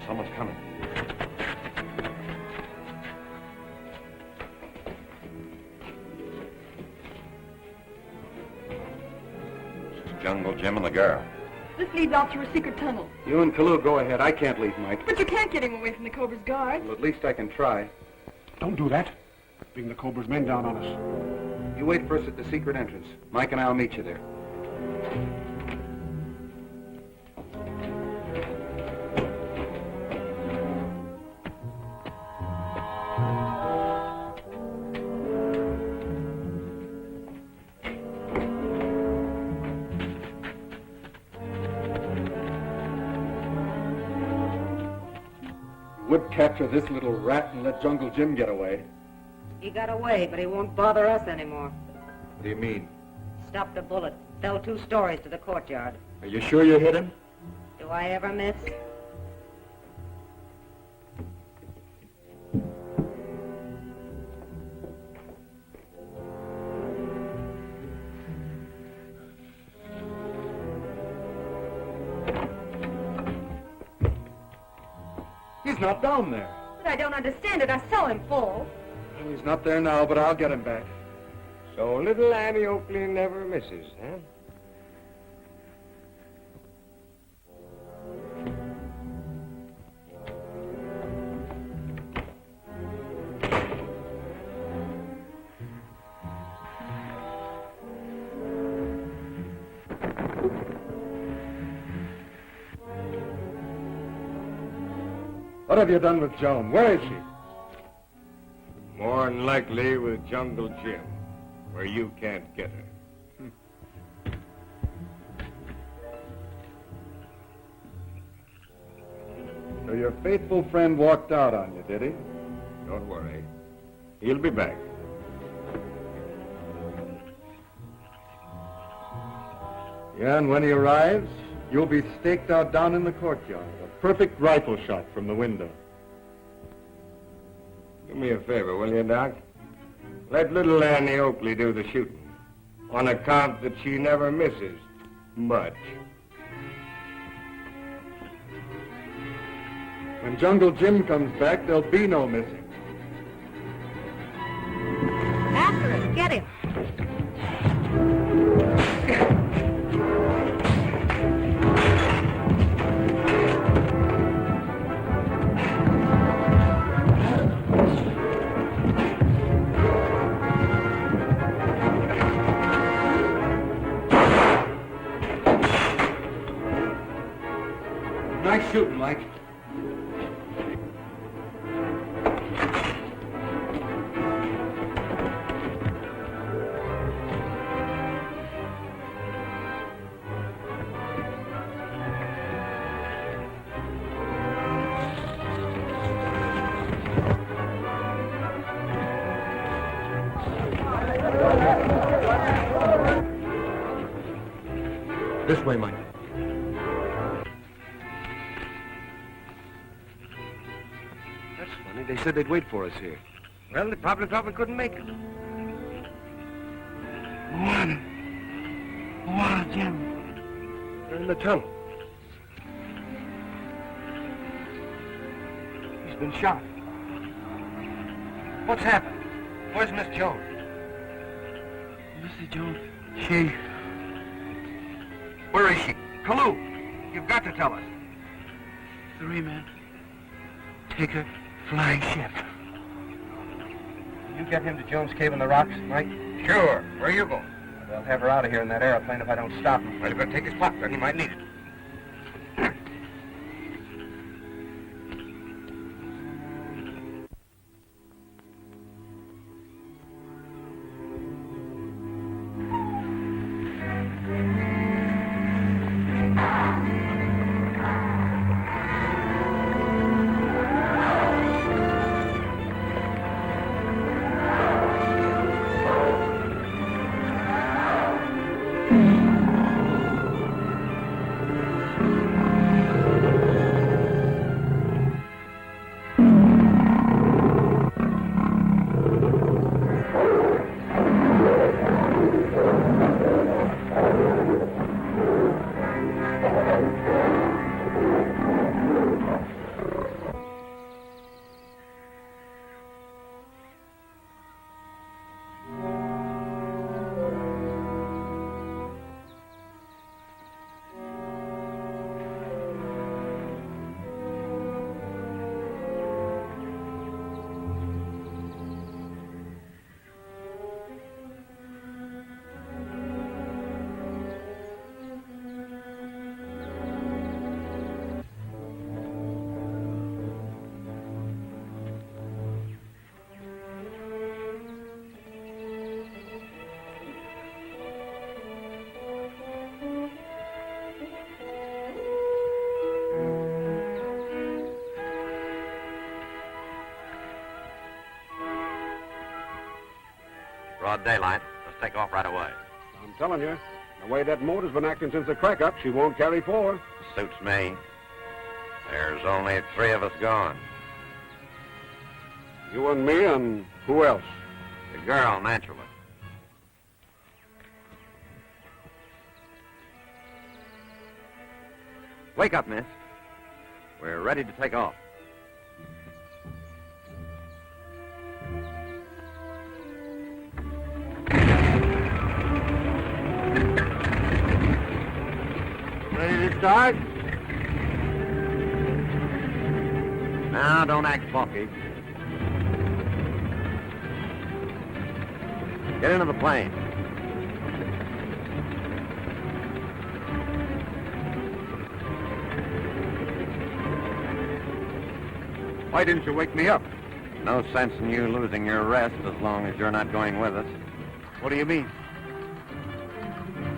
Someone's coming.
Jungle Jim and the girl.
This leads out through a secret tunnel.
You and Kalu go ahead. I can't leave Mike.
But you can't get him away from the Cobra's guards.
Well, at least I can try.
Don't do that. Bring the Cobra's men down on us.
You wait for us at the secret entrance. Mike and I'll meet you there. Would capture this little rat and let Jungle Jim get away.
He got away, but he won't bother us anymore.
What do you mean?
Stopped a bullet. Fell 2 stories to the courtyard.
Are you sure you hit him?
Do I ever miss?
He's not down there.
But I don't understand it. I saw him fall.
Well, he's not there now, but I'll get him back.
So little Annie Oakley never misses, huh?
What have you done with Joan? Where is she?
More than likely with Jungle Jim, where you can't get her.
So your faithful friend walked out on you, did he?
Don't worry. He'll be back.
Yeah, and when he arrives, you'll be staked out down in the courtyard. A perfect rifle shot from the window.
Do me a favor, will you, Doc? Let little Annie Oakley do the shooting, on account that she never misses much.
When Jungle Jim comes back, there'll be no missing.
After us, get him.
Nice shooting, Mike. This way, Mike.
That's funny. They said they'd wait for us here.
Well, they probably thought we couldn't make it.
What, Jim? They're in the tunnel. He's been shot. What's happened? Where's Miss Jones?
Mr. Jones?
She... Where is she? Kalu, you've got to tell us.
3 men. Take a flying ship.
You get him to Jones Cave in the rocks, Mike?
Sure. Where are you going?
They'll have her out of here in that airplane if I don't stop him.
Well, you better take his popgun. He might need it.
broad daylight. Let's take off right away.
I'm telling you, the way that motor's been acting since the crack-up, she won't carry 4.
Suits me. There's only 3 of us gone.
You and me, and who else?
The girl, naturally. Wake up, miss. We're ready to take off.
Ready to start?
Now, don't act funky. Get into the plane.
Why didn't you wake me up?
No sense in you losing your rest as long as you're not going with us.
What do you mean?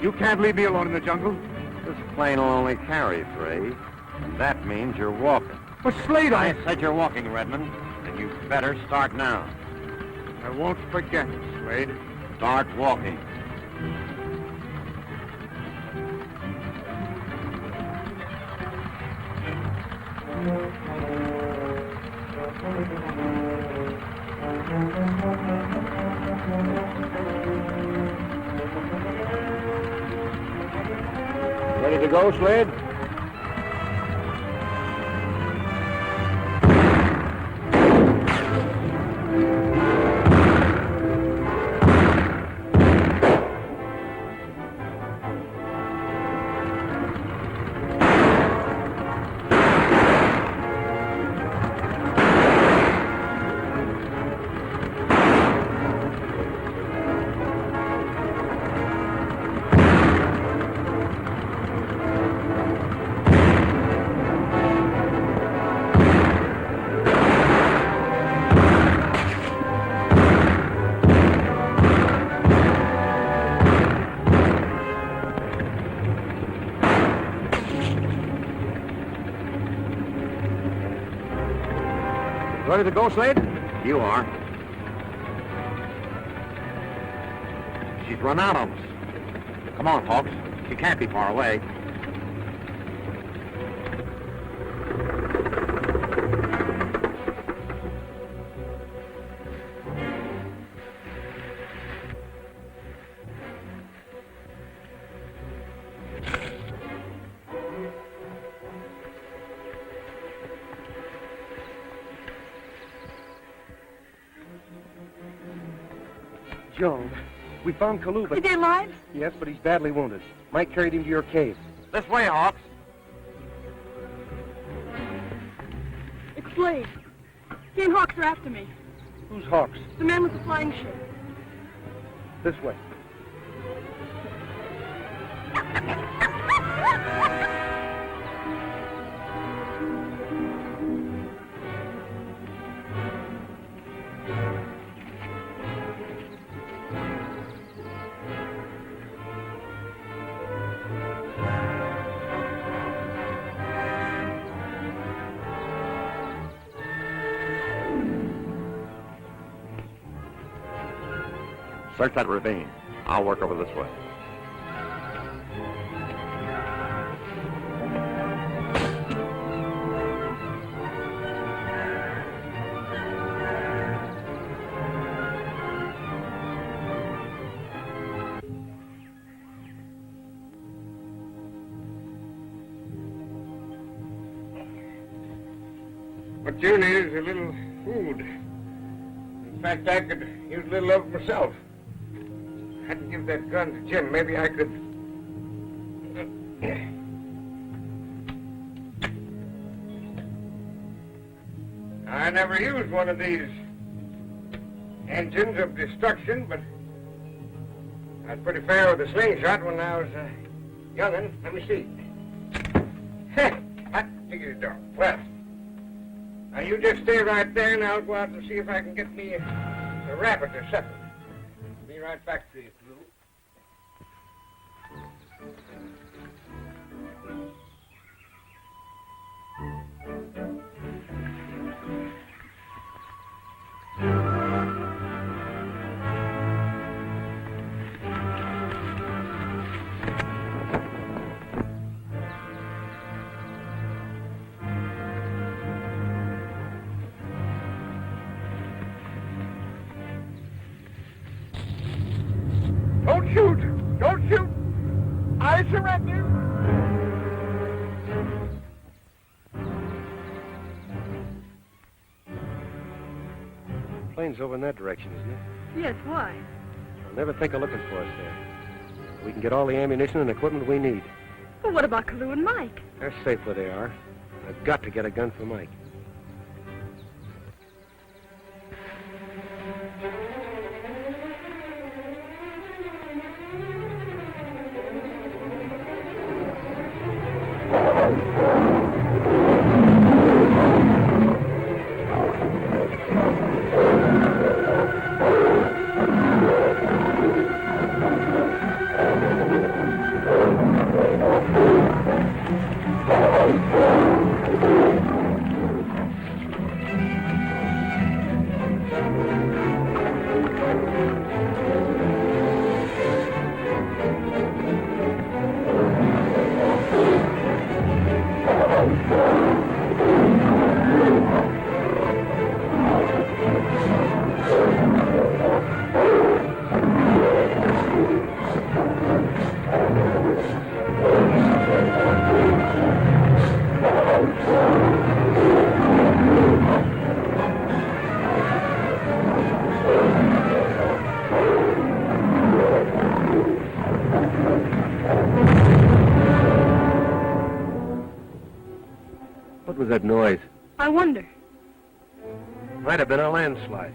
You can't leave me alone in the jungle.
This plane will only carry 3. And that means you're walking.
But Slade,
I said you're walking, Redmond. And you better start now.
I won't forget, Slade.
Start walking.
Ready to go, Slade? Ready to go, Slade?
You are. She's run out on us. Come on, Hawks. She can't be far away.
Joan, we found Kalu, but...
Is he alive?
Yes, but he's badly wounded. Mike carried him to your cave.
This way, Hawks.
It's Slade. He and Hawks are after me.
Who's Hawks?
The man with the flying ship.
This way.
Search that ravine. I'll work over this way.
What you need is a little food. In fact, I could use a little of it myself. I'd give that gun to Jim. Maybe I could... I never used one of these engines of destruction, but I was pretty fair with a slingshot when I was a young'un. Let me see. Hot diggity dog. Well, now you just stay right there, and I'll go out and see if I can get me a rabbit or supper. Be right back to you, Lou.
Plane's over in that direction, isn't it?
Yes, why?
They'll never think of looking for us there. We can get all the ammunition and equipment we need.
But what about Kalu and Mike?
They're safe where they are. I've got to get a gun for Mike. What was that noise?
I wonder.
Might have been a landslide.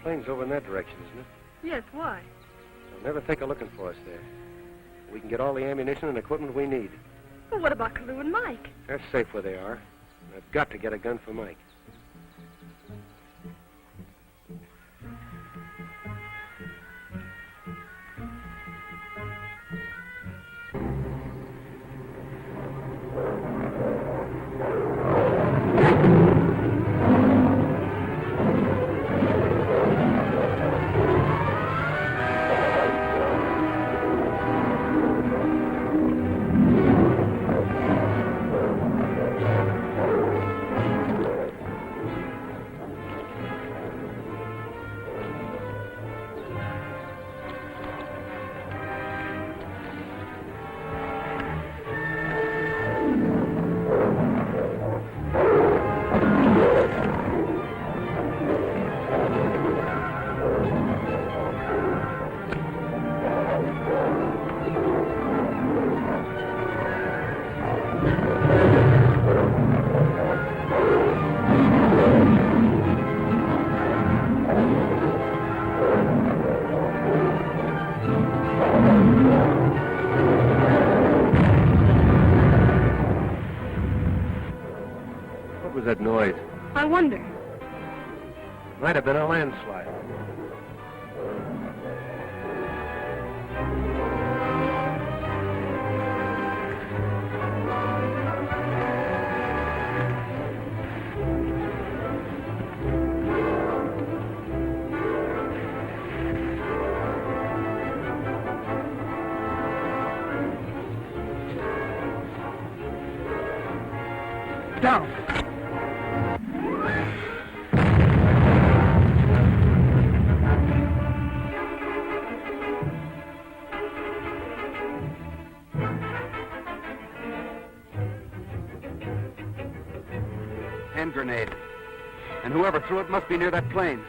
Plane's over in that direction, isn't it?
Yes, why?
They'll never think of looking for us there. We can get all the ammunition and equipment we need.
But what about Kalu and Mike?
They're safe where they are. I've got to get a gun for Mike. What was that noise?
I wonder.
Might have been a landslide.
Down.
Hand grenade. And whoever threw it must be near that plane.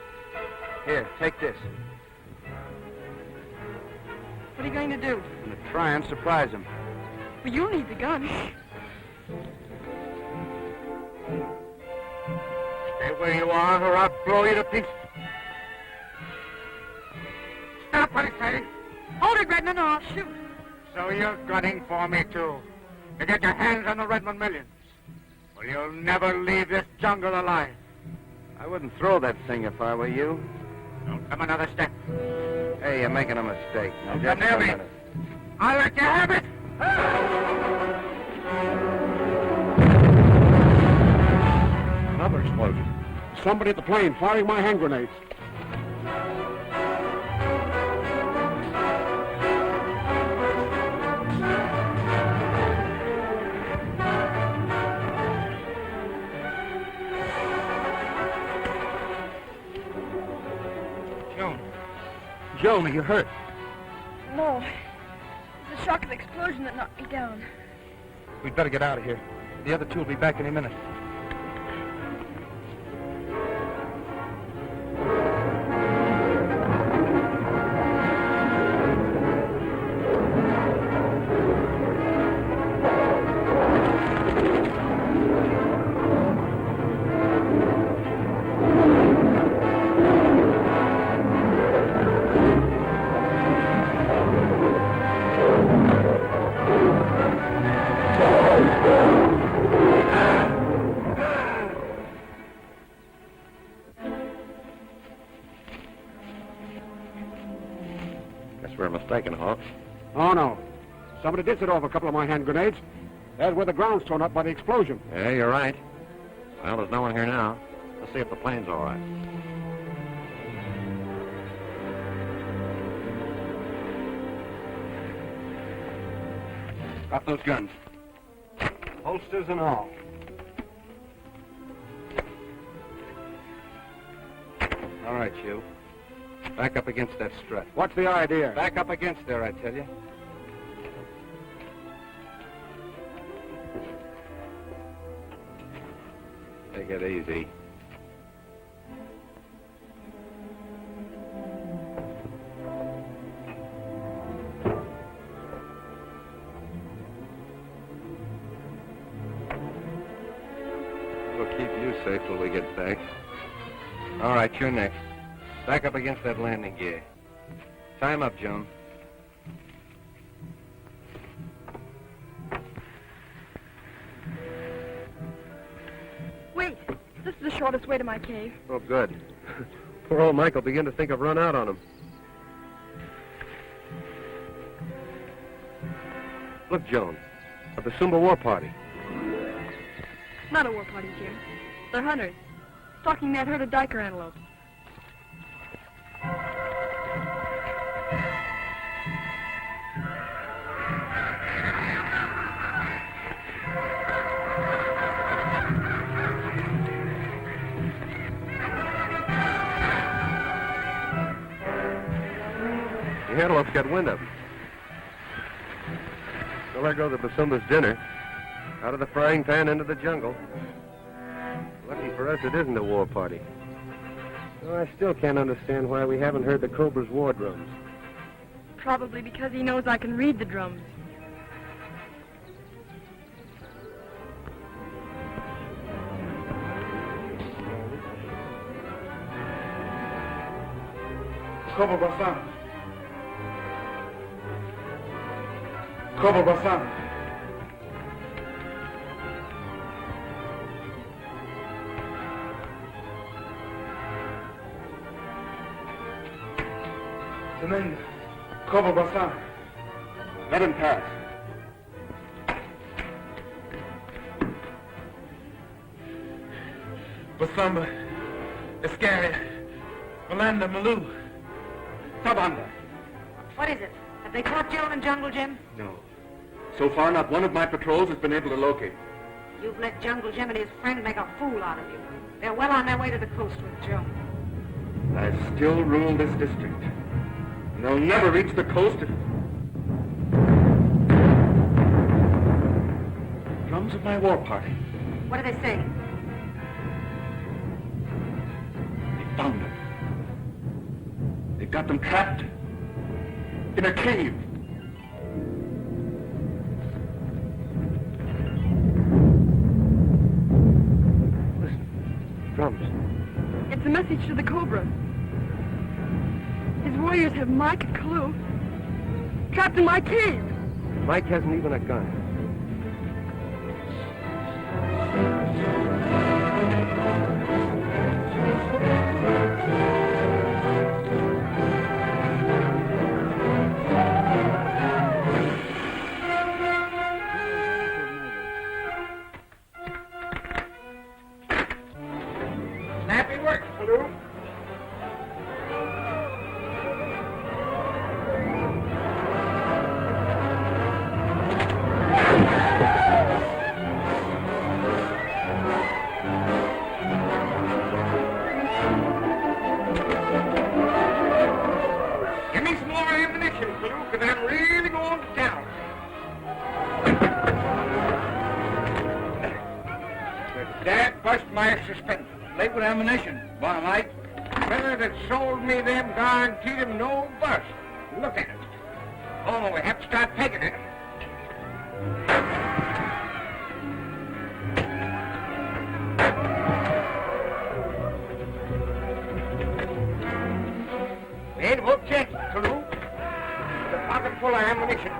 Here, take this.
What are you going to do?
I'm going to try and surprise him.
Well, you'll need the gun.
Stay where you are, or I'll blow you to pieces. Stop, what I say.
Hold it, Redmond, or I'll shoot.
So you're gunning for me, too. To get your hands on the Redmond millions. Well, you'll never leave this jungle alive.
I wouldn't throw that thing if I were you.
Don't come another step.
Hey, you're making a mistake. Now,
Don't
just
come near
a
me.
minute.
I'll let you have it.
Another explosion. Somebody at the plane firing my hand grenades.
Joan, are you hurt?
No. It's the shock of the explosion that knocked me down.
We'd better get out of here. The other two will be back any minute.
Guess we're mistaken, Hawk.
Oh, no. Somebody did set off a couple of my hand grenades. That's where the ground's torn up by the explosion.
Yeah, you're right. Well, there's no one here now. Let's see if the plane's all right.
Drop those guns. Holsters and all. All right, you. Back up against that strut.
What's the idea?
Back up against there, I tell you. Take it easy. We'll keep you safe till we get back. All right, you're next. Back up against that landing gear. Time up, Joan.
Wait. This is the shortest way to my cave.
Oh, good. Poor old Michael began to think I've run out on him. Look, Joan, of the Sumba war party.
Not a war party, Jim. They're hunters. Stalking that herd of Diker antelope.
The antelope's got wind of him. So there goes the Basumba's dinner. Out of the frying pan into the jungle. Lucky for us, it isn't a war party. Though I still can't understand why we haven't heard the Cobra's war drums.
Probably because he knows I can read the drums.
Cobra Basan. Cobra Basan.
Tremendous. Cobra Bassan. Let him pass.
Basamba, Iscariot, Malanda, Malou, Tabanda.
What is it? Have they caught Joan and Jungle Jim?
No. So far, not one of my patrols has been able to locate him.
You've let Jungle Jim and his friend make a fool out of you. They're well on their way to the coast with Joan.
I still rule this district. And they'll never reach the coast if... Drums of my war party.
What are they saying?
They found them. They've got them trapped in a cave.
Drums.
It's a message to the Cobra. His warriors have Mike and Kalu trapped in my cave.
Mike hasn't even a gun.
Snappy work, Kalu. Give me some more ammunition, Kalu, because I'm really going to town. Dad bust my suspenders. Late with ammunition, Bonamite. Fellow that sold me them guaranteed him no bust. Look at it. Oh, we have to start taking it. We ain't both chances, Kalu. With a pocket full of ammunition.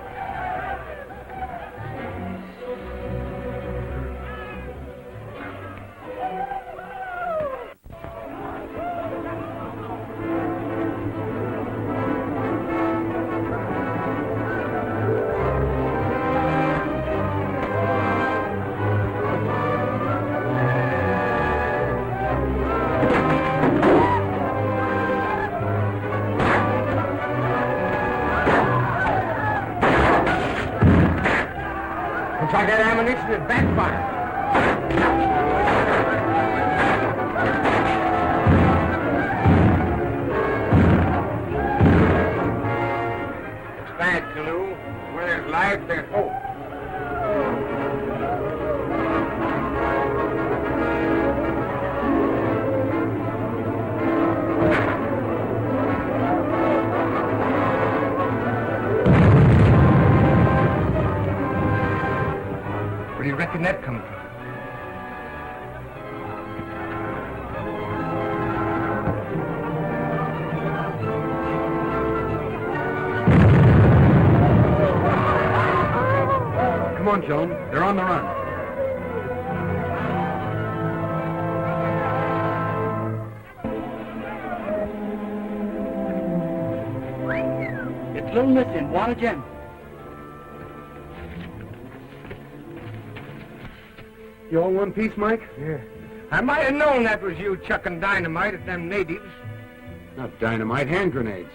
Looks like that ammunition is backfired. It's bad, Kalu. Where there's life, there's hope. Where do you reckon that come from?
Come on, Joan. They're on the run.
It's Little Missing, Juana Gem.
You all one piece, Mike?
Yeah. I might have known that was you chucking dynamite at them natives.
Not dynamite, hand grenades.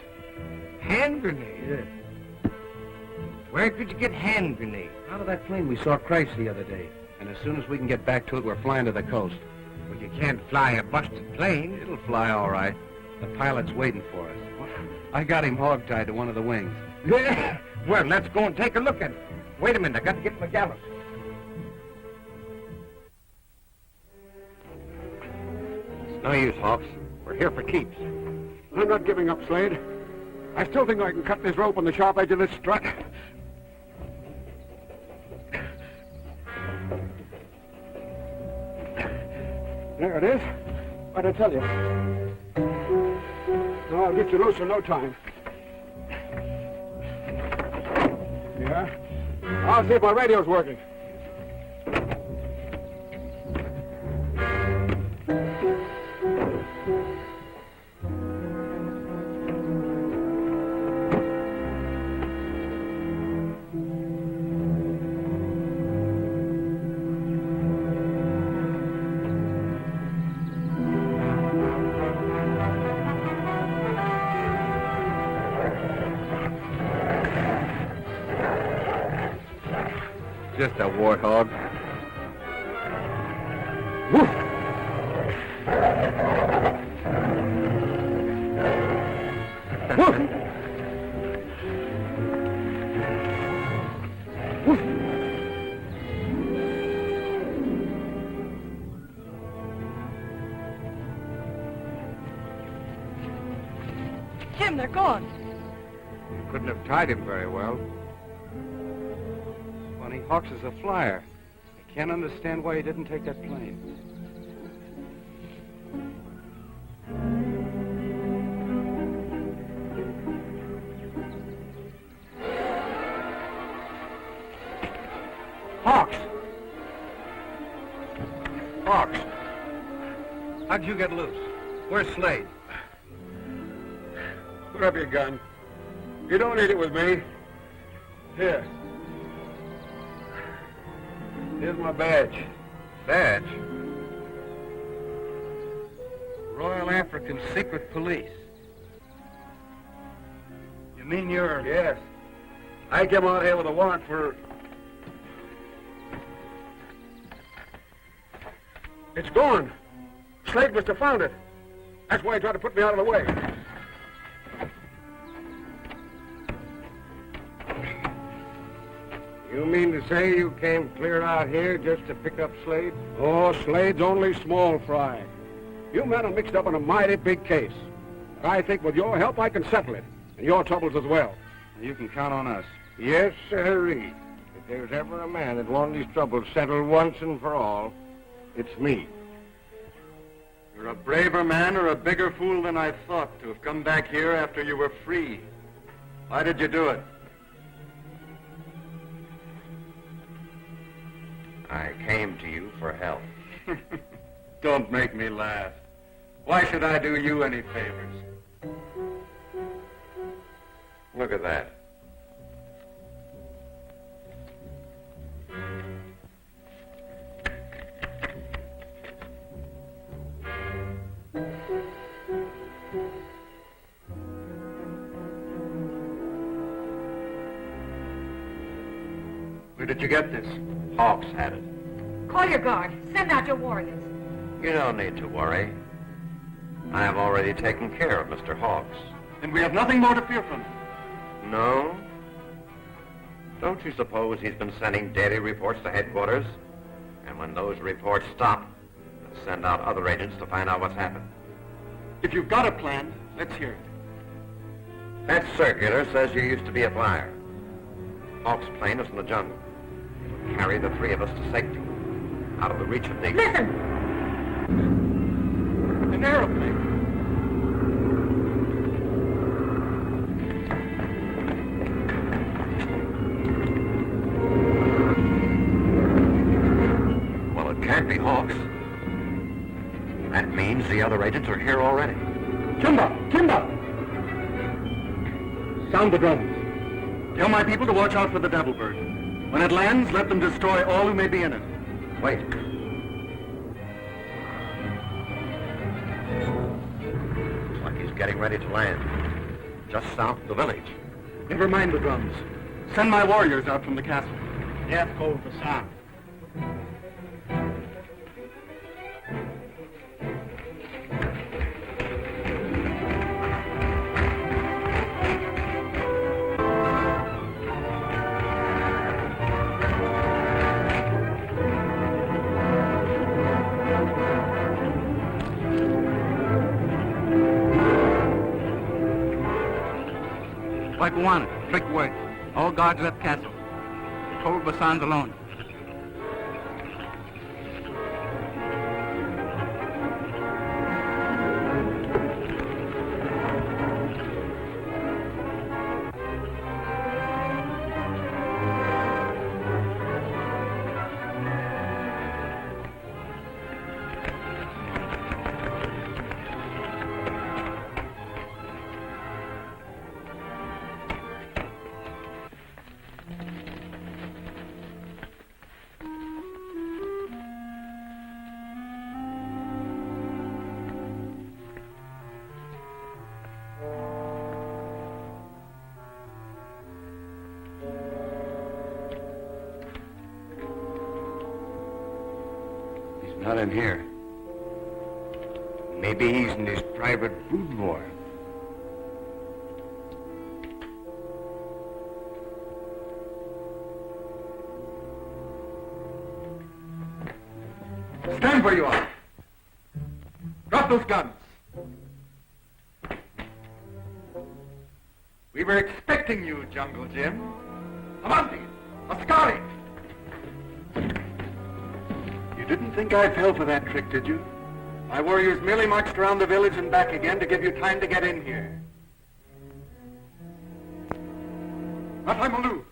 Hand grenades?
Yeah.
Where did you get hand grenades?
Out of that plane we saw Christ the other day. And as soon as we can get back to it, we're flying to the coast.
Well, you can't fly a busted plane.
It'll fly all right. The pilot's waiting for us. I got him hog-tied to one of the wings.
Yeah. Well, let's go and take a look at it. Wait a minute, I got to get my gallows.
It's no use, Hobbs. We're here for keeps. I'm not giving up, Slade. I still think I can cut this rope on the sharp edge of this strut. There it is. What'd I tell you? No, I'll get you loose in no time. Yeah? I'll see if my radio's working.
just a warthog.
Tim, they're gone.
You couldn't have tied him very well. Funny, Hawks is a flyer. I can't understand why he didn't take that plane. Hawks! Hawks! How'd you get loose? Where's Slade?
Put up your gun. You don't need it with me. Here. Here's my badge.
Badge? Royal African Secret Police.
You mean you're... Yes. I came out here with a warrant for... It's gone. Slade must have found it. That's why he tried to put me out of the way.
You mean to say you came clear out here just to pick up Slade?
Oh, Slade's only small fry. You men are mixed up in a mighty big case. But I think with your help I can settle it. And your troubles as well.
You can count on us. Yes, sirree. If there's ever a man that wants his troubles settled once and for all, it's me.
You're a braver man or a bigger fool than I thought to have come back here after you were free. Why did you do it?
I came to you for help.
Don't make me laugh. Why should I do you any favors?
Look at that.
Where did you get this?
Hawks had it.
Call your guard. Send out your warriors.
You don't need to worry. I have already taken care of Mr. Hawks.
And we have nothing more to fear from him.
No? Don't you suppose he's been sending daily reports to headquarters? And when those reports stop, they'll send out other agents to find out what's happened.
If you've got a plan, let's hear it.
That circular says you used to be a flyer. Hawks' plane is in the jungle. It will carry the three of us to safety, out of the reach of Nigger.
Listen!
An aeroplane.
Well, it can't be Hawks. That means the other agents are here already.
Kimba! Kimba! Sound the drums.
Tell my people to watch out for the Devil Bird. When it lands, let them destroy all who may be in it.
Wait. Looks like he's getting ready to land. Just south of the village.
Never mind the drums. Send my warriors out from the castle.
Yes, go for sound.
Like one, trick word. All guards left castle. Hold Bassans alone.
Not in here. Maybe he's in his private boudoir.
Stand where you are. Drop those guns. We were expecting you, Jungle Jim. Avanti! Ascari! You didn't think I fell for that trick, did you? My warriors merely marched around the village and back again to give you time to get in here. Ataimalu!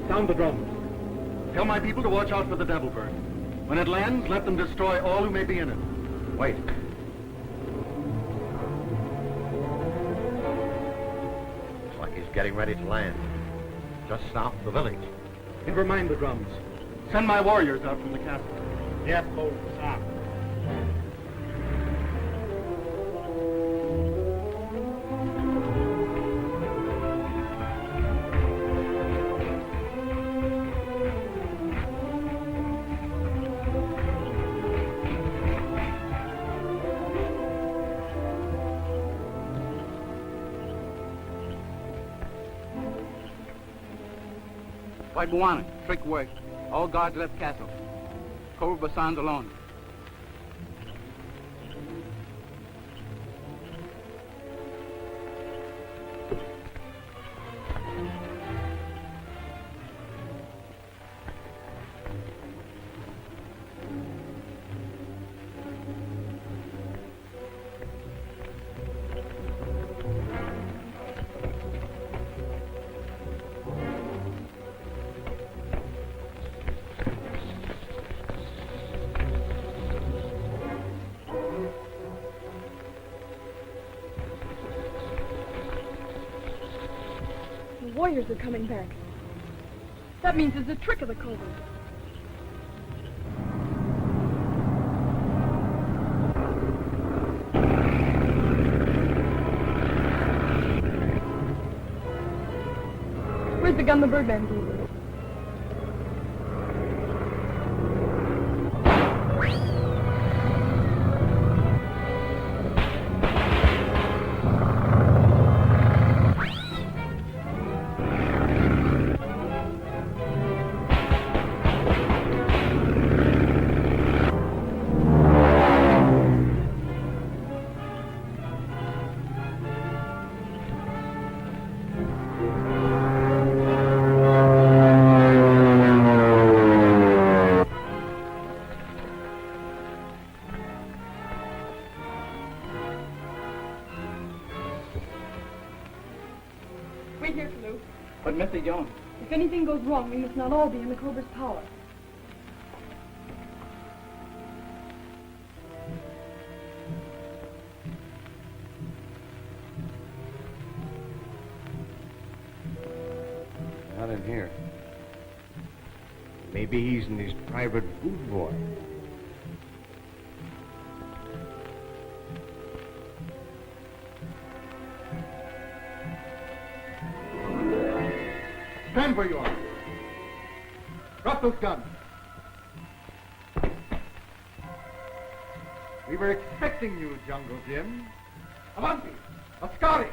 Sound the drums. Tell my people to watch out for the devil bird. When it lands, let them destroy all who may be in it. Wait.
Looks like he's getting ready to land. Just south of the village.
Never mind the drums. Send my warriors out from the castle.
Yes, Lord, sir.
White Buana, trick work. All guards left castle. Cole Basan's alone.
Warriors are coming back. That means it's a trick of the Cobras. Where's the gun the Birdman gave us?
Jones?
If anything goes wrong, we must not all be in the Cobra's power.
Not in here. Maybe he's in his private food boy.
Stand where you are. Drop those guns. We were expecting you, Jungle Jim. Avanti! Ascari!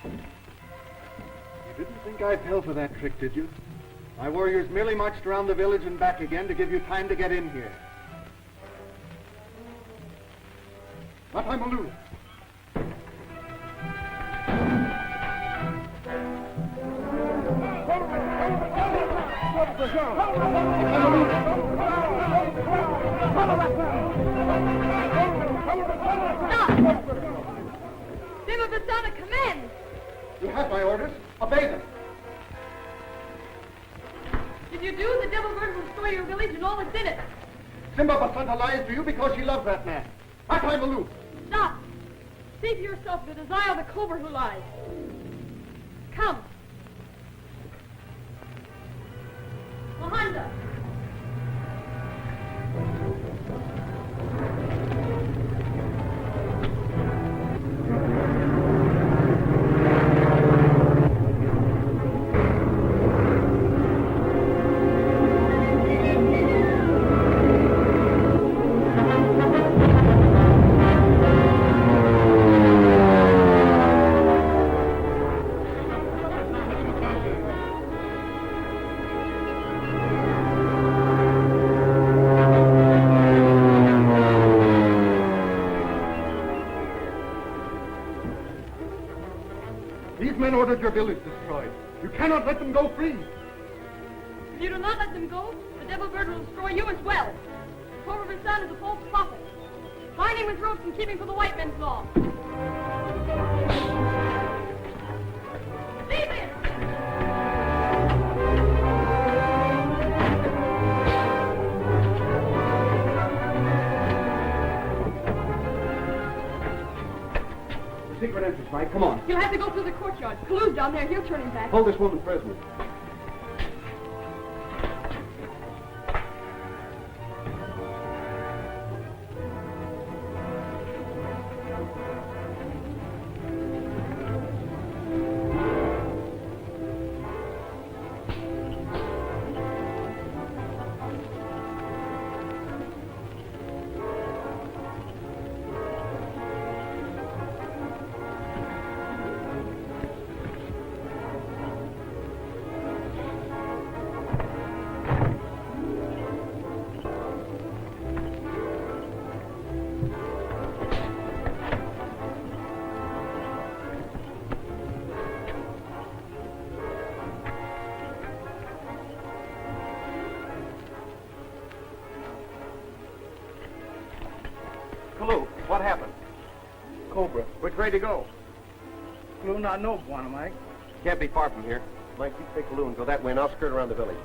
You didn't think I fell for that trick, did you? My warriors merely marched around the village and back again to give you time to get in here. Mataimalu!
Simba Basana commands!
You have my orders. Obey them.
If you do, the devil bird will destroy your village and all that's in it.
Simba Basanta lies to you because she loves that man. Mataimalu!
Stop! See for yourself that it is I, the Cobra, who lies. Come. Mahanda!
Your village destroyed. You cannot let them go free.
If you do not let them go, the devil bird will destroy you as well. Cobra Basana is a false prophet. Bind him with ropes and keep him for the white men's law. Seize him!
Secret entrance, Mike. Come on.
You'll have to go through the courtyard. Kalu's down there. He'll turn him back.
Hold this woman prisoner.
What happened?
Cobra.
Which way to go?
Do not know, Bwana Mike.
Can't be far from here. Mike, you take Kalu and go that way, and I'll skirt around the village.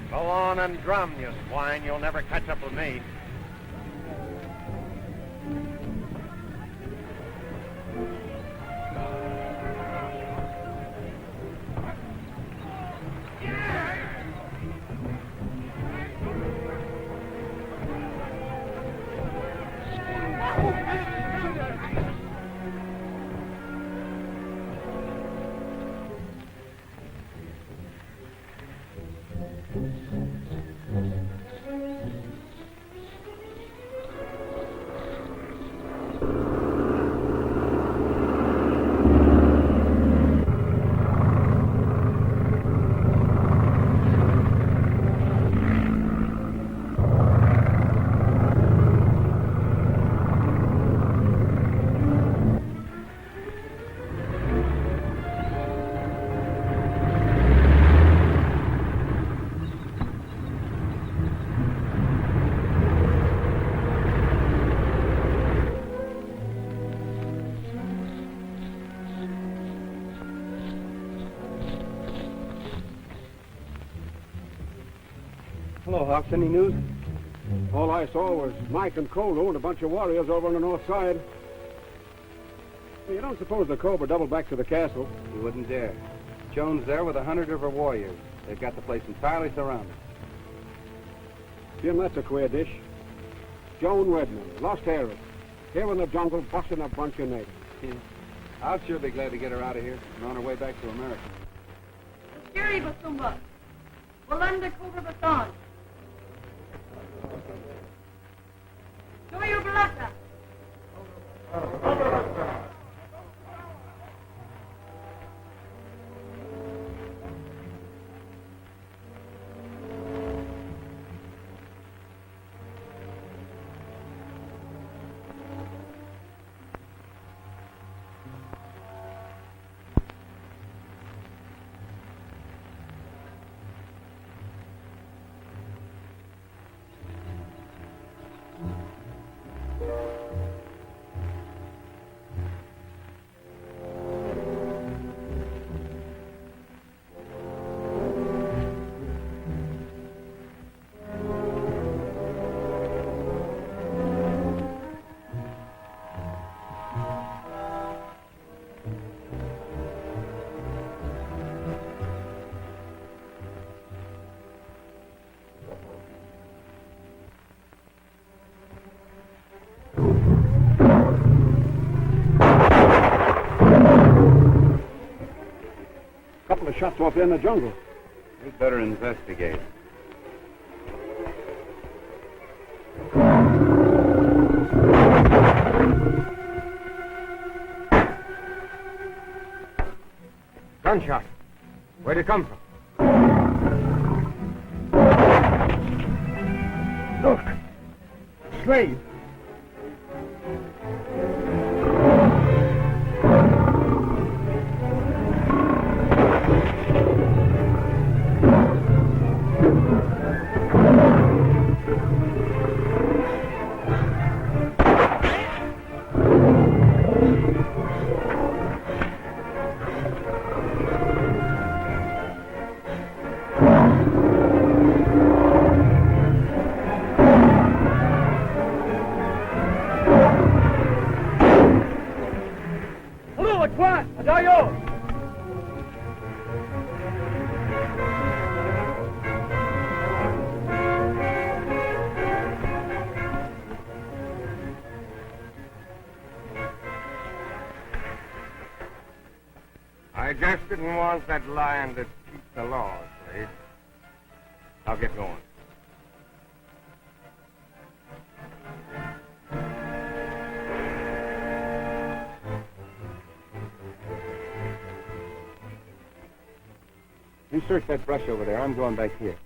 Go on and drum, you swine. You'll never catch up with me.
Hello, Hawks. Any news?
All I saw was Mike and Kolo and a bunch of warriors over on the north side. You don't suppose the Cobra doubled back to the castle?
He wouldn't dare. Joan's there with 100 of her warriors. They've got the place entirely surrounded.
Jim, that's a queer dish. Joan Redmond, lost heiress, here in the jungle, busting a bunch of natives.
I'll sure be glad to get her out of here and on her way back to America.
Kiri Basumba. Walanda Cobra Basan. Toyo Balata.
Couple of shots off there in the jungle.
We'd better investigate.
Gunshot. Where'd it come from?
Look! Slade!
I just didn't want that lion to keep the law, Slade. I'll get going.
You search that brush over there. I'm going back here.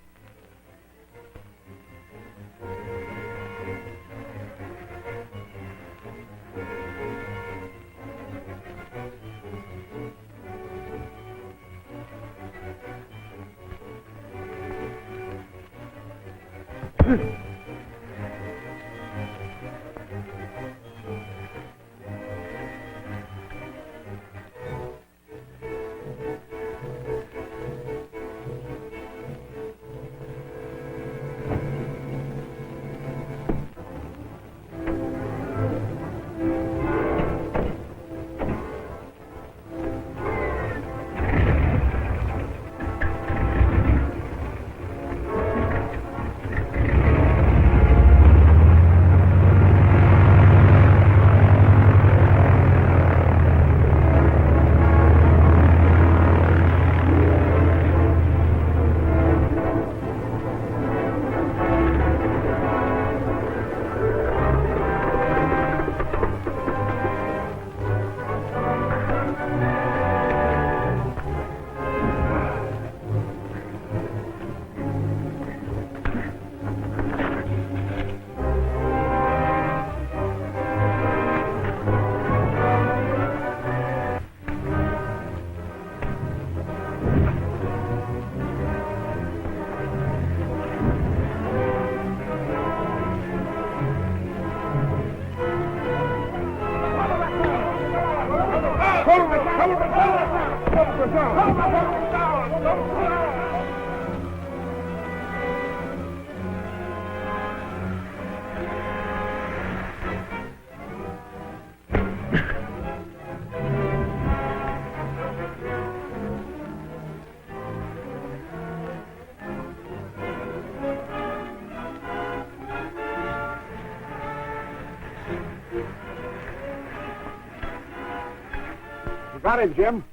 You got him, Jim?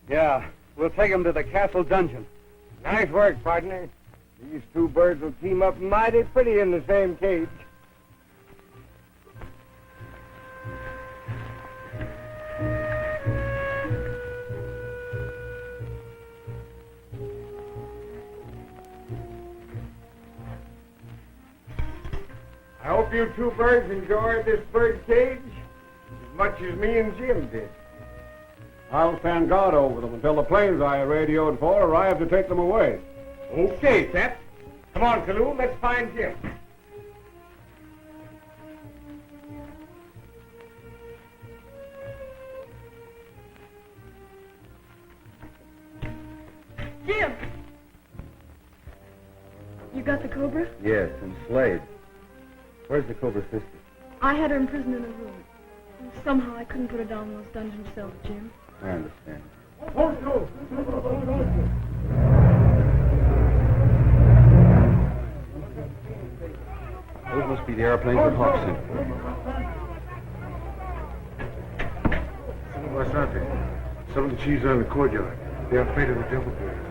Yeah. We'll take him to the castle dungeon.
Nice work, partner. These two birds will team up mighty pretty in the same cage. I hope you two birds enjoyed this bird cage as much as me and Jim did.
I'll stand guard over them until the planes I radioed for arrive to take them away.
Okay, Seth. Come on, Kaloo, let's find Jim.
Jim! You got the Cobra?
Yes, and Slade. Where's the Cobra sister?
I had her imprisoned in a room. Somehow I couldn't put her down in those dungeon cells, Jim.
I understand. Those must be the airplanes that Hawk sent.
Some of the chiefs are in the courtyard. They're afraid of the devil bird.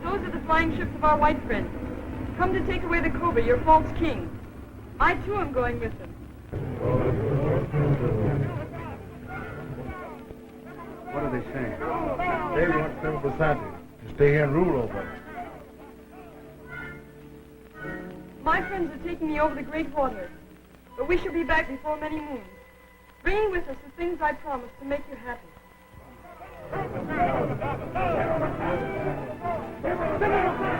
Those are the flying ships of our white friends. Come to take away the Cobra, your false king. I, too, am going with them.
What are they saying? They want Colonel Basante to stay here and rule over us.
My friends are taking me over the great water, but we shall be back before many moons, bringing with us the things I promised to make you happy.
General!